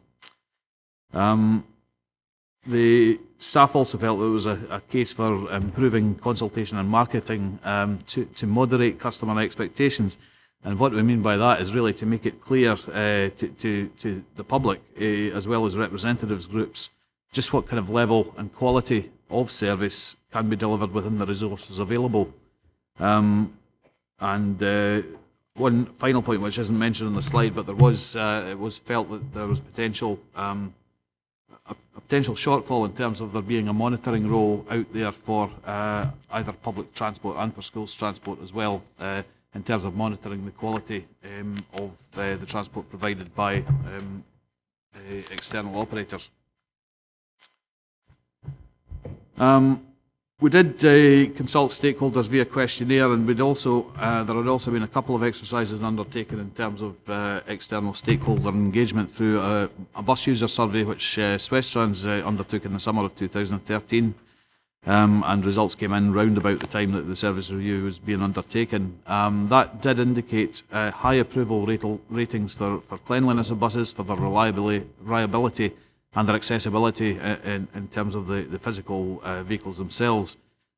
The staff also felt there was a case for improving consultation and marketing to moderate customer expectations. And what we mean by that is really to make it clear to the public, as well as representatives groups, just what kind of level and quality of service can be delivered within the resources available. And one final point, which isn't mentioned on the slide, but it was felt that there was potential a potential shortfall in terms of there being a monitoring role out there for either public transport and for schools transport as well, in terms of monitoring the quality of the transport provided by external operators. We did consult stakeholders via questionnaire, and there had also been a couple of exercises undertaken in terms of external stakeholder engagement through a bus user survey which Swestrans undertook in the summer of 2013, and results came in round about the time that the service review was being undertaken. That did indicate high approval ratings for cleanliness of buses, for their reliability and their accessibility in terms of the physical vehicles themselves.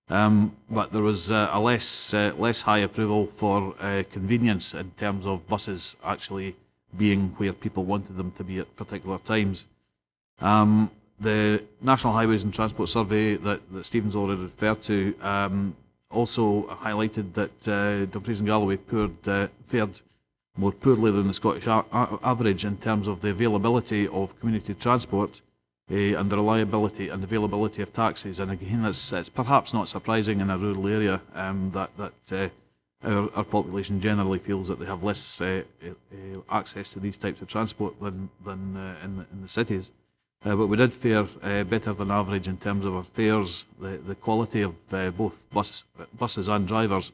But there was a less high approval for convenience in terms of buses actually being where people wanted them to be at particular times. The National Highways and Transport Survey that Stephen's already referred to also highlighted that Dumfries and Galloway fared more poorly than the Scottish average in terms of the availability of community transport and the reliability and availability of taxis. And again, it's perhaps not surprising in a rural area that our population generally feels that they have less access to these types of transport than in the cities. But we did fare better than average in terms of our fares, the quality of both buses and drivers,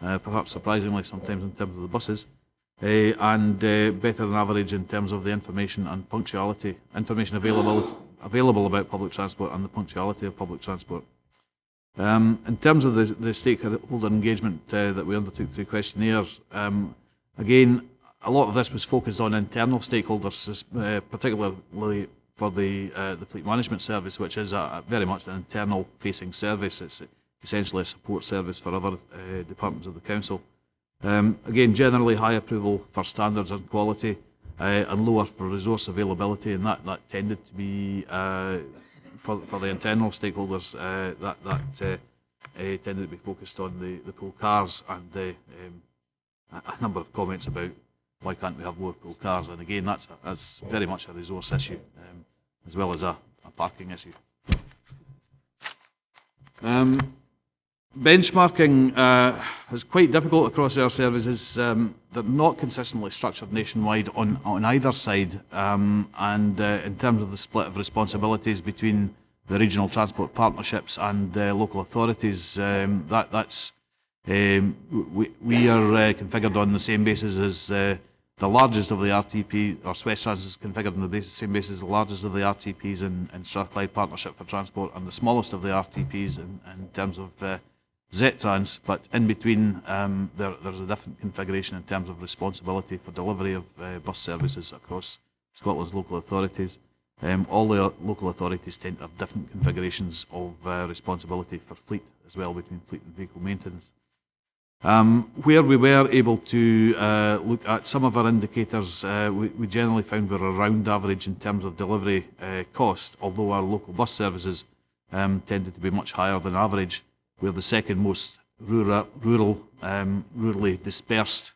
perhaps surprisingly sometimes in terms of the buses. And better than average in terms of the information and punctuality, information available about public transport and the punctuality of public transport. In terms of the stakeholder engagement that we undertook through questionnaires, again, a lot of this was focused on internal stakeholders, particularly for the Fleet Management Service, which is very much an internal-facing service. It's essentially a support service for other departments of the Council. Again, generally high approval for standards and quality, and lower for resource availability, and that tended to be, for the internal stakeholders, that tended to be focused on the pool cars, and a number of comments about why can't we have more pool cars, and again that's very much a resource issue, as well as a parking issue. Benchmarking is quite difficult across our services. They're not consistently structured nationwide on either side, and in terms of the split of responsibilities between the regional transport partnerships and local authorities, that's we are configured on the same basis as the largest of the RTP, or Westtrans is configured on the same basis as the largest of the RTPs in Strathclyde Partnership for Transport, and the smallest of the RTPs in terms of Zetrans, but in between there's a different configuration in terms of responsibility for delivery of bus services across Scotland's local authorities. All the local authorities tend to have different configurations of responsibility for fleet as well, between fleet and vehicle maintenance. Where we were able to look at some of our indicators, we generally found we're around average in terms of delivery cost, although our local bus services tended to be much higher than average. We're the second most rurally dispersed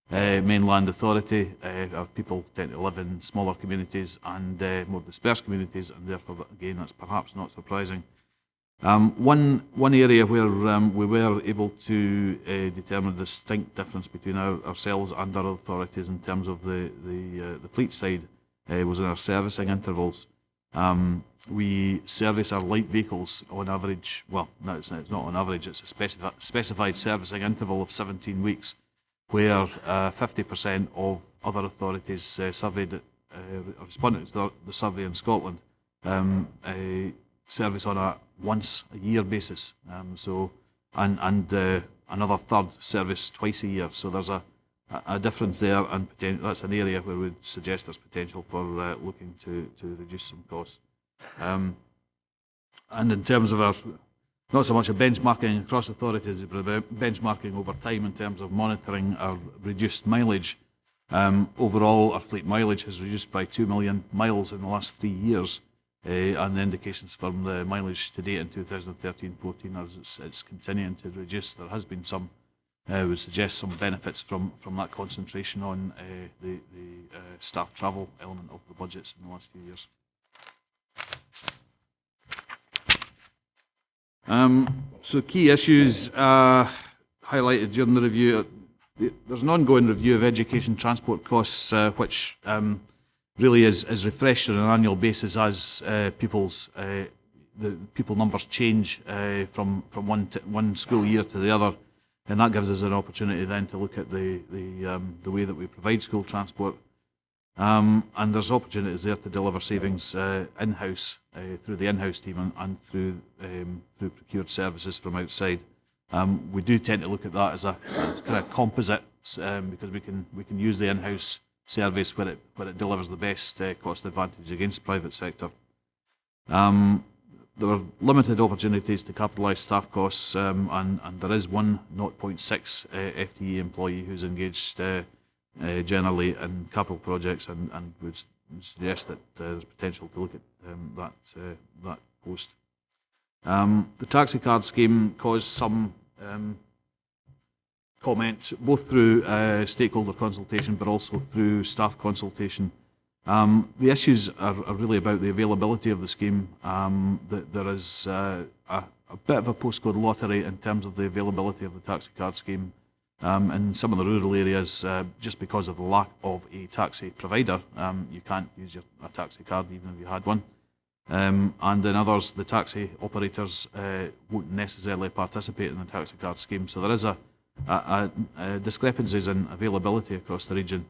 mainland authority. Our people tend to live in smaller communities and more dispersed communities, and therefore, again, that's perhaps not surprising. One area where we were able to determine a distinct difference between ourselves and our authorities in terms of the fleet side was in our servicing intervals. We service our light vehicles on average, well, no, it's not on average, it's a specified servicing interval of 17 weeks, where 50% of other authorities surveyed, responding to the survey in Scotland, service on a once-a-year basis. And another third service twice a year. So there's a difference there, and that's an area where we'd suggest there's potential for looking to reduce some costs. And in terms of our, not so much a benchmarking across authorities, but benchmarking over time in terms of monitoring our reduced mileage. Overall, our fleet mileage has reduced by 2 million miles in the last 3 years, and the indications from the mileage to date in 2013-14 as it's continuing to reduce. There has been some, would suggest some benefits from that concentration on the staff travel element of the budgets in the last few years. So key issues highlighted during the review. There's an ongoing review of education transport costs, which really is refreshed on an annual basis as the pupil numbers change from one school year to the other, and that gives us an opportunity then to look at the way that we provide school transport. And there's opportunities there to deliver savings in-house through the in-house team and through procured services from outside. We do tend to look at that as a kind of composite because we can use the in-house service where it delivers the best cost advantage against private sector. There are limited opportunities to capitalise staff costs, and there is one 0.6 FTE employee who's engaged generally in capital projects, and would suggest that there's potential to look at that post. The taxi card scheme caused some comment, both through stakeholder consultation but also through staff consultation. The issues are really about the availability of the scheme. There is a bit of a postcode lottery in terms of the availability of the taxi card scheme. In some of the rural areas, just because of the lack of a taxi provider, you can't use a taxi card even if you had one. And in others, the taxi operators won't necessarily participate in the taxi card scheme. So there is a discrepancies in availability across the region.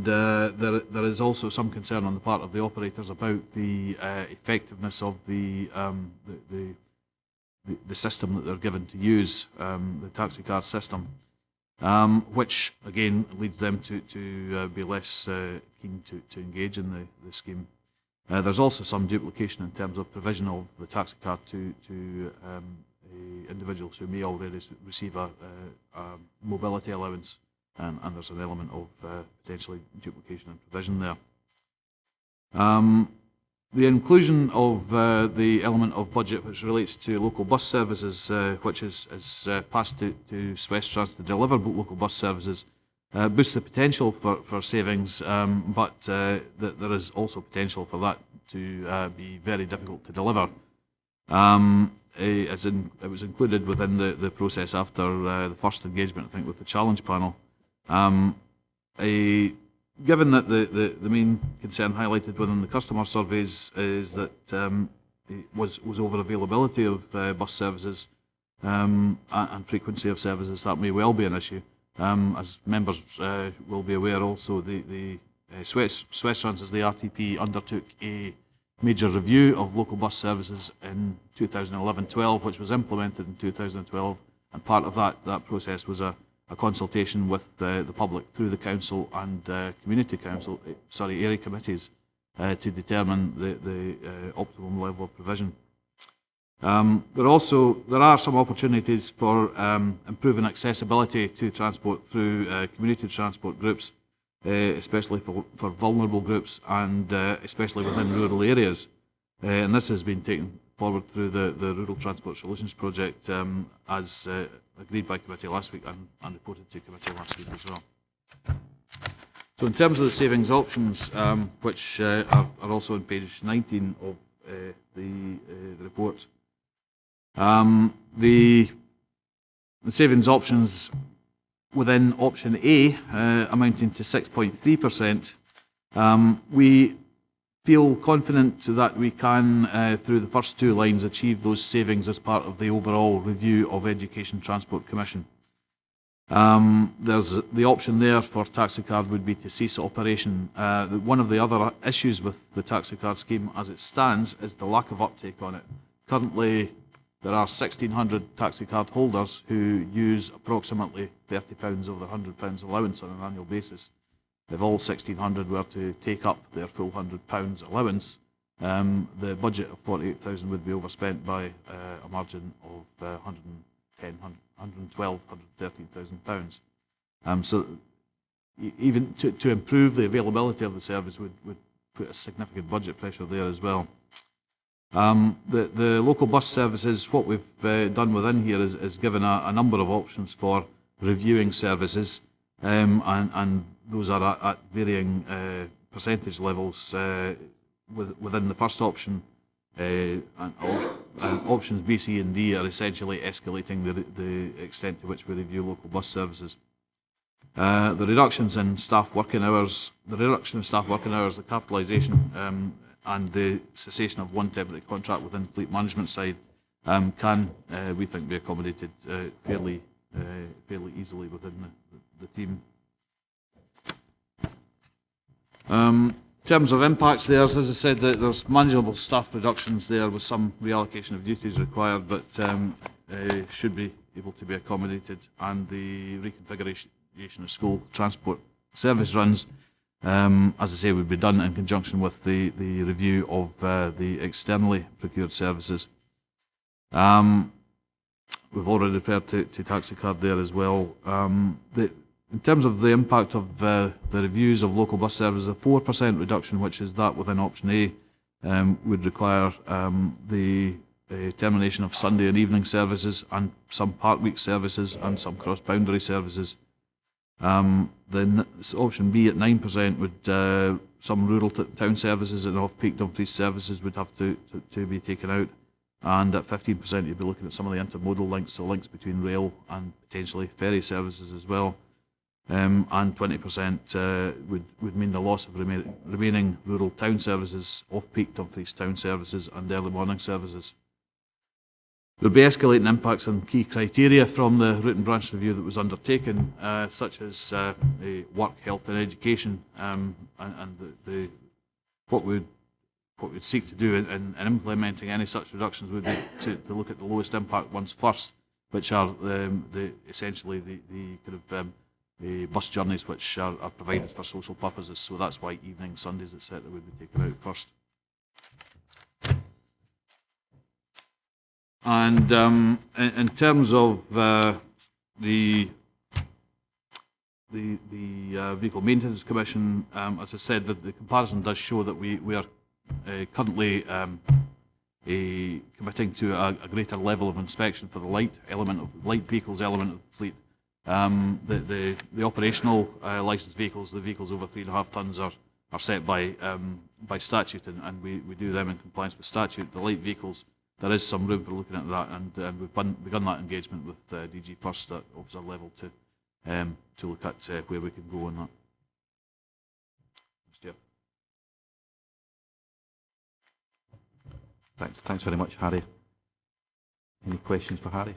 there is also some concern on the part of the operators about the effectiveness of the system that they're given to use, the taxi card system, which again leads them to be less keen to engage in the scheme. There's also some duplication in terms of provision of the taxi card to individuals who may already receive a mobility allowance, and there's an element of potentially duplication in provision there. The inclusion of the element of budget which relates to local bus services, which is passed to Sederunt to deliver local bus services, boosts the potential for savings, but there is also potential for that to be very difficult to deliver. It was included within the process after the first engagement, I think, with the challenge panel. Given that the main concern highlighted within the customer surveys is that was over availability of bus services and frequency of services, that may well be an issue. As members will be aware also, the Sederunt as the RTP undertook a major review of local bus services in 2011-12, which was implemented in 2012, and part of that process was a consultation with the public through the council and community council, area committees, to determine the optimum level of provision. There are some opportunities for improving accessibility to transport through community transport groups, especially for vulnerable groups and especially within rural areas. And this has been taken forward through the Rural Transport Solutions Project as agreed by committee last week and reported to committee last week as well. So in terms of the savings options, which are also on page 19 of the report, the savings options within option A, amounting to 6.3%, we feel confident that we can, through the first two lines, achieve those savings as part of the overall review of Education Transport Commission. There's the option there for taxi card would be to cease operation. One of the other issues with the taxi card scheme as it stands is the lack of uptake on it. Currently, there are 1,600 taxi card holders who use approximately £30 of their £100 allowance on an annual basis. If all 1,600 were to take up their full £100 allowance, the budget of 48,000 would be overspent by a margin of 113,000 £113,000. So even to improve the availability of the service would put a significant budget pressure there as well. The local bus services, what we've done within here is given a number of options for reviewing services, and those are at varying percentage levels within the first option, and options B, C and D are essentially escalating the extent to which we review local bus services. The reductions in staff working hours, the capitalisation and the cessation of one temporary contract within fleet management side can, we think, be accommodated fairly easily within the team. In terms of impacts there, as I said, there's manageable staff reductions there with some reallocation of duties required, but should be able to be accommodated, and the reconfiguration of school transport service runs, as I say, would be done in conjunction with the review of the externally procured services. We've already referred to taxi card there as well. In terms of the impact of the reviews of local bus services, a 4% reduction, which is that within option A, would require the termination of Sunday and evening services and some park week services and some cross-boundary services. Then option B at 9% would some rural town services and off-peak Dumfries services would have to be taken out, and at 15% you'd be looking at some of the intermodal links, so links between rail and potentially ferry services as well. And 20% would mean the loss of remaining rural town services, off-peak Dumfries town services and early morning services. There'll be escalating impacts on key criteria from the root and branch review that was undertaken, such as work, health and education, and what we'd seek to do in implementing any such reductions would be to look at the lowest impact ones first, which are essentially the kind of the bus journeys which are provided for social purposes. So that's why evenings, Sundays, etc. would be taken out first. And in terms of the Vehicle Maintenance Commission, as I said, the comparison does show that we are currently committing to a greater level of inspection for the light vehicles element of the fleet. The operational licensed vehicles, the vehicles over 3.5 tonnes, are set by statute, and we do them in compliance with statute. The light vehicles, there is some room for looking at that, and we've begun that engagement with DG First at officer level to look at where we can go on that. Thanks very much, Harry. Any questions for Harry?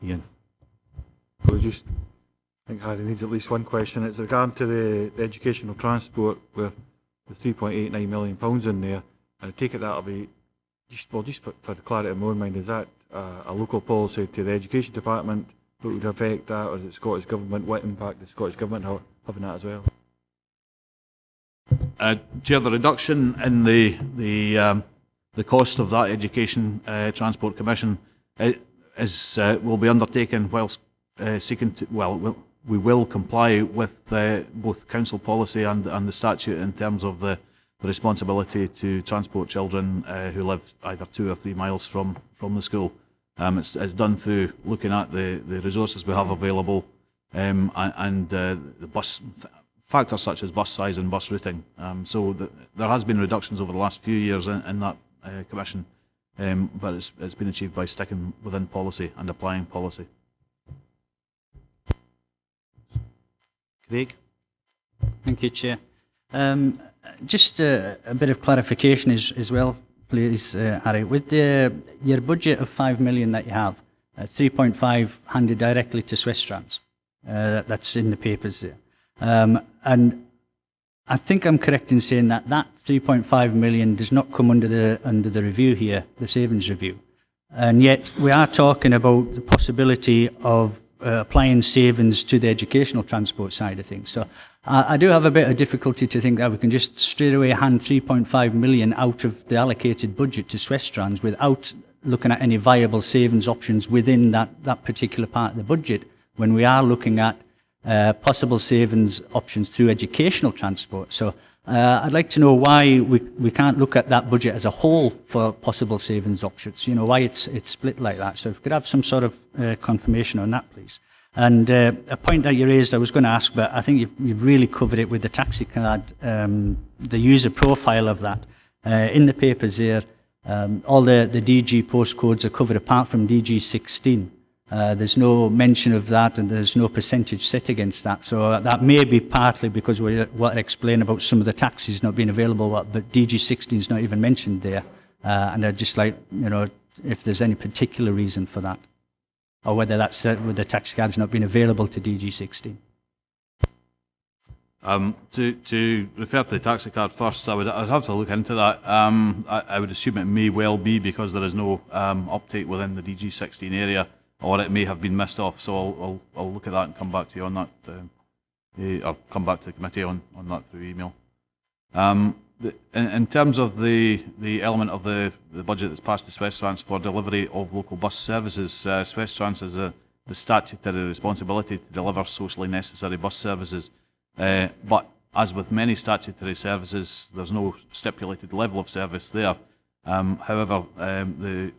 Ian? I think Harry needs at least one question. It's regarding to the educational transport, where the £3.89 million in there, and I take it that'll be, just for the clarity of my own mind, is that a local policy to the Education Department that would affect that, or is it Scottish Government? What impact does Scottish Government having that as well? Chair, the reduction in the cost of that Education Transport Commission will be undertaken whilst seeking to, we will comply with both council policy and the statute in terms of the responsibility to transport children who live either 2 or 3 miles from the school. It's done through looking at the resources we have available and the bus factors such as bus size and bus routing. There has been reductions over the last few years in that commission, but it's been achieved by sticking within policy and applying policy. Craig? Thank you, Chair. Just a bit of clarification as well, please, Harry. With your budget of 5 million that you have, 3.5 handed directly to Swiss Trans. That's in the papers there. And I think I'm correct in saying that 3.5 million does not come under the review here, the savings review. And yet we are talking about the possibility of applying savings to the educational transport side of things. So I do have a bit of difficulty to think that we can just straight away hand 3.5 million out of the allocated budget to Swiss Trans without looking at any viable savings options within that particular part of the budget, when we are looking at possible savings options through educational transport. So I'd like to know why we can't look at that budget as a whole for possible savings options, why it's split like that. So if we could have some sort of confirmation on that, please. And a point that you raised, I was going to ask, but I think you've really covered it with the taxi card, the user profile of that. In the papers here, all the DG postcodes are covered apart from DG 16. There's no mention of that, and there's no percentage set against that. So that may be partly because what I explained about some of the taxis not being available, but DG 16 is not even mentioned there. And I'd just like, if there's any particular reason for that, or whether that's with the taxi cards not being available to DG 16. To refer to the taxi card first, I'd have to look into that. I would assume it may well be because there is no uptake within the DG 16 area, or it may have been missed off. So I'll look at that and come back to you on that, or come back to the committee on that through email. In terms of the element of the budget that's passed to Swiss Trans for delivery of local bus services, Swiss Trans has the statutory responsibility to deliver socially necessary bus services. But as with many statutory services, there's no stipulated level of service there. However, the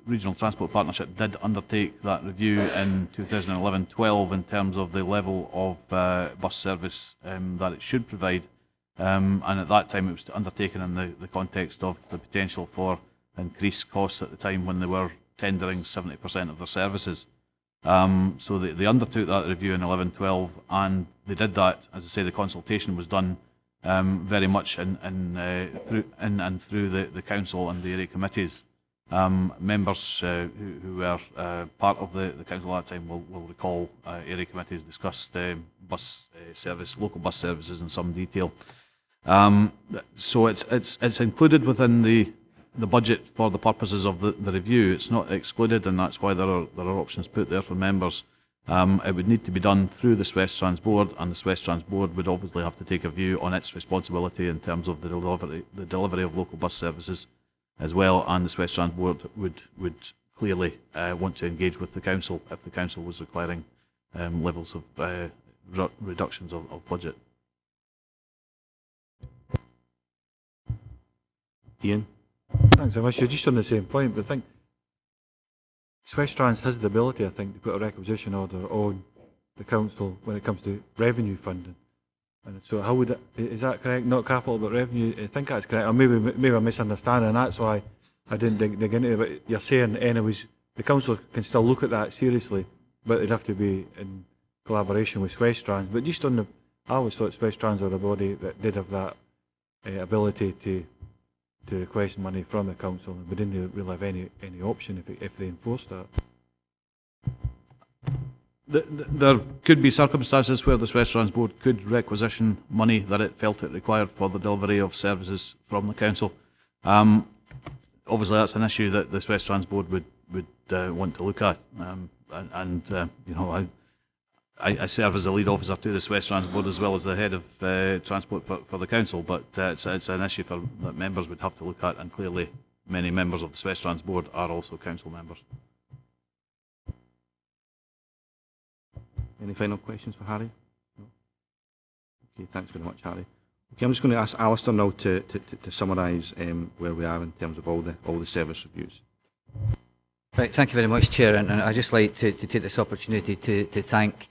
Regional Transport Partnership did undertake that review in 2011-12 in terms of the level of bus service that it should provide. And at that time it was undertaken in the context of the potential for increased costs at the time when they were tendering 70% of their services. So they undertook that review in 11-12, and they did that, as I say, the consultation was done very much through the council and the area committees. Members who were part of the council at that time will recall area committees discussed bus service, local bus services in some detail. So it's included within the budget for the purposes of the review. It's not excluded, and that's why there are options put there for members. It would need to be done through the West Trans Board, and the West Trans Board would obviously have to take a view on its responsibility in terms of the delivery of local bus services as well, and the West Trans Board would clearly want to engage with the council if the council was requiring levels of reductions of budget. Ian? Thanks very much. You're just on the same point, but I think West Trans has the ability, I think, to put a requisition order on the council when it comes to revenue funding. And so how would it, is that correct? Not capital, but revenue? I think that's correct. Or maybe I'm misunderstanding, and that's why I didn't dig into it. But you're saying, anyways, the council can still look at that seriously, but it'd have to be in collaboration with West Trans. But just on the, I always thought West Trans were a body that did have that ability to request money from the council, and we didn't really have any option if they enforced that. There could be circumstances where the West Trans Board could requisition money that it felt it required for the delivery of services from the council. Obviously, that's an issue that the West Trans Board would want to look at, you know, I serve as a lead officer to the West Trans Board as well as the head of transport for the council, but it's an issue that members would have to look at, and clearly many members of the West Trans Board are also council members. Any final questions for Harry? No? Okay, thanks very much, Harry. Okay, I'm just going to ask Alistair now to summarise where we are in terms of all the service reviews. Right, thank you very much, Chair, and I'd just like to take this opportunity to thank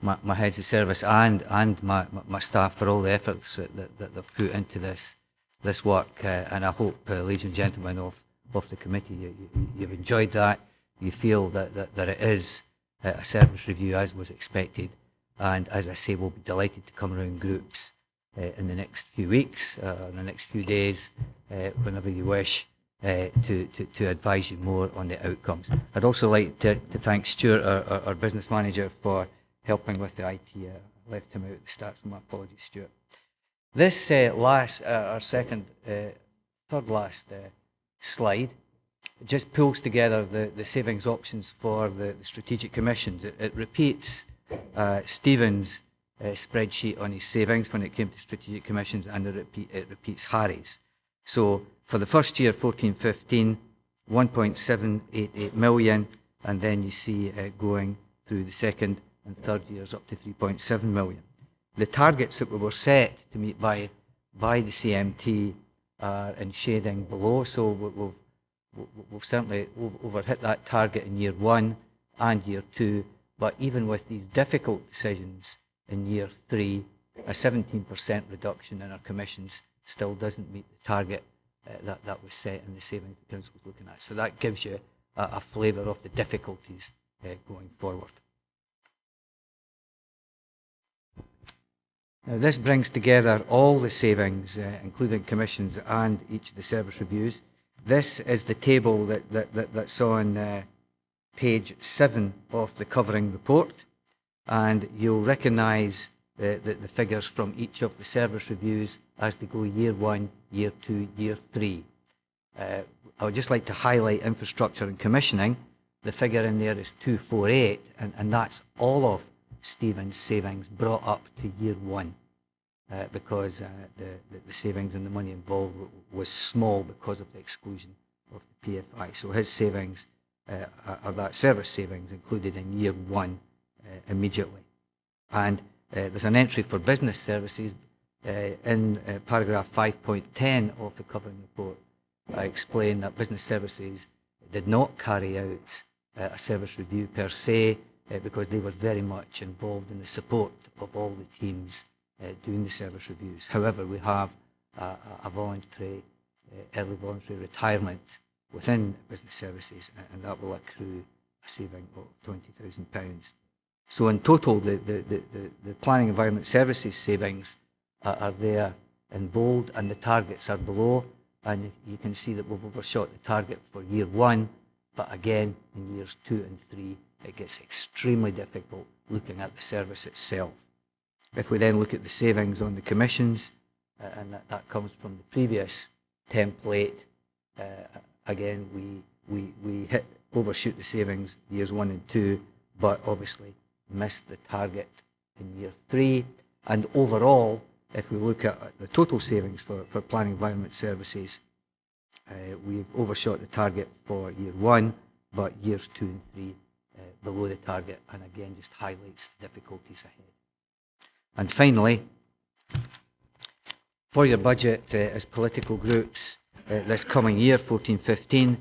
my heads of service and my staff for all the efforts that they've put into this work, and I hope, ladies and gentlemen of the committee, you've enjoyed that. You feel that it is a service review as was expected, and as I say, we'll be delighted to come around groups in the next few weeks, in the next few days, whenever you wish, to advise you more on the outcomes. I'd also like to thank Stuart, our business manager, for helping with the IT. I left him out at the start, so my apologies, Stuart. This our third last slide just pulls together the savings options for the strategic commissions. It repeats Stephen's spreadsheet on his savings when it came to strategic commissions, and it repeats Harry's. So for the first year, 14-15, 1.788 million, and then you see going through the second and third years up to 3.7 million. The targets that we were set to meet by the CMT are in shading below, so we've certainly overhit that target in year 1 and year 2, but even with these difficult decisions in year 3, a 17% reduction in our commissions still doesn't meet the target that was set in the savings the council was looking at. So that gives you a flavour of the difficulties going forward. Now, this brings together all the savings, including commissions and each of the service reviews. This is the table that's on page 7 of the covering report, and you'll recognise the figures from each of the service reviews as they go year 1, year 2, year 3. I would just like to highlight infrastructure and commissioning. The figure in there is 248, and that's all of Stephen's savings brought up to year 1, because the savings and the money involved was small because of the exclusion of the PFI. So his savings are that service savings included in year 1 immediately. And there's an entry for business services in paragraph 5.10 of the covering report. I explain that business services did not carry out a service review per se, because they were very much involved in the support of all the teams doing the service reviews. However, we have a voluntary, early voluntary retirement within business services, and that will accrue a saving of £20,000. So in total, the planning environment services savings are there in bold, and the targets are below. and you can see that we've overshot the target for year 1, but again, in years 2 and 3, it gets extremely difficult looking at the service itself. If we then look at the savings on the commissions, and that comes from the previous template, again, we overshoot the savings years 1 and 2, but obviously missed the target in year 3. And overall, if we look at the total savings for planning environment services, we've overshot the target for year 1, but years 2 and 3 below the target, and again just highlights the difficulties ahead. And finally, for your budget as political groups this coming year, 14-15,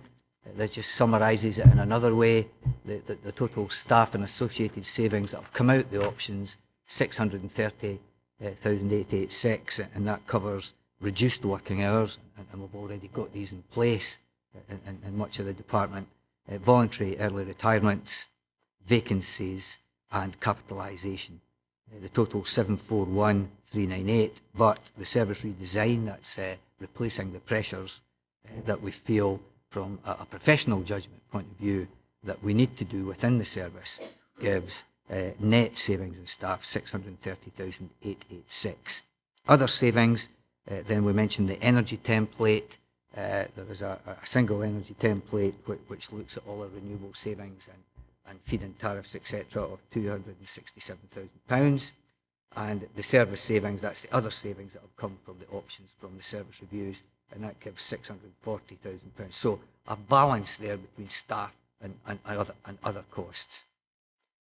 that just summarises it in another way. The total staff and associated savings that have come out the options, 630,886, and that covers reduced working hours, and we've already got these in place in much of the department, voluntary early retirements, vacancies and capitalisation. The total 741,398, but the service redesign, that's replacing the pressures that we feel from a professional judgment point of view that we need to do within the service, gives net savings in staff 630,886. Other savings, then we mentioned the energy template. There is a single energy template which looks at all our renewable savings and feed-in tariffs, etc., of £267,000. And the service savings, that's the other savings that have come from the options from the service reviews, and that gives £640,000. So a balance there between staff and other costs.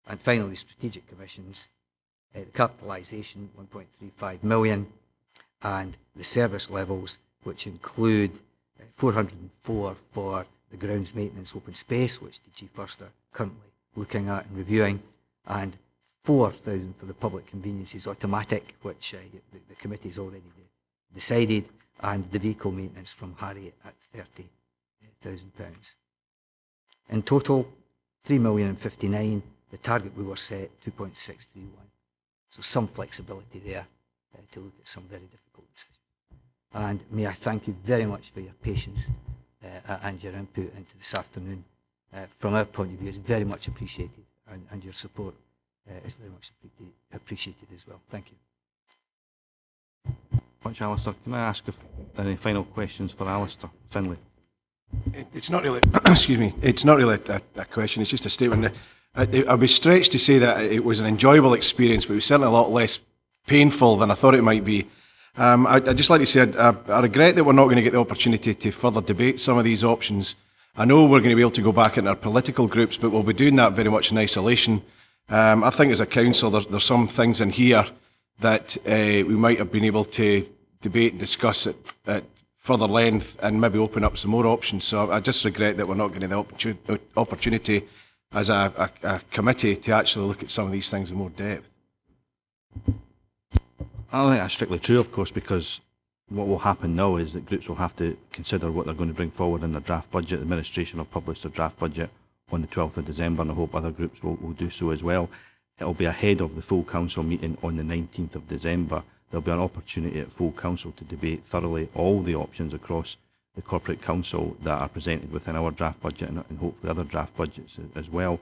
And finally, strategic commissions, the capitalisation, 1.35 million, and the service levels, which include 404 for the grounds maintenance open space, which DG First are currently looking at and reviewing, and 4,000 for the public conveniences automatic, which the committee has already decided, and the vehicle maintenance from Harriet at £30,000. In total, 3,059,000. The target we were set, 2.631. So some flexibility there to look at some very difficult decisions. And may I thank you very much for your patience and your input into this afternoon. From our point of view, it's very much appreciated, and your support is very much appreciated as well. Thank you. Much, Alistair. Can I ask if any final questions for Alistair Finlay? It's not really, excuse me, it's not really a question, it's just a statement. I'd be stretched to say that it was an enjoyable experience, but it was certainly a lot less painful than I thought it might be. I'd just like to say I regret that we're not going to get the opportunity to further debate some of these options. I know we're going to be able to go back into our political groups, but we'll be doing that very much in isolation. I think as a council, there's some things in here that we might have been able to debate and discuss at further length and maybe open up some more options. So I just regret that we're not getting the opportunity as a committee to actually look at some of these things in more depth. I think that's strictly true, of course, because what will happen now is that groups will have to consider what they're going to bring forward in their draft budget. The administration will publish their draft budget on the 12th of December, and I hope other groups will do so as well. It will be ahead of the full council meeting on the 19th of December. There'll be an opportunity at full council to debate thoroughly all the options across the corporate council that are presented within our draft budget and hopefully other draft budgets as well.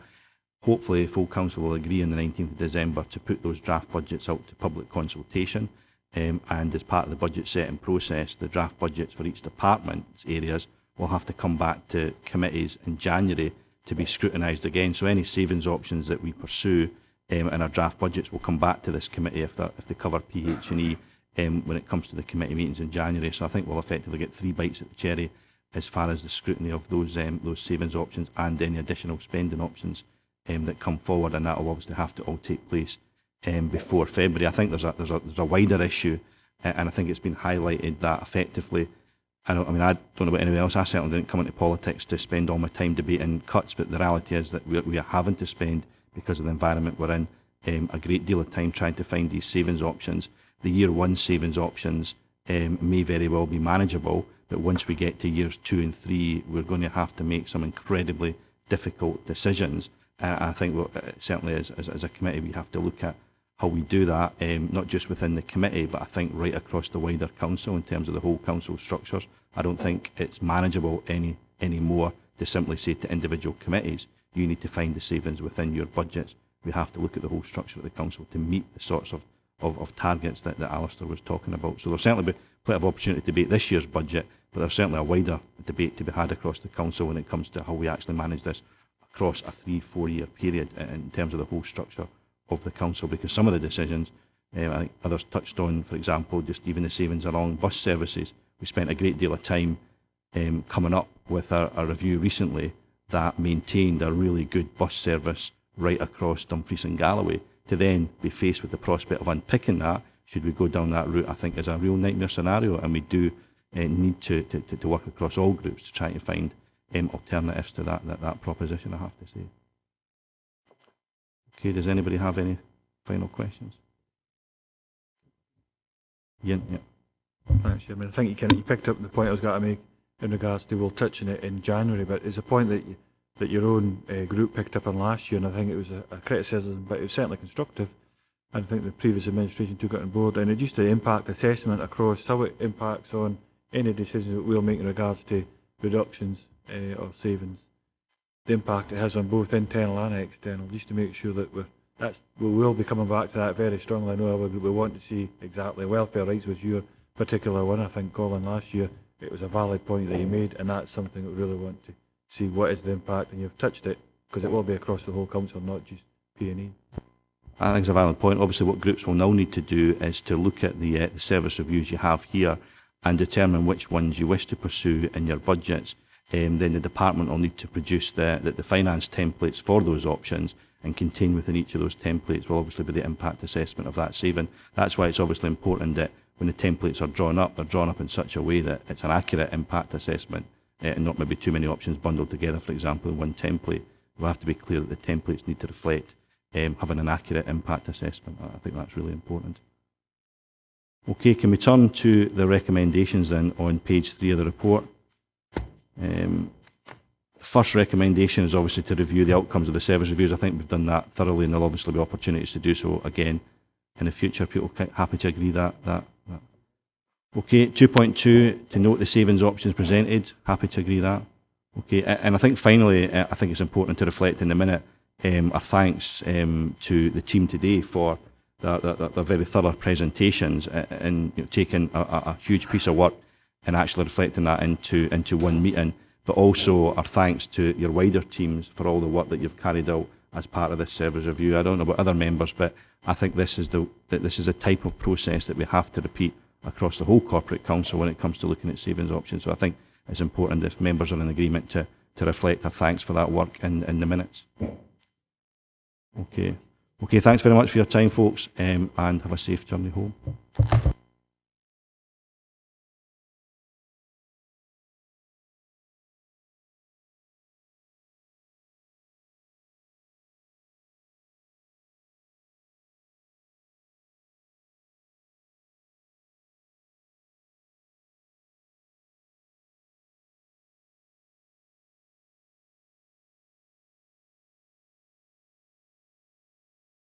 Hopefully full council will agree on the 19th of December to put those draft budgets out to public consultation, and as part of the budget setting process, the draft budgets for each department's areas will have to come back to committees in January to be scrutinised again. So any savings options that we pursue in our draft budgets will come back to this committee if they cover PH&E when it comes to the committee meetings in January. So I think we'll effectively get 3 bites at the cherry as far as the scrutiny of those savings options and any additional spending options that come forward, and that will obviously have to all take place before February. I think there's a wider issue, and I think it's been highlighted that effectively. I don't know about anyone else. I certainly didn't come into politics to spend all my time debating cuts, but the reality is that we are having to spend, because of the environment we're in, a great deal of time trying to find these savings options. The year 1 savings options may very well be manageable, but once we get to years 2 and 3, we're going to have to make some incredibly difficult decisions. I think certainly as a committee we have to look at how we do that, not just within the committee, but I think right across the wider council in terms of the whole council structures. I don't think it's manageable anymore to simply say to individual committees, you need to find the savings within your budgets. We have to look at the whole structure of the council to meet the sorts of targets that Alistair was talking about. So there'll certainly be plenty of opportunity to debate this year's budget, but there's certainly a wider debate to be had across the council when it comes to how we actually manage this across a 3-4 year period in terms of the whole structure of the council, because some of the decisions, I think others touched on, for example, just even the savings along bus services. We spent a great deal of time coming up with a review recently that maintained a really good bus service right across Dumfries and Galloway. To then be faced with the prospect of unpicking that, should we go down that route, I think is a real nightmare scenario, and we do need to work across all groups to try to find alternatives to that proposition, I have to say. Okay, does anybody have any final questions? Yeah. Thanks, Chairman. I think you picked up the point I was going to make in regards to, we'll touch on it in January, but it's a point that your own group picked up on last year, and I think it was a criticism, but it was certainly constructive. I think the previous administration took it on board, and it just the impact assessment across how it impacts on any decisions that we'll make in regards to reductions or savings. The impact it has on both internal and external, just to make sure that we will be coming back to that very strongly. I know we want to see exactly welfare rights was your particular one. I think, Colin, last year it was a valid point that you made, and that's something that we really want to see what is the impact, and you've touched it because it will be across the whole council, not just P&E. I think it's a valid point. Obviously, what groups will now need to do is to look at the service reviews you have here and determine which ones you wish to pursue in your budgets. Then the department will need to produce the finance templates for those options, and contained within each of those templates will obviously be the impact assessment of that saving. That's why it's obviously important that when the templates are drawn up, they're drawn up in such a way that it's an accurate impact assessment and not maybe too many options bundled together, for example, in one template. We have to be clear that the templates need to reflect having an accurate impact assessment. I think that's really important. Okay, can we turn to the recommendations then on page 3 of the report? The first recommendation is obviously to review the outcomes of the service reviews. I think we've done that thoroughly, and there'll obviously be opportunities to do so again in the future. People happy to agree that. Okay, 2.2, to note the savings options presented. Happy to agree that. Okay, and I think finally, I think it's important to reflect in a minute our thanks to the team today for their very thorough presentations and taking a huge piece of work and actually reflecting that into one meeting, but also our thanks to your wider teams for all the work that you've carried out as part of this service review. I don't know about other members, but I think this is a type of process that we have to repeat across the whole corporate council when it comes to looking at savings options. So I think it's important if members are in agreement to reflect our thanks for that work in the minutes. Okay, thanks very much for your time, folks, and have a safe journey home.